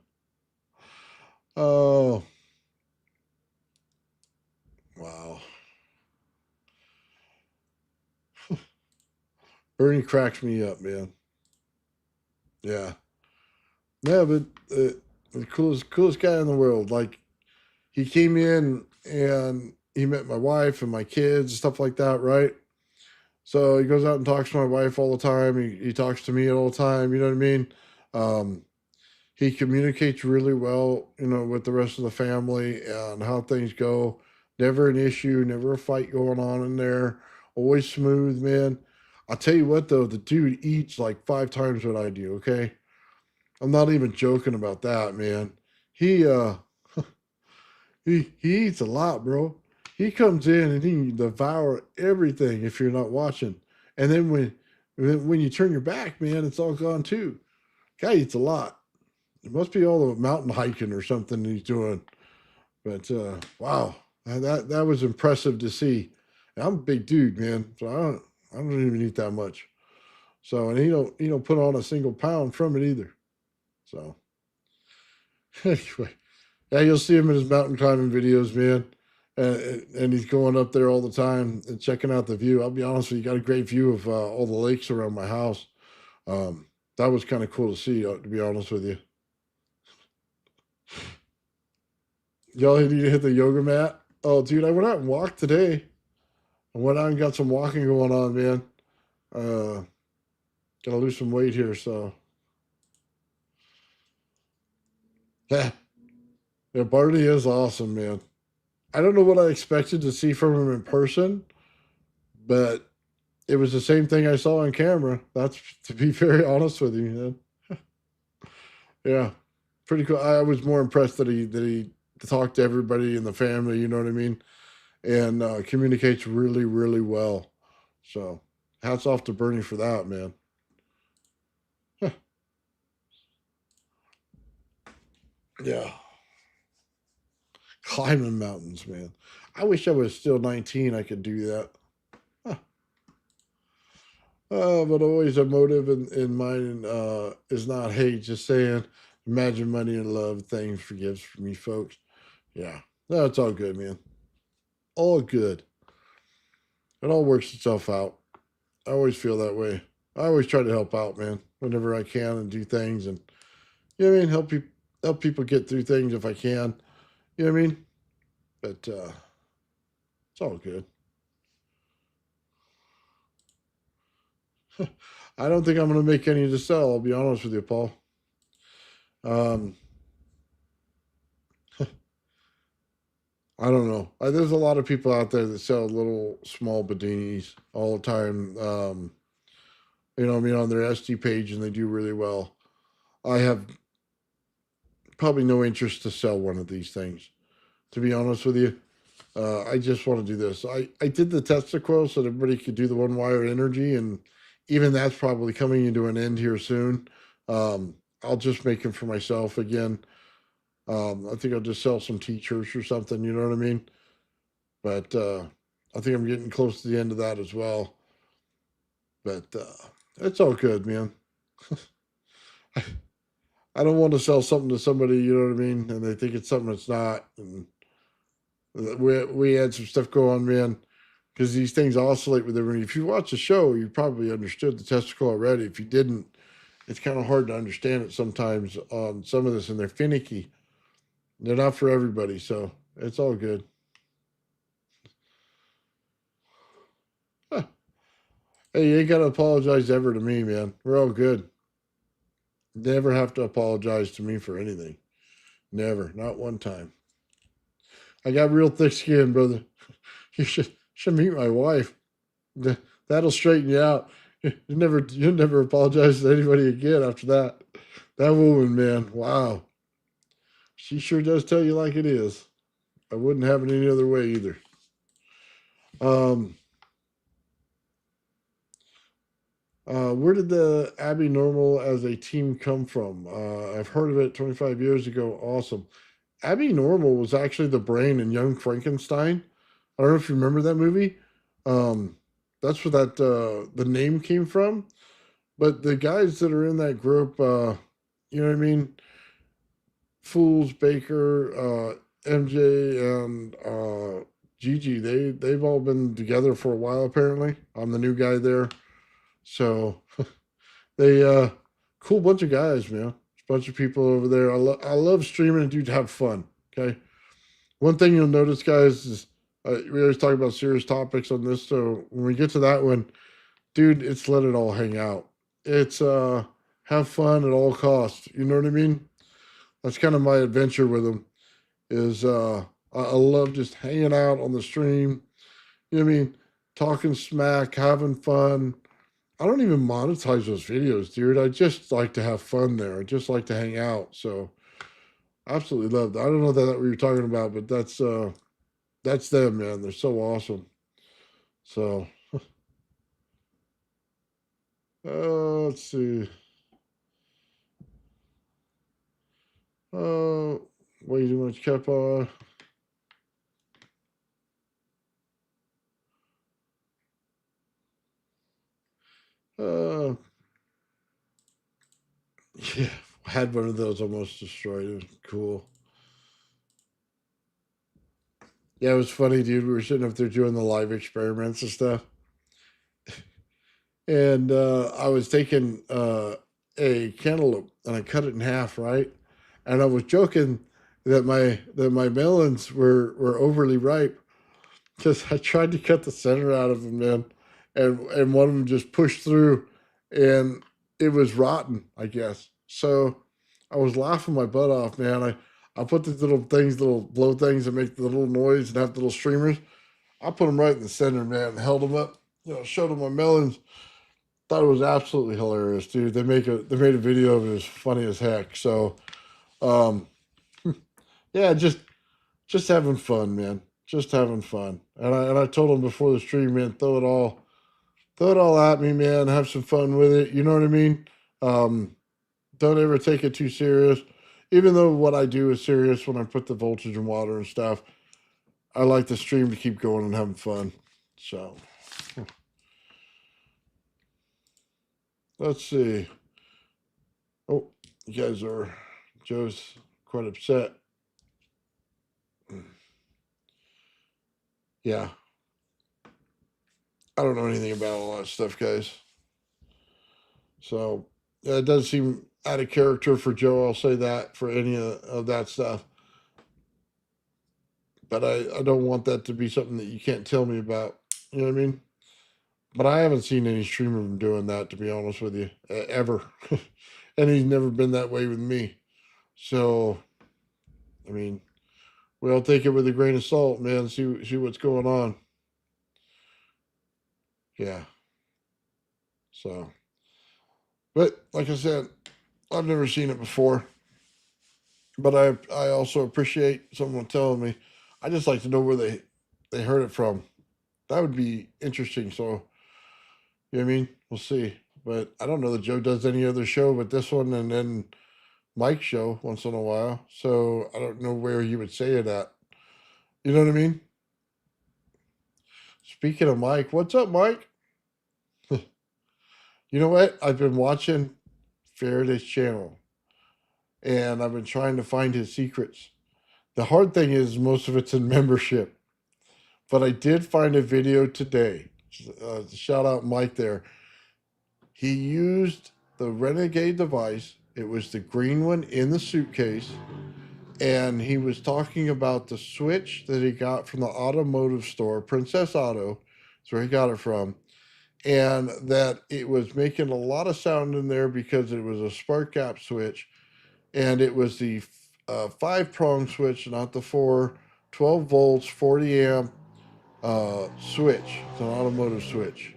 Oh, wow. Bernie cracks me up, man. Yeah. Yeah, but the coolest guy in the world. Like, he came in and he met my wife and my kids and stuff like that, right? So he goes out and talks to my wife all the time. He talks to me all the time. You know what I mean? Um, he communicates really well, you know, with the rest of the family and how things go. Never an issue, never a fight going on in there. Always smooth, man. I'll tell you what though, the dude eats like 5 times what I do, okay? I'm not even joking about that, man. He he eats a lot, bro. He comes in and he devour everything if you're not watching. And then when you turn your back, man, it's all gone too. Guy eats a lot. It must be all the mountain hiking or something he's doing. But wow. That was impressive to see. And I'm a big dude, man, so I don't even eat that much. So and he don't put on a single pound from it either. So anyway, yeah, you'll see him in his mountain climbing videos, man. And he's going up there all the time and checking out the view. I'll be honest with you, got a great view of all the lakes around my house. Um, that was kind of cool to see, to be honest with you. Y'all need to hit the yoga mat. Oh, dude, I went out and walked today. I went out and got some walking going on, man. Uh, Gotta lose some weight here, so yeah, yeah, Barty is awesome, man. I don't know what I expected to see from him in person, but it was the same thing I saw on camera. That's to be very honest with you, man. Yeah, pretty cool. I was more impressed that he talked to everybody in the family. You know what I mean, and communicates really, really well. So, hats off to Bernie for that, man. Yeah, climbing mountains, man. I wish I was still 19. I could do that. Huh. But always a motive in mine is not hate, just saying, imagine money and love, things forgives for me, folks. Yeah, no, it's all good, man. All good. It all works itself out. I always feel that way. I always try to help out, man, whenever I can and do things and you know what I mean, help people get through things if I can. You know what I mean? But it's all good. I don't think I'm gonna make any to sell, I'll be honest with you, Paul. Um I don't know. There's a lot of people out there that sell little small Bedinis all the time. You know, what I mean, on their Esty page, and they do really well. I have probably no interest to sell one of these things. To be honest with you, I just want to do this. I did the Tesla coil so that everybody could do the one wire energy, and even that's probably coming into an end here soon. I'll just make them for myself again. I think I'll just sell some t-shirts or something. You know what I mean? But I think I'm getting close to the end of that as well. But it's all good, man. I don't want to sell something to somebody, you know what I mean, and they think it's something it's not. And we had some stuff go on, man, because these things oscillate with everything. If you watch the show, you probably understood the testicle already. If you didn't, it's kind of hard to understand it sometimes on some of this, and they're finicky. They're not for everybody, so it's all good. Huh. Hey, you ain't got to apologize ever to me, man. We're all good. Never have to apologize to me for anything. Never, not one time. I got real thick skin, brother. You should meet my wife. That'll straighten you out. You'll never apologize to anybody again after that. That woman, man, wow. She sure does tell you like it is. I wouldn't have it any other way either. Um, where did the Abby Normal as a team come from? I've heard of it 25 years ago. Awesome. Abby Normal was actually the brain in Young Frankenstein. I don't know if you remember that movie. Um, that's where that the name came from. But the guys that are in that group, you know what I mean? Fools, Baker, MJ, and Gigi, they've all been together for a while apparently. I'm the new guy there. So they cool bunch of guys, man. Bunch of people over there. I love streaming and dude have fun. Okay. One thing you'll notice, guys, is we always talk about serious topics on this. So when we get to that one, dude, it's let it all hang out. It's have fun at all costs. You know what I mean? That's kind of my adventure with them. Is I love just hanging out on the stream. You know what I mean? Talking smack, having fun. I don't even monetize those videos, dude. I just like to have fun there. I just like to hang out. So absolutely love that. I don't know that what you're talking about, but that's them, man. They're so awesome. So let's see. Uh, way too much Kepa. Uh, yeah, had one of those almost destroyed. It was cool. Yeah, it was funny, dude. We were sitting up there doing the live experiments and stuff, and I was taking a cantaloupe and I cut it in half, right? And I was joking that my melons were overly ripe because I tried to cut the center out of them, man, and one of them just pushed through, and it was rotten, I guess. So I was laughing my butt off, man. I put these little things, little blow things that make the little noise and have the little streamers. I put them right in the center, man, and held them up. Showed them my melons. Thought it was absolutely hilarious, dude. They made a video of it. It was funny as heck. So, um, yeah, just having fun, man. Just having fun. And I told him before the stream, man, throw it all at me, man. Have some fun with it. You know what I mean? Um, don't ever take it too serious. Even though what I do is serious when I put the voltage in water and stuff, I like the stream to keep going and having fun. So let's see. Oh, you guys are Joe's quite upset. Yeah. I don't know anything about all that stuff, guys. So yeah, it does seem out of character for Joe. I'll say that for any of that stuff. But I don't want that to be something that you can't tell me about. You know what I mean? But I haven't seen any stream of him doing that, to be honest with you, ever. And he's never been that way with me. So, I mean, we all take it with a grain of salt, man. See what's going on. Yeah. So, but like I said, I've never seen it before. But I also appreciate someone telling me. I just like to know where they heard it from. That would be interesting. So, you know what I mean? We'll see. But I don't know that Joe does any other show but this one and then Mike's show once in a while. So I don't know where he would say it at. You know what I mean? Speaking of Mike, what's up, Mike? You know what? I've been watching Faraday's channel and I've been trying to find his secrets. The hard thing is most of it's in membership. But I did find a video today. Shout out Mike there. He used the Renegade device. It was the green one in the suitcase. And he was talking about the switch that he got from the automotive store, Princess Auto. That's where he got it from. And that it was making a lot of sound in there because it was a spark gap switch. And it was the 5-prong switch, not the 4, 12 volts, 40 amp switch. It's an automotive switch.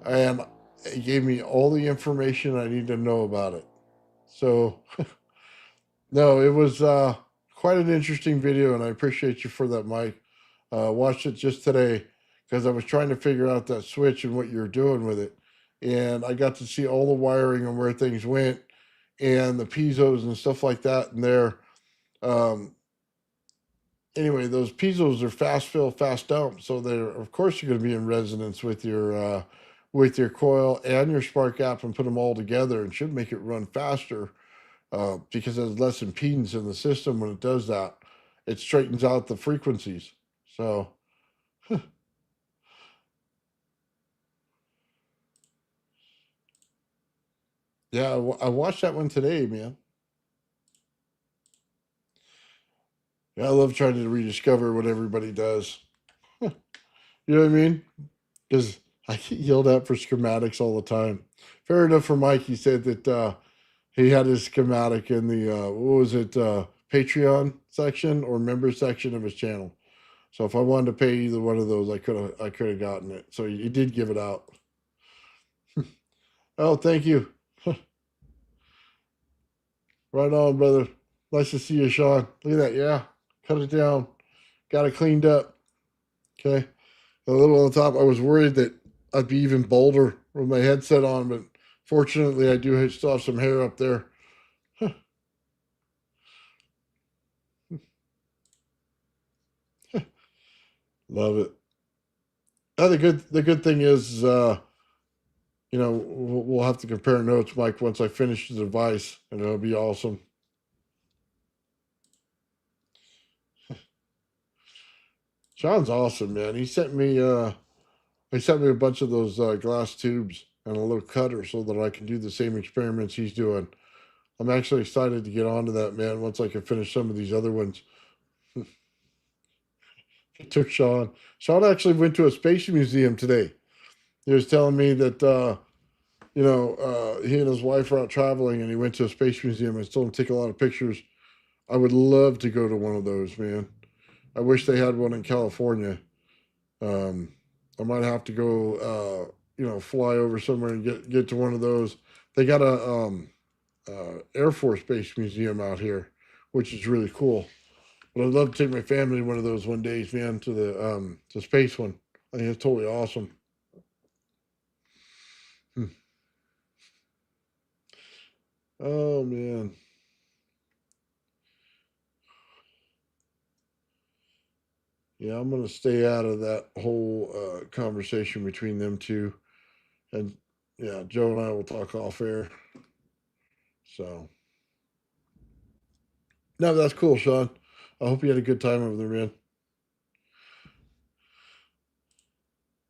And it gave me all the information I need to know about it. So, no, it was quite an interesting video, and I appreciate you for that, Mike. Watched it just today because I was trying to figure out that switch and what you're doing with it. And I got to see all the wiring and where things went and the piezo's and stuff like that in there. Um, anyway, those piezo's are fast fill, fast dump, so they're of course you're going to be in resonance with your coil and your spark gap, and put them all together, and should make it run faster because there's less impedance in the system when it does that. It straightens out the frequencies. So yeah, I watched that one today, man. Yeah, I love trying to rediscover what everybody does. You know what I mean? Because I get yelled at for schematics all the time. Fair enough for Mike. He said that he had his schematic in the what was it, Patreon section or member section of his channel. So if I wanted to pay either one of those, I could have gotten it. So he did give it out. Oh, thank you. Right on, brother. Nice to see you, Sean. Look at that. Yeah, cut it down. Got it cleaned up. Okay. A little on the top. I was worried that I'd be even bolder with my headset on, but fortunately, I do still have some hair up there. Love it. The good thing is You know, we'll have to compare notes, Mike, once I finish the device, and it'll be awesome. Sean's awesome, man. He sent me a bunch of those glass tubes and a little cutter so that I can do the same experiments he's doing. I'm actually excited to get onto that, man, once I can finish some of these other ones. It took Sean. Sean actually went to a space museum today. He was telling me that he and his wife are out traveling, and he went to a space museum and told him to take a lot of pictures. I would love to go to one of those, man. I wish they had one in California. Um, I might have to go, fly over somewhere and get to one of those. They got a Air Force Base museum out here, which is really cool. But I'd love to take my family to one of those one days, man, to the space one. I think it's totally awesome. Hmm. Oh man. Yeah, I'm gonna stay out of that whole conversation between them two. And yeah, Joe and I will talk off air. So no, that's cool, Sean. I hope you had a good time over there, man.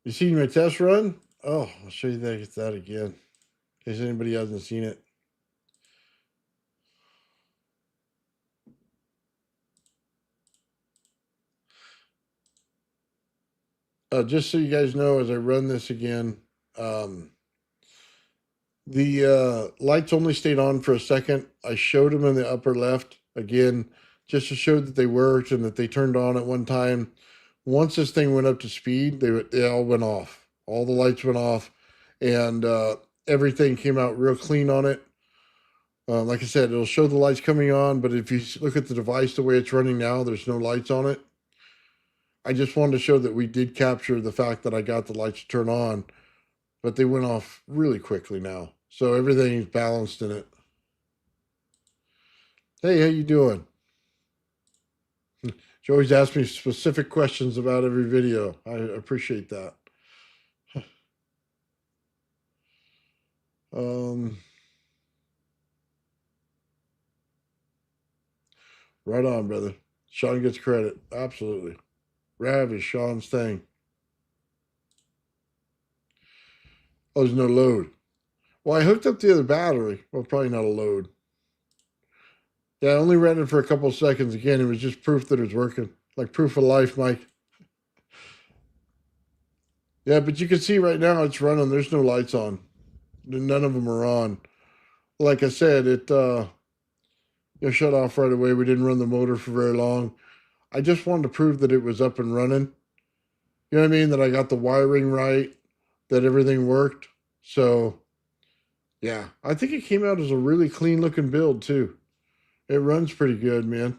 You seen my test run? Oh, I'll show you that again. In case anybody hasn't seen it. Just so you guys know, as I run this again, um, the lights only stayed on for a second. I showed them in the upper left again, just to show that they worked and that they turned on at one time. Once this thing went up to speed, they all went off. All the lights went off, and everything came out real clean on it. Like I said, it'll show the lights coming on, but if you look at the device the way it's running now, there's no lights on it. I just wanted to show that we did capture the fact that I got the lights to turn on, but they went off really quickly now. So everything's balanced in it. Hey, how you doing? You always ask me specific questions about every video. I appreciate that. Um, right on, brother. Sean gets credit. Absolutely. Rav is Sean's thing. Oh, there's no load. Well, I hooked up the other battery. Well, probably not a load. Yeah, I only ran it for a couple of seconds. Again, it was just proof that it's working. Like proof of life, Mike. Yeah, but you can see right now it's running. There's no lights on. None of them are on. Like I said, it shut off right away. We didn't run the motor for very long. I just wanted to prove that it was up and running. You know what I mean? That I got the wiring right, that everything worked. So, yeah, I think it came out as a really clean looking build, too. It runs pretty good, man.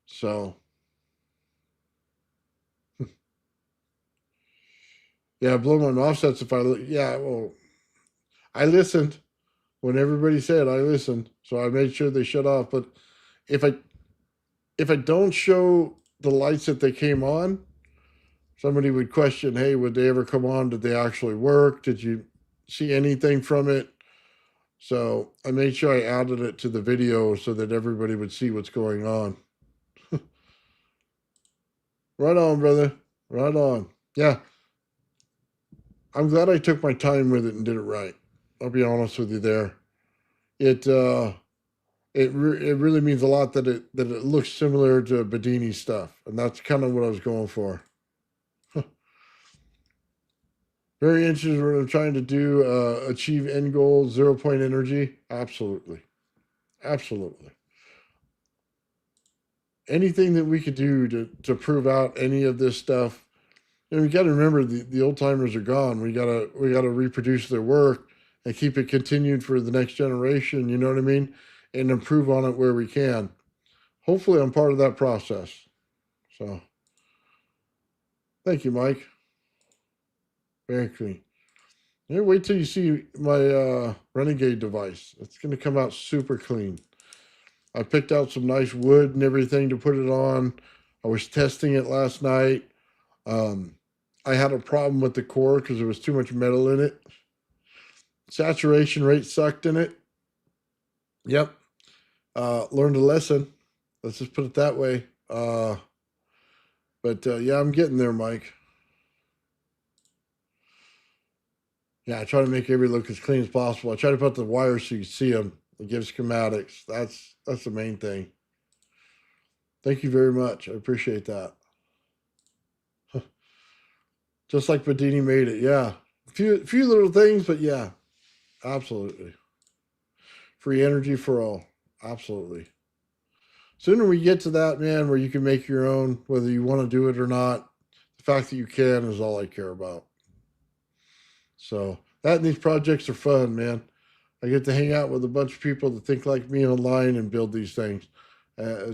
So, yeah, blow my offsets if I look. Yeah, well, I listened when everybody said I listened. So I made sure they shut off. But if I if I don't show the lights that they came on, somebody would question, hey, would they ever come on? Did they actually work? Did you see anything from it? So I made sure I added it to the video so that everybody would see what's going on. Right on, brother. Right on. Yeah, I'm glad I took my time with it and did it right. I'll be honest with you there. It it really means a lot that it looks similar to Bedini stuff, and that's kind of what I was going for. Very interested in what I'm trying to do. Achieve end goal, 0 point energy. Absolutely. Absolutely. Anything that we could do to prove out any of this stuff. And we got to remember the old timers are gone. We gotta reproduce their work and keep it continued for the next generation. You know what I mean? And improve on it where we can. Hopefully, I'm part of that process. So, thank you, Mike. Very clean. Yeah, wait till you see my Renegade device. It's going to come out super clean. I picked out some nice wood and everything to put it on. I was testing it last night. I had a problem with the core because there was too much metal in it. Saturation rate sucked in it. Yep. Learned a lesson. Let's just put it that way. But yeah, I'm getting there, Mike. Yeah, I try to make everything look as clean as possible. I try to put the wires so you see them and give schematics. That's the main thing. Thank you very much. I appreciate that. Just like Bedini made it. Yeah. Few little things, but yeah, absolutely. Free energy for all. Absolutely. Sooner we get to that, man, where you can make your own, whether you want to do it or not. The fact that you can is all I care about. So that and these projects are fun, man. I get to hang out with a bunch of people that think like me online and build these things.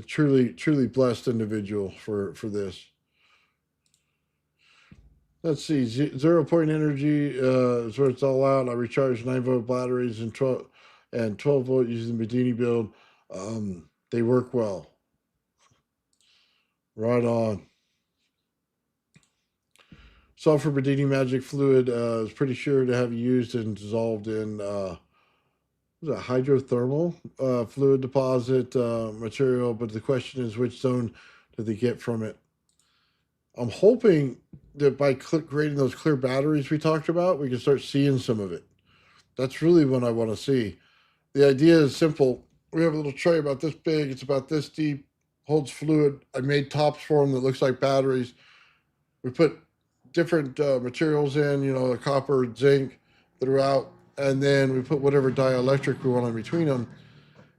Truly blessed individual for this. Let's see, 0 point energy is where it's all out. I recharge 9 volt batteries and 12 volt using the Bedini build. They work well. Right on. Sulfur Bedini magic fluid is pretty sure to have used and dissolved in hydrothermal fluid deposit material, but the question is which zone did they get from it? I'm hoping that by creating those clear batteries we talked about, we can start seeing some of it. That's really what I want to see. The idea is simple. We have a little tray about this big. It's about this deep, holds fluid. I made tops for them that looks like batteries. We put different materials in, the copper, zinc throughout, and then we put whatever dielectric we want in between them.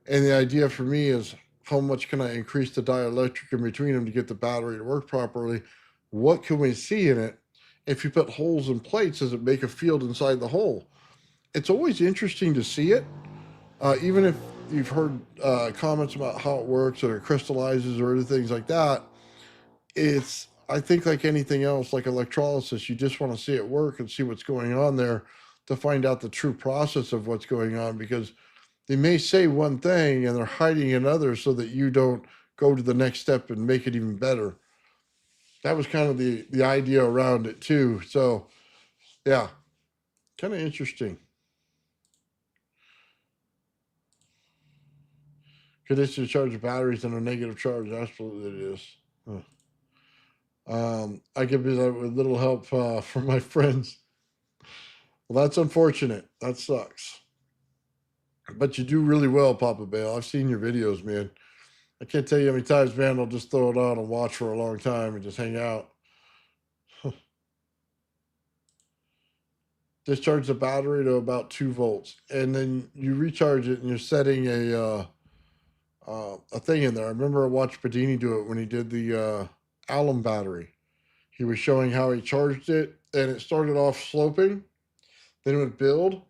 And the idea for me is how much can I increase the dielectric in between them to get the battery to work properly? What can we see in it? If you put holes in plates, does it make a field inside the hole? It's always interesting to see it, even if you've heard comments about how it works or it crystallizes or other things like that. It's, I think, like anything else, like electrolysis, you just want to see it work and see what's going on there to find out the true process of what's going on, because they may say one thing and they're hiding another so that you don't go to the next step and make it even better. That was kind of the idea around it too. So yeah, kind of interesting. Could this charge the batteries in a negative charge? Absolutely it is. Huh. I could be that with little help from my friends. Well, that's unfortunate. That sucks. But you do really well, Papa Bale. I've seen your videos, man. I can't tell you how many times, man, I'll just throw it on and watch for a long time and just hang out. Discharge the battery to about 2 volts, and then you recharge it, and you're setting a thing in there. I remember I watched Bedini do it when he did the alum battery. He was showing how he charged it, and it started off sloping, then it would build,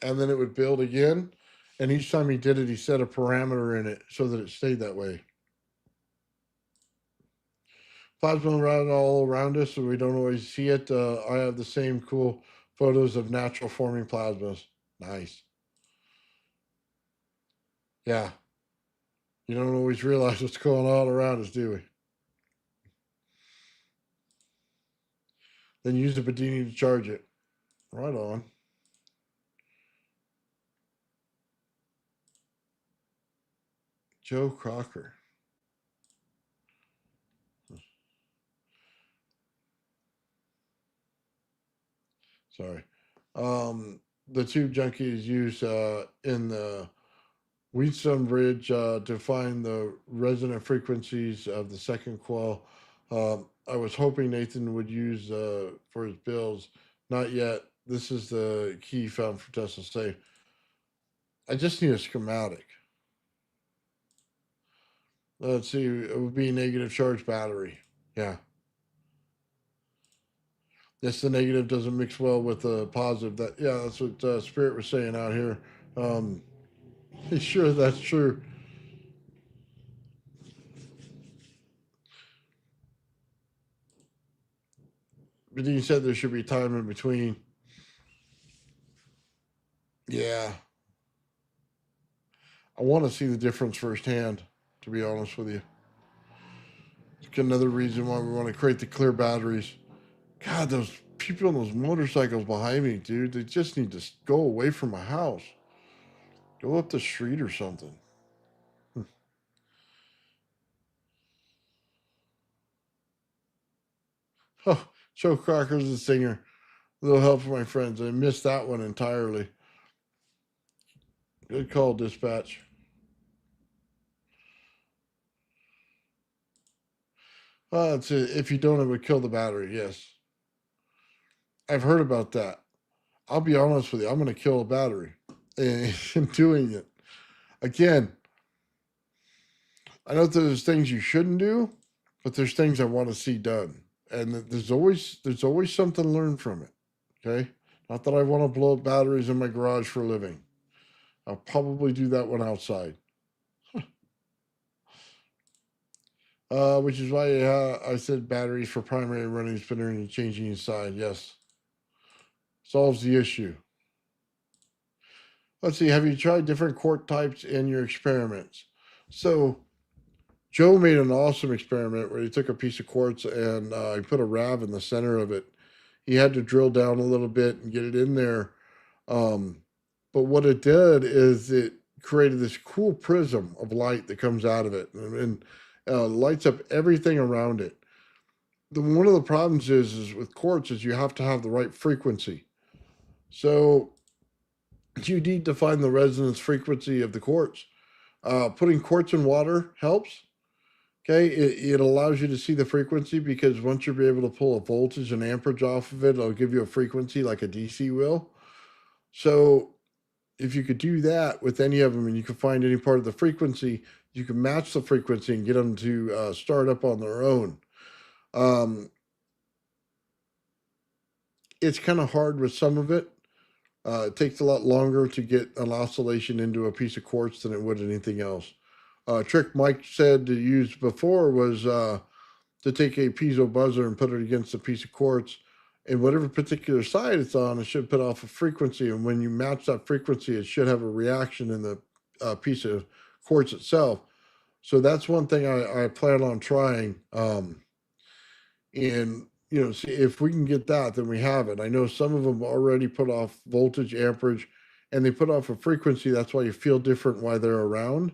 and then it would build again. And each time he did it, he set a parameter in it so that it stayed that way. Plasma around all around us, so we don't always see it. I have the same cool photos of natural forming plasmas. Nice. Yeah. You don't always realize what's going on around us, do we? Then use the Bedini to charge it. Right on. Joe Crocker. Sorry. The tube junkies use in the Wheatstone Bridge to find the resonant frequencies of the second coil. I was hoping Nathan would use for his builds. Not yet. This is the key found for Tesla Safe. I just need a schematic. Let's see. It would be a negative charge battery. Yeah. Yes, the negative doesn't mix well with the positive. That's what Spirit was saying out here. Um, sure, that's true. But you said there should be time in between. Yeah, I want to see the difference firsthand. To be honest with you, it's another reason why we want to create the clear batteries. God, those people on those motorcycles behind me, dude. They just need to go away from my house. Go up the street or something. Oh, Joe Crocker's the singer. A little help for my friends. I missed that one entirely. Good call, dispatch. That's it. If you don't, it would kill the battery. Yes. I've heard about that. I'll be honest with you. I'm going to kill a battery in doing it. Again, I know there's things you shouldn't do, but there's things I want to see done. And there's always something to learn from it. Okay? Not that I want to blow up batteries in my garage for a living. I'll probably do that one outside. Which is why I said batteries for primary running spinner and changing inside. Yes. Solves the issue. Let's see. Have you tried different quart types in your experiments? So Joe made an awesome experiment where he took a piece of quartz and he put a rav in the center of it. He had to drill down a little bit and get it in there. But what it did is it created this cool prism of light that comes out of it and lights up everything around it. One of the problems is with quartz is you have to have the right frequency. So you need to find the resonance frequency of the quartz. Putting quartz in water helps. Okay, it allows you to see the frequency because once you'll be able to pull a voltage and amperage off of it, it'll give you a frequency like a DC will. So if you could do that with any of them and you can find any part of the frequency, you can match the frequency and get them to start up on their own. It's kind of hard with some of it. It takes a lot longer to get an oscillation into a piece of quartz than it would anything else. Trick Mike said to use before was to take a piezo buzzer and put it against a piece of quartz, and whatever particular side it's on, it should put off a frequency. And when you match that frequency, it should have a reaction in the piece of quartz itself. So that's one thing I plan on trying. And see if we can get that, then we have it. I know some of them already put off voltage, amperage, and they put off a frequency. That's why you feel different while they're around.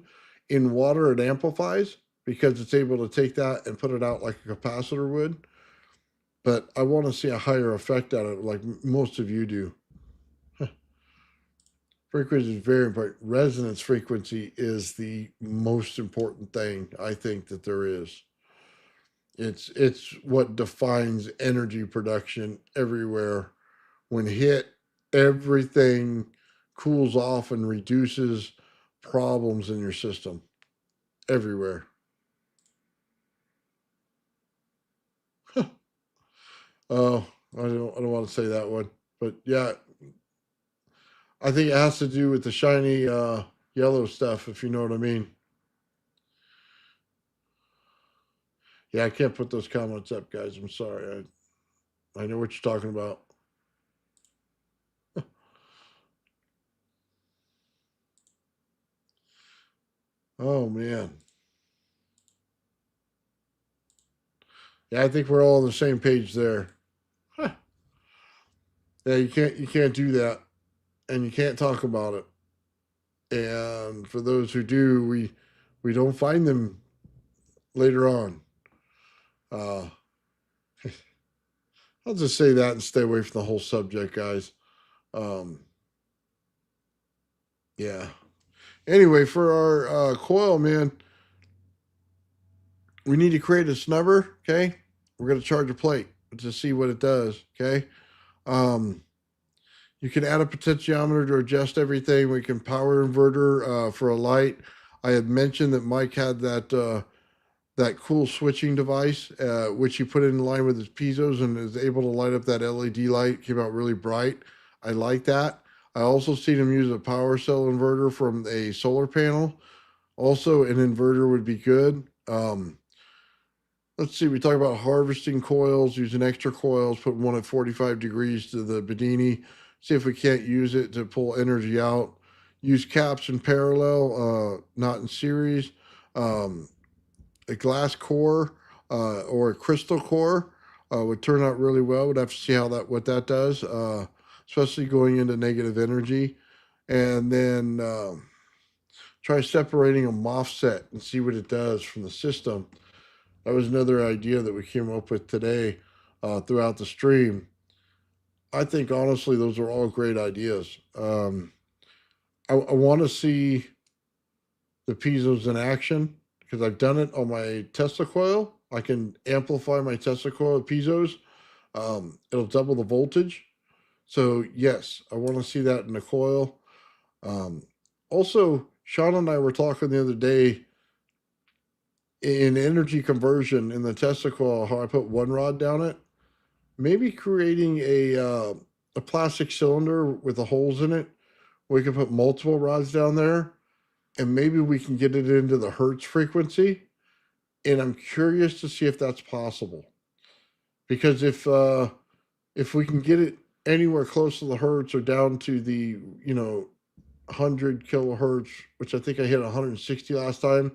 In water, it amplifies because it's able to take that and put it out like a capacitor would. But I want to see a higher effect out of it, like most of you do. Frequency is very important. Resonance frequency is the most important thing I think that there is. It's what defines energy production everywhere. When hit, everything cools off and reduces problems in your system everywhere. Oh, I don't want to say that one, but yeah, I think it has to do with the shiny yellow stuff, if you know what I mean. Yeah, I can't put those comments up, guys. I'm sorry. I know what you're talking about. Oh man. Yeah, I think we're all on the same page there. Huh. Yeah, you can't do that, and you can't talk about it. And for those who do, we don't find them later on. Uh, I'll just say that and stay away from the whole subject, guys. Um, yeah. Anyway, for our coil, man, we need to create a snubber. Okay, we're gonna charge a plate to see what it does. Okay. You can add a potentiometer to adjust everything. We can power inverter for a light. I had mentioned that Mike had that cool switching device, which he put in line with his piezos and is able to light up that LED light. Came out really bright. I like that. I also seen him use a power cell inverter from a solar panel. Also, an inverter would be good. Let's see, we talk about harvesting coils, using extra coils, put one at 45 degrees to the Bedini, see if we can't use it to pull energy out. Use caps in parallel, not in series. A glass core or a crystal core would turn out really well. We'd have to see what that does, especially going into negative energy, and then try separating a MOSFET and see what it does from the system. That was another idea that we came up with today throughout the stream. I think honestly, those are all great ideas. I want to see the piezo's in action because I've done it on my Tesla coil. I can amplify my Tesla coil with piezos. It'll double the voltage. So yes, I want to see that in the coil. Also, Sean and I were talking the other day in energy conversion in the Tesla coil, how I put one rod down it. Maybe creating a plastic cylinder with the holes in it. We can put multiple rods down there, and maybe we can get it into the hertz frequency. And I'm curious to see if that's possible, because if we can get it anywhere close to the hertz or down to the 100 kilohertz, which I think I hit 160 last time,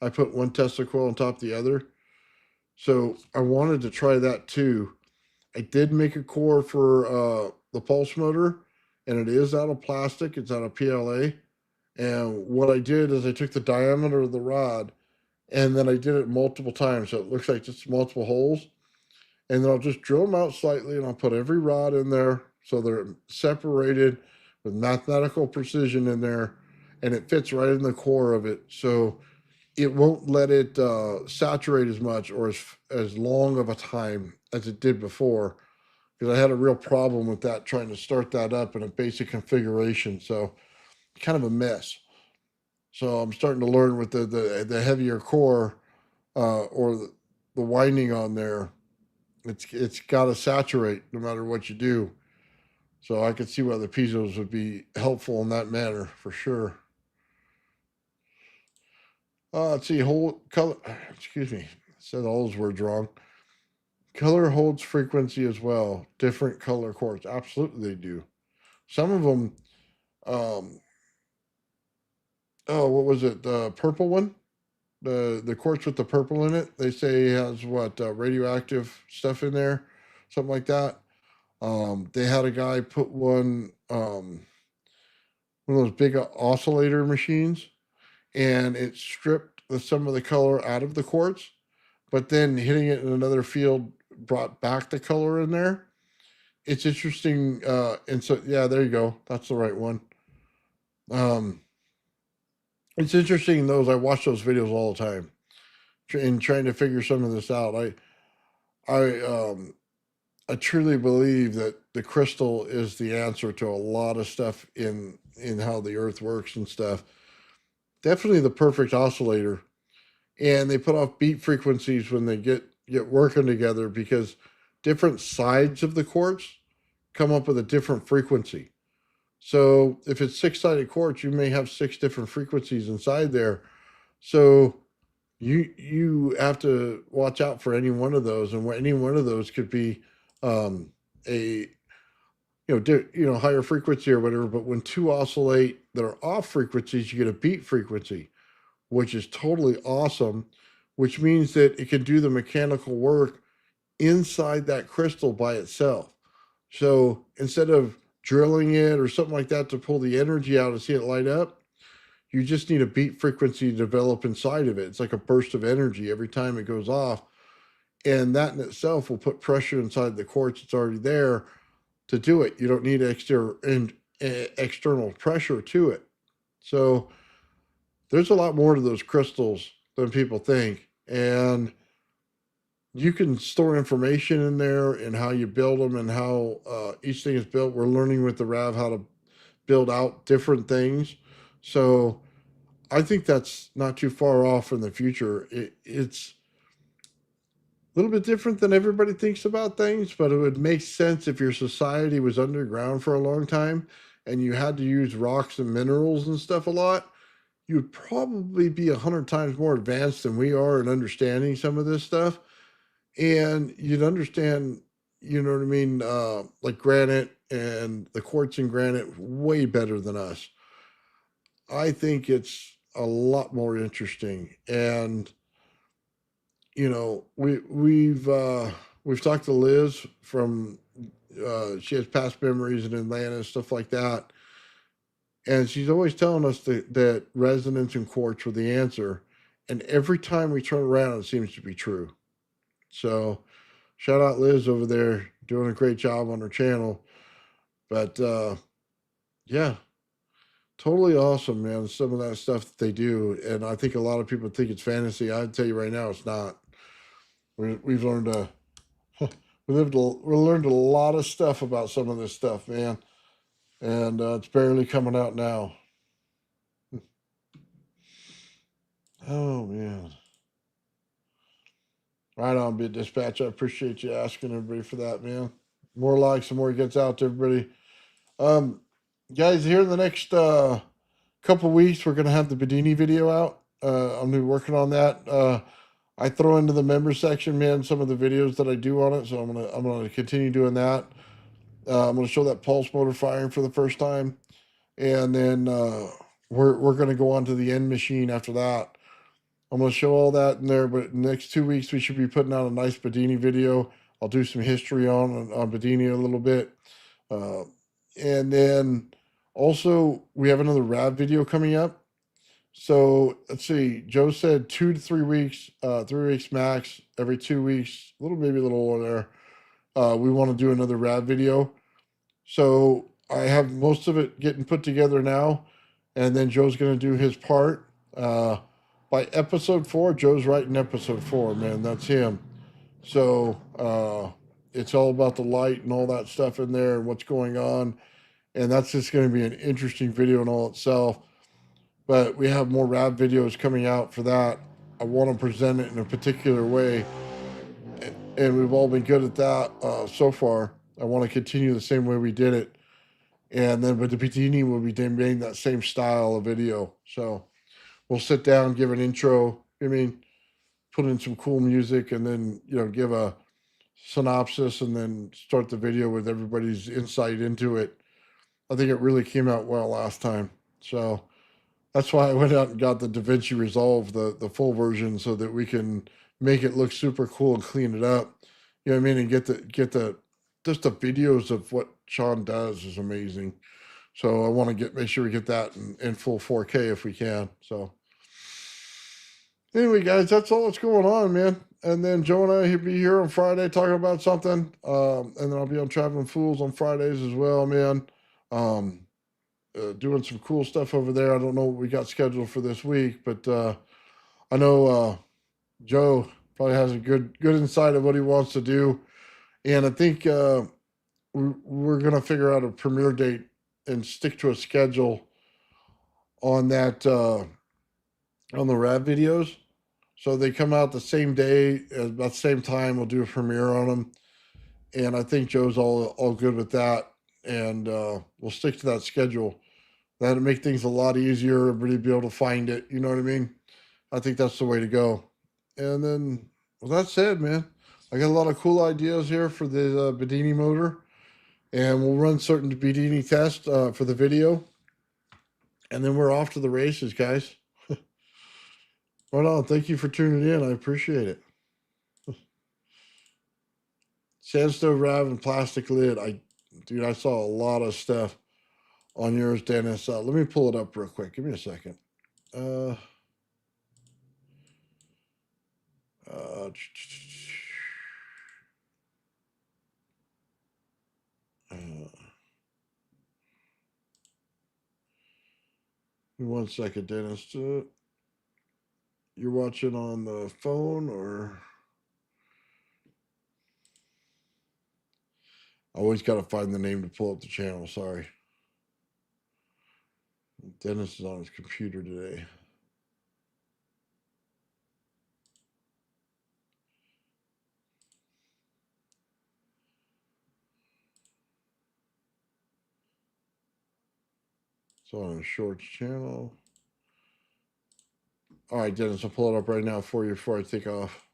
I put one Tesla coil on top of the other. So I wanted to try that too. I did make a core for the pulse motor, and it is out of plastic. It's out of PLA. And what I did is I took the diameter of the rod, and then I did it multiple times. So it looks like just multiple holes. And then I'll just drill them out slightly, and I'll put every rod in there so they're separated with mathematical precision in there, and it fits right in the core of it. So it won't let it saturate as much or as long of a time as it did before, because I had a real problem with that, trying to start that up in a basic configuration. So kind of a mess. So I'm starting to learn with the heavier core or the winding on there. It's got to saturate no matter what you do. So I could see why the piezos would be helpful in that manner for sure. Let's see, whole color. Excuse me, I said all those words wrong. Color holds frequency as well. Different color quartz, absolutely they do. Some of them. Oh, what was it? The purple one, the quartz with the purple in it. They say has what radioactive stuff in there, something like that. They had a guy put one of those big oscillator machines, and it stripped some of the color out of the quartz, but then hitting it in another field brought back the color in there. It's interesting. And so, yeah, there you go. That's the right one. It's interesting, those. I watch those videos all the time in trying to figure some of this out. I truly believe that the crystal is the answer to a lot of stuff in how the earth works and stuff. Definitely the perfect oscillator. And they put off beat frequencies when they get working together, because different sides of the quartz come up with a different frequency. So if it's six-sided quartz, you may have six different frequencies inside there. So you have to watch out for any one of those, and any one of those could be a higher frequency or whatever. But when two oscillate that are off frequencies, you get a beat frequency, which is totally awesome, which means that it can do the mechanical work inside that crystal by itself. So instead of drilling it or something like that to pull the energy out and see it light up, you just need a beat frequency to develop inside of it. It's like a burst of energy every time it goes off. And that in itself will put pressure inside the quartz that's already there to do it. You don't need external pressure to it. So there's a lot more to those crystals than people think. And you can store information in there and how you build them and how each thing is built. We're learning with the RAV how to build out different things. So I think that's not too far off in the future. It's a little bit different than everybody thinks about things, but it would make sense if your society was underground for a long time and you had to use rocks and minerals and stuff a lot. You'd probably be 100 times more advanced than we are in understanding some of this stuff. And you'd understand, you know what I mean, like granite and the quartz in granite way better than us. I think it's a lot more interesting. And we've we've talked to Liz from, she has past memories in Atlanta and stuff like that. And she's always telling us that resonance and quartz were the answer. And every time we turn around, it seems to be true. So shout out Liz over there doing a great job on her channel. But yeah, totally awesome, man. Some of that stuff that they do. And I think a lot of people think it's fantasy. I'd tell you right now, it's not. We've learned we learned a lot of stuff about some of this stuff, man. And it's barely coming out now. Oh, man. Right on, Bit Dispatch. I appreciate you asking everybody for that, man. More likes, the more it gets out to everybody. Um, Guys, here in the next couple weeks, we're gonna have the Bedini video out. I'm gonna be working on that. I throw into the member section, man, some of the videos that I do on it, so I'm gonna continue doing that. I'm gonna show that pulse motor firing for the first time, and then we're gonna go on to the end machine after that. I'm going to show all that in there, but in the next 2 weeks, we should be putting out a nice Bedini video. I'll do some history on Bedini a little bit. Uh, and then also, we have another RAV video coming up. So let's see. Joe said 2 to 3 weeks, 3 weeks max, every 2 weeks, maybe a little over there. We want to do another RAV video. So I have most of it getting put together now, and then Joe's going to do his part. By episode 4, Joe's writing episode 4, man. That's him. So it's all about the light and all that stuff in there and what's going on. And that's just going to be an interesting video in all itself. But we have more rap videos coming out for that. I want to present it in a particular way. And we've all been good at that so far. I want to continue the same way we did it. And then with the Bedini, we'll be doing that same style of video. So we'll sit down, give an intro. Put in some cool music, and then give a synopsis, and then start the video with everybody's insight into it. I think it really came out well last time, so that's why I went out and got the DaVinci Resolve, the full version, so that we can make it look super cool and clean it up. You know what I mean? And get the just the videos of what Sean does is amazing. So I want to make sure we get that in full 4K if we can. So anyway, guys, that's all that's going on, man. And then Joe and I will be here on Friday talking about something. And then I'll be on Traveling Fools on Fridays as well, man. Doing some cool stuff over there. I don't know what we got scheduled for this week, but I know Joe probably has a good insight of what he wants to do. And I think we're going to figure out a premiere date and stick to a schedule on that, on the rap videos. So they come out the same day, about the same time. We'll do a premiere on them, and I think Joe's all good with that. And we'll stick to that schedule. That'll make things a lot easier. Everybody be able to find it. You know what I mean? I think that's the way to go. And then, well, that said, man, I got a lot of cool ideas here for the Bedini motor, and we'll run certain Bedini tests for the video, and then we're off to the races, guys. Right on. Thank you for tuning in. I appreciate it. Sandstone Rav and plastic lid. Dude, I saw a lot of stuff on yours, Dennis. Let me pull it up real quick. Give me a second. Uh, uh, one second, Dennis. You're watching on the phone, or I always got to find the name to pull up the channel. Sorry. Dennis is on his computer today. It's on a shorts channel. All right, Dennis, I'll pull it up right now for you before I take off.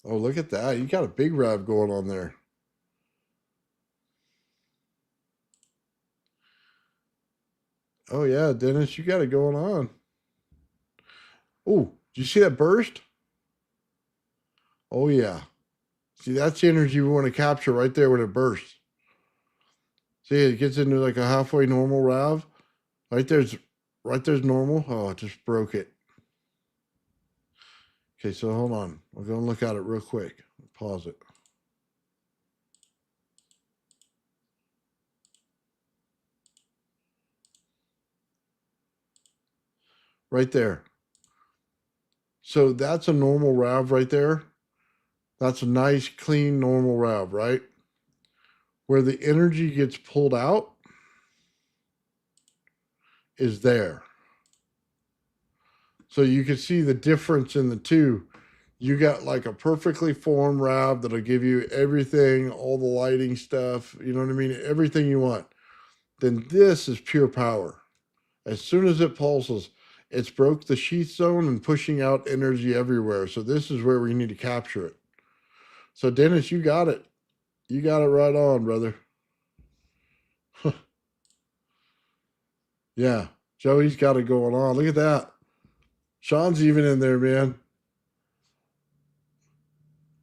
Oh, look at that. You got a big rev going on there. Oh yeah, Dennis, you got it going on. Oh, did you see that burst? Oh yeah. See, that's the energy we want to capture right there when it bursts. See, it gets into like a halfway normal RAV. Right there's normal. Oh, it just broke it. Okay, so hold on. We're gonna look at it real quick. Pause it. Right there. So that's a normal RAV right there. That's a nice, clean, normal RAV, right? Where the energy gets pulled out is there. So you can see the difference in the two. You got like a perfectly formed RAV that'll give you everything, all the lighting stuff, you know what I mean? Everything you want. Then this is pure power. As soon as it pulses, it's broke the sheath zone and pushing out energy everywhere. So this is where we need to capture it. So Dennis, you got it. You got it right on, brother. Yeah, Joey's got it going on. Look at that. Sean's even in there, man.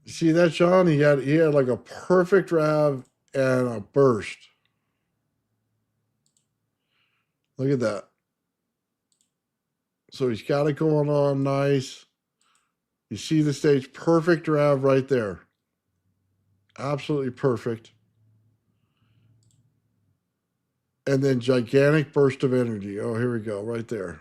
You see that, Sean? He had like a perfect RAV and a burst. Look at that. So he's got it going on nice. You see the stage, perfect RAV right there. Absolutely perfect. And then gigantic burst of energy. Oh, here we go, right there.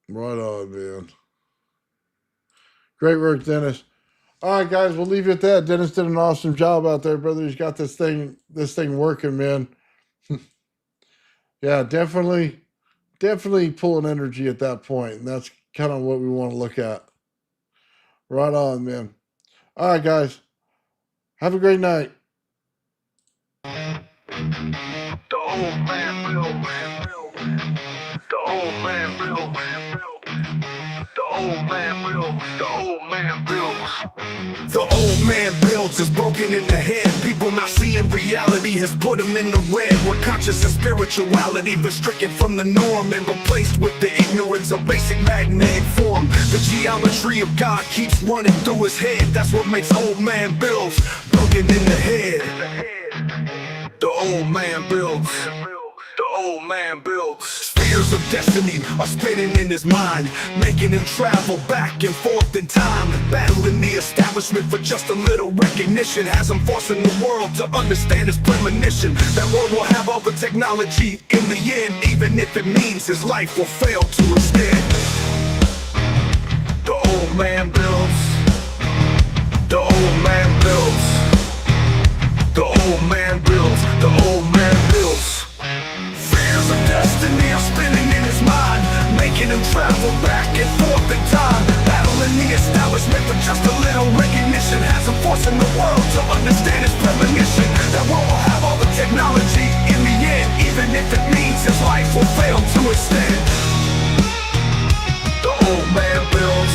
Right on, man. Great work, Dennis. All right, guys, we'll leave you at that. Dennis did an awesome job out there, brother. He's got this thing working, man. Yeah, definitely pulling energy at that point, and that's kind of what we want to look at. Right on, man. All right, guys. Have a great night. The old man will. The old man will. The old man will. The old man builds. The old man builds is broken in the head. People not seeing reality has put them in the red. Where conscious and spirituality been stricken from the norm and replaced with the ignorance of basic magnetic form. The geometry of God keeps running through his head. That's what makes old man builds broken in the head. The old man builds. The old man builds. Spheres of destiny are spinning in his mind, making him travel back and forth in time, battling the establishment for just a little recognition. Has him forcing the world to understand his premonition. That world will have all the technology in the end, even if it means his life will fail to extend. The old man builds. The old man builds. The old man builds. The old man builds. Fears of destiny are spinning in his mind, making him travel back and forth in time, battling the establishment for just a little recognition. Has him forcing the world to understand his premonition. That world will have all the technology in the end, even if it means his life will fail to extend. The old man builds.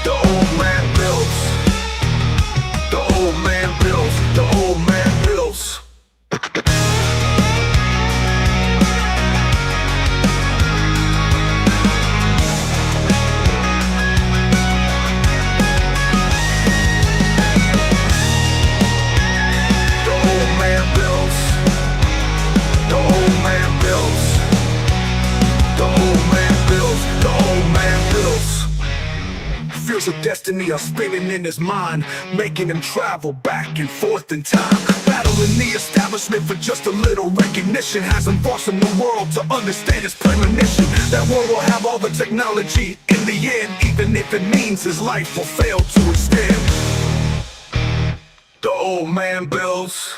The old man builds. The old man builds. The old man builds. Fears of destiny are spinning in his mind, making him travel back and forth in time, battling the establishment for just a little recognition. Has him forcing the world to understand his premonition. That world will have all the technology in the end, even if it means his life will fail to extend. The old man builds.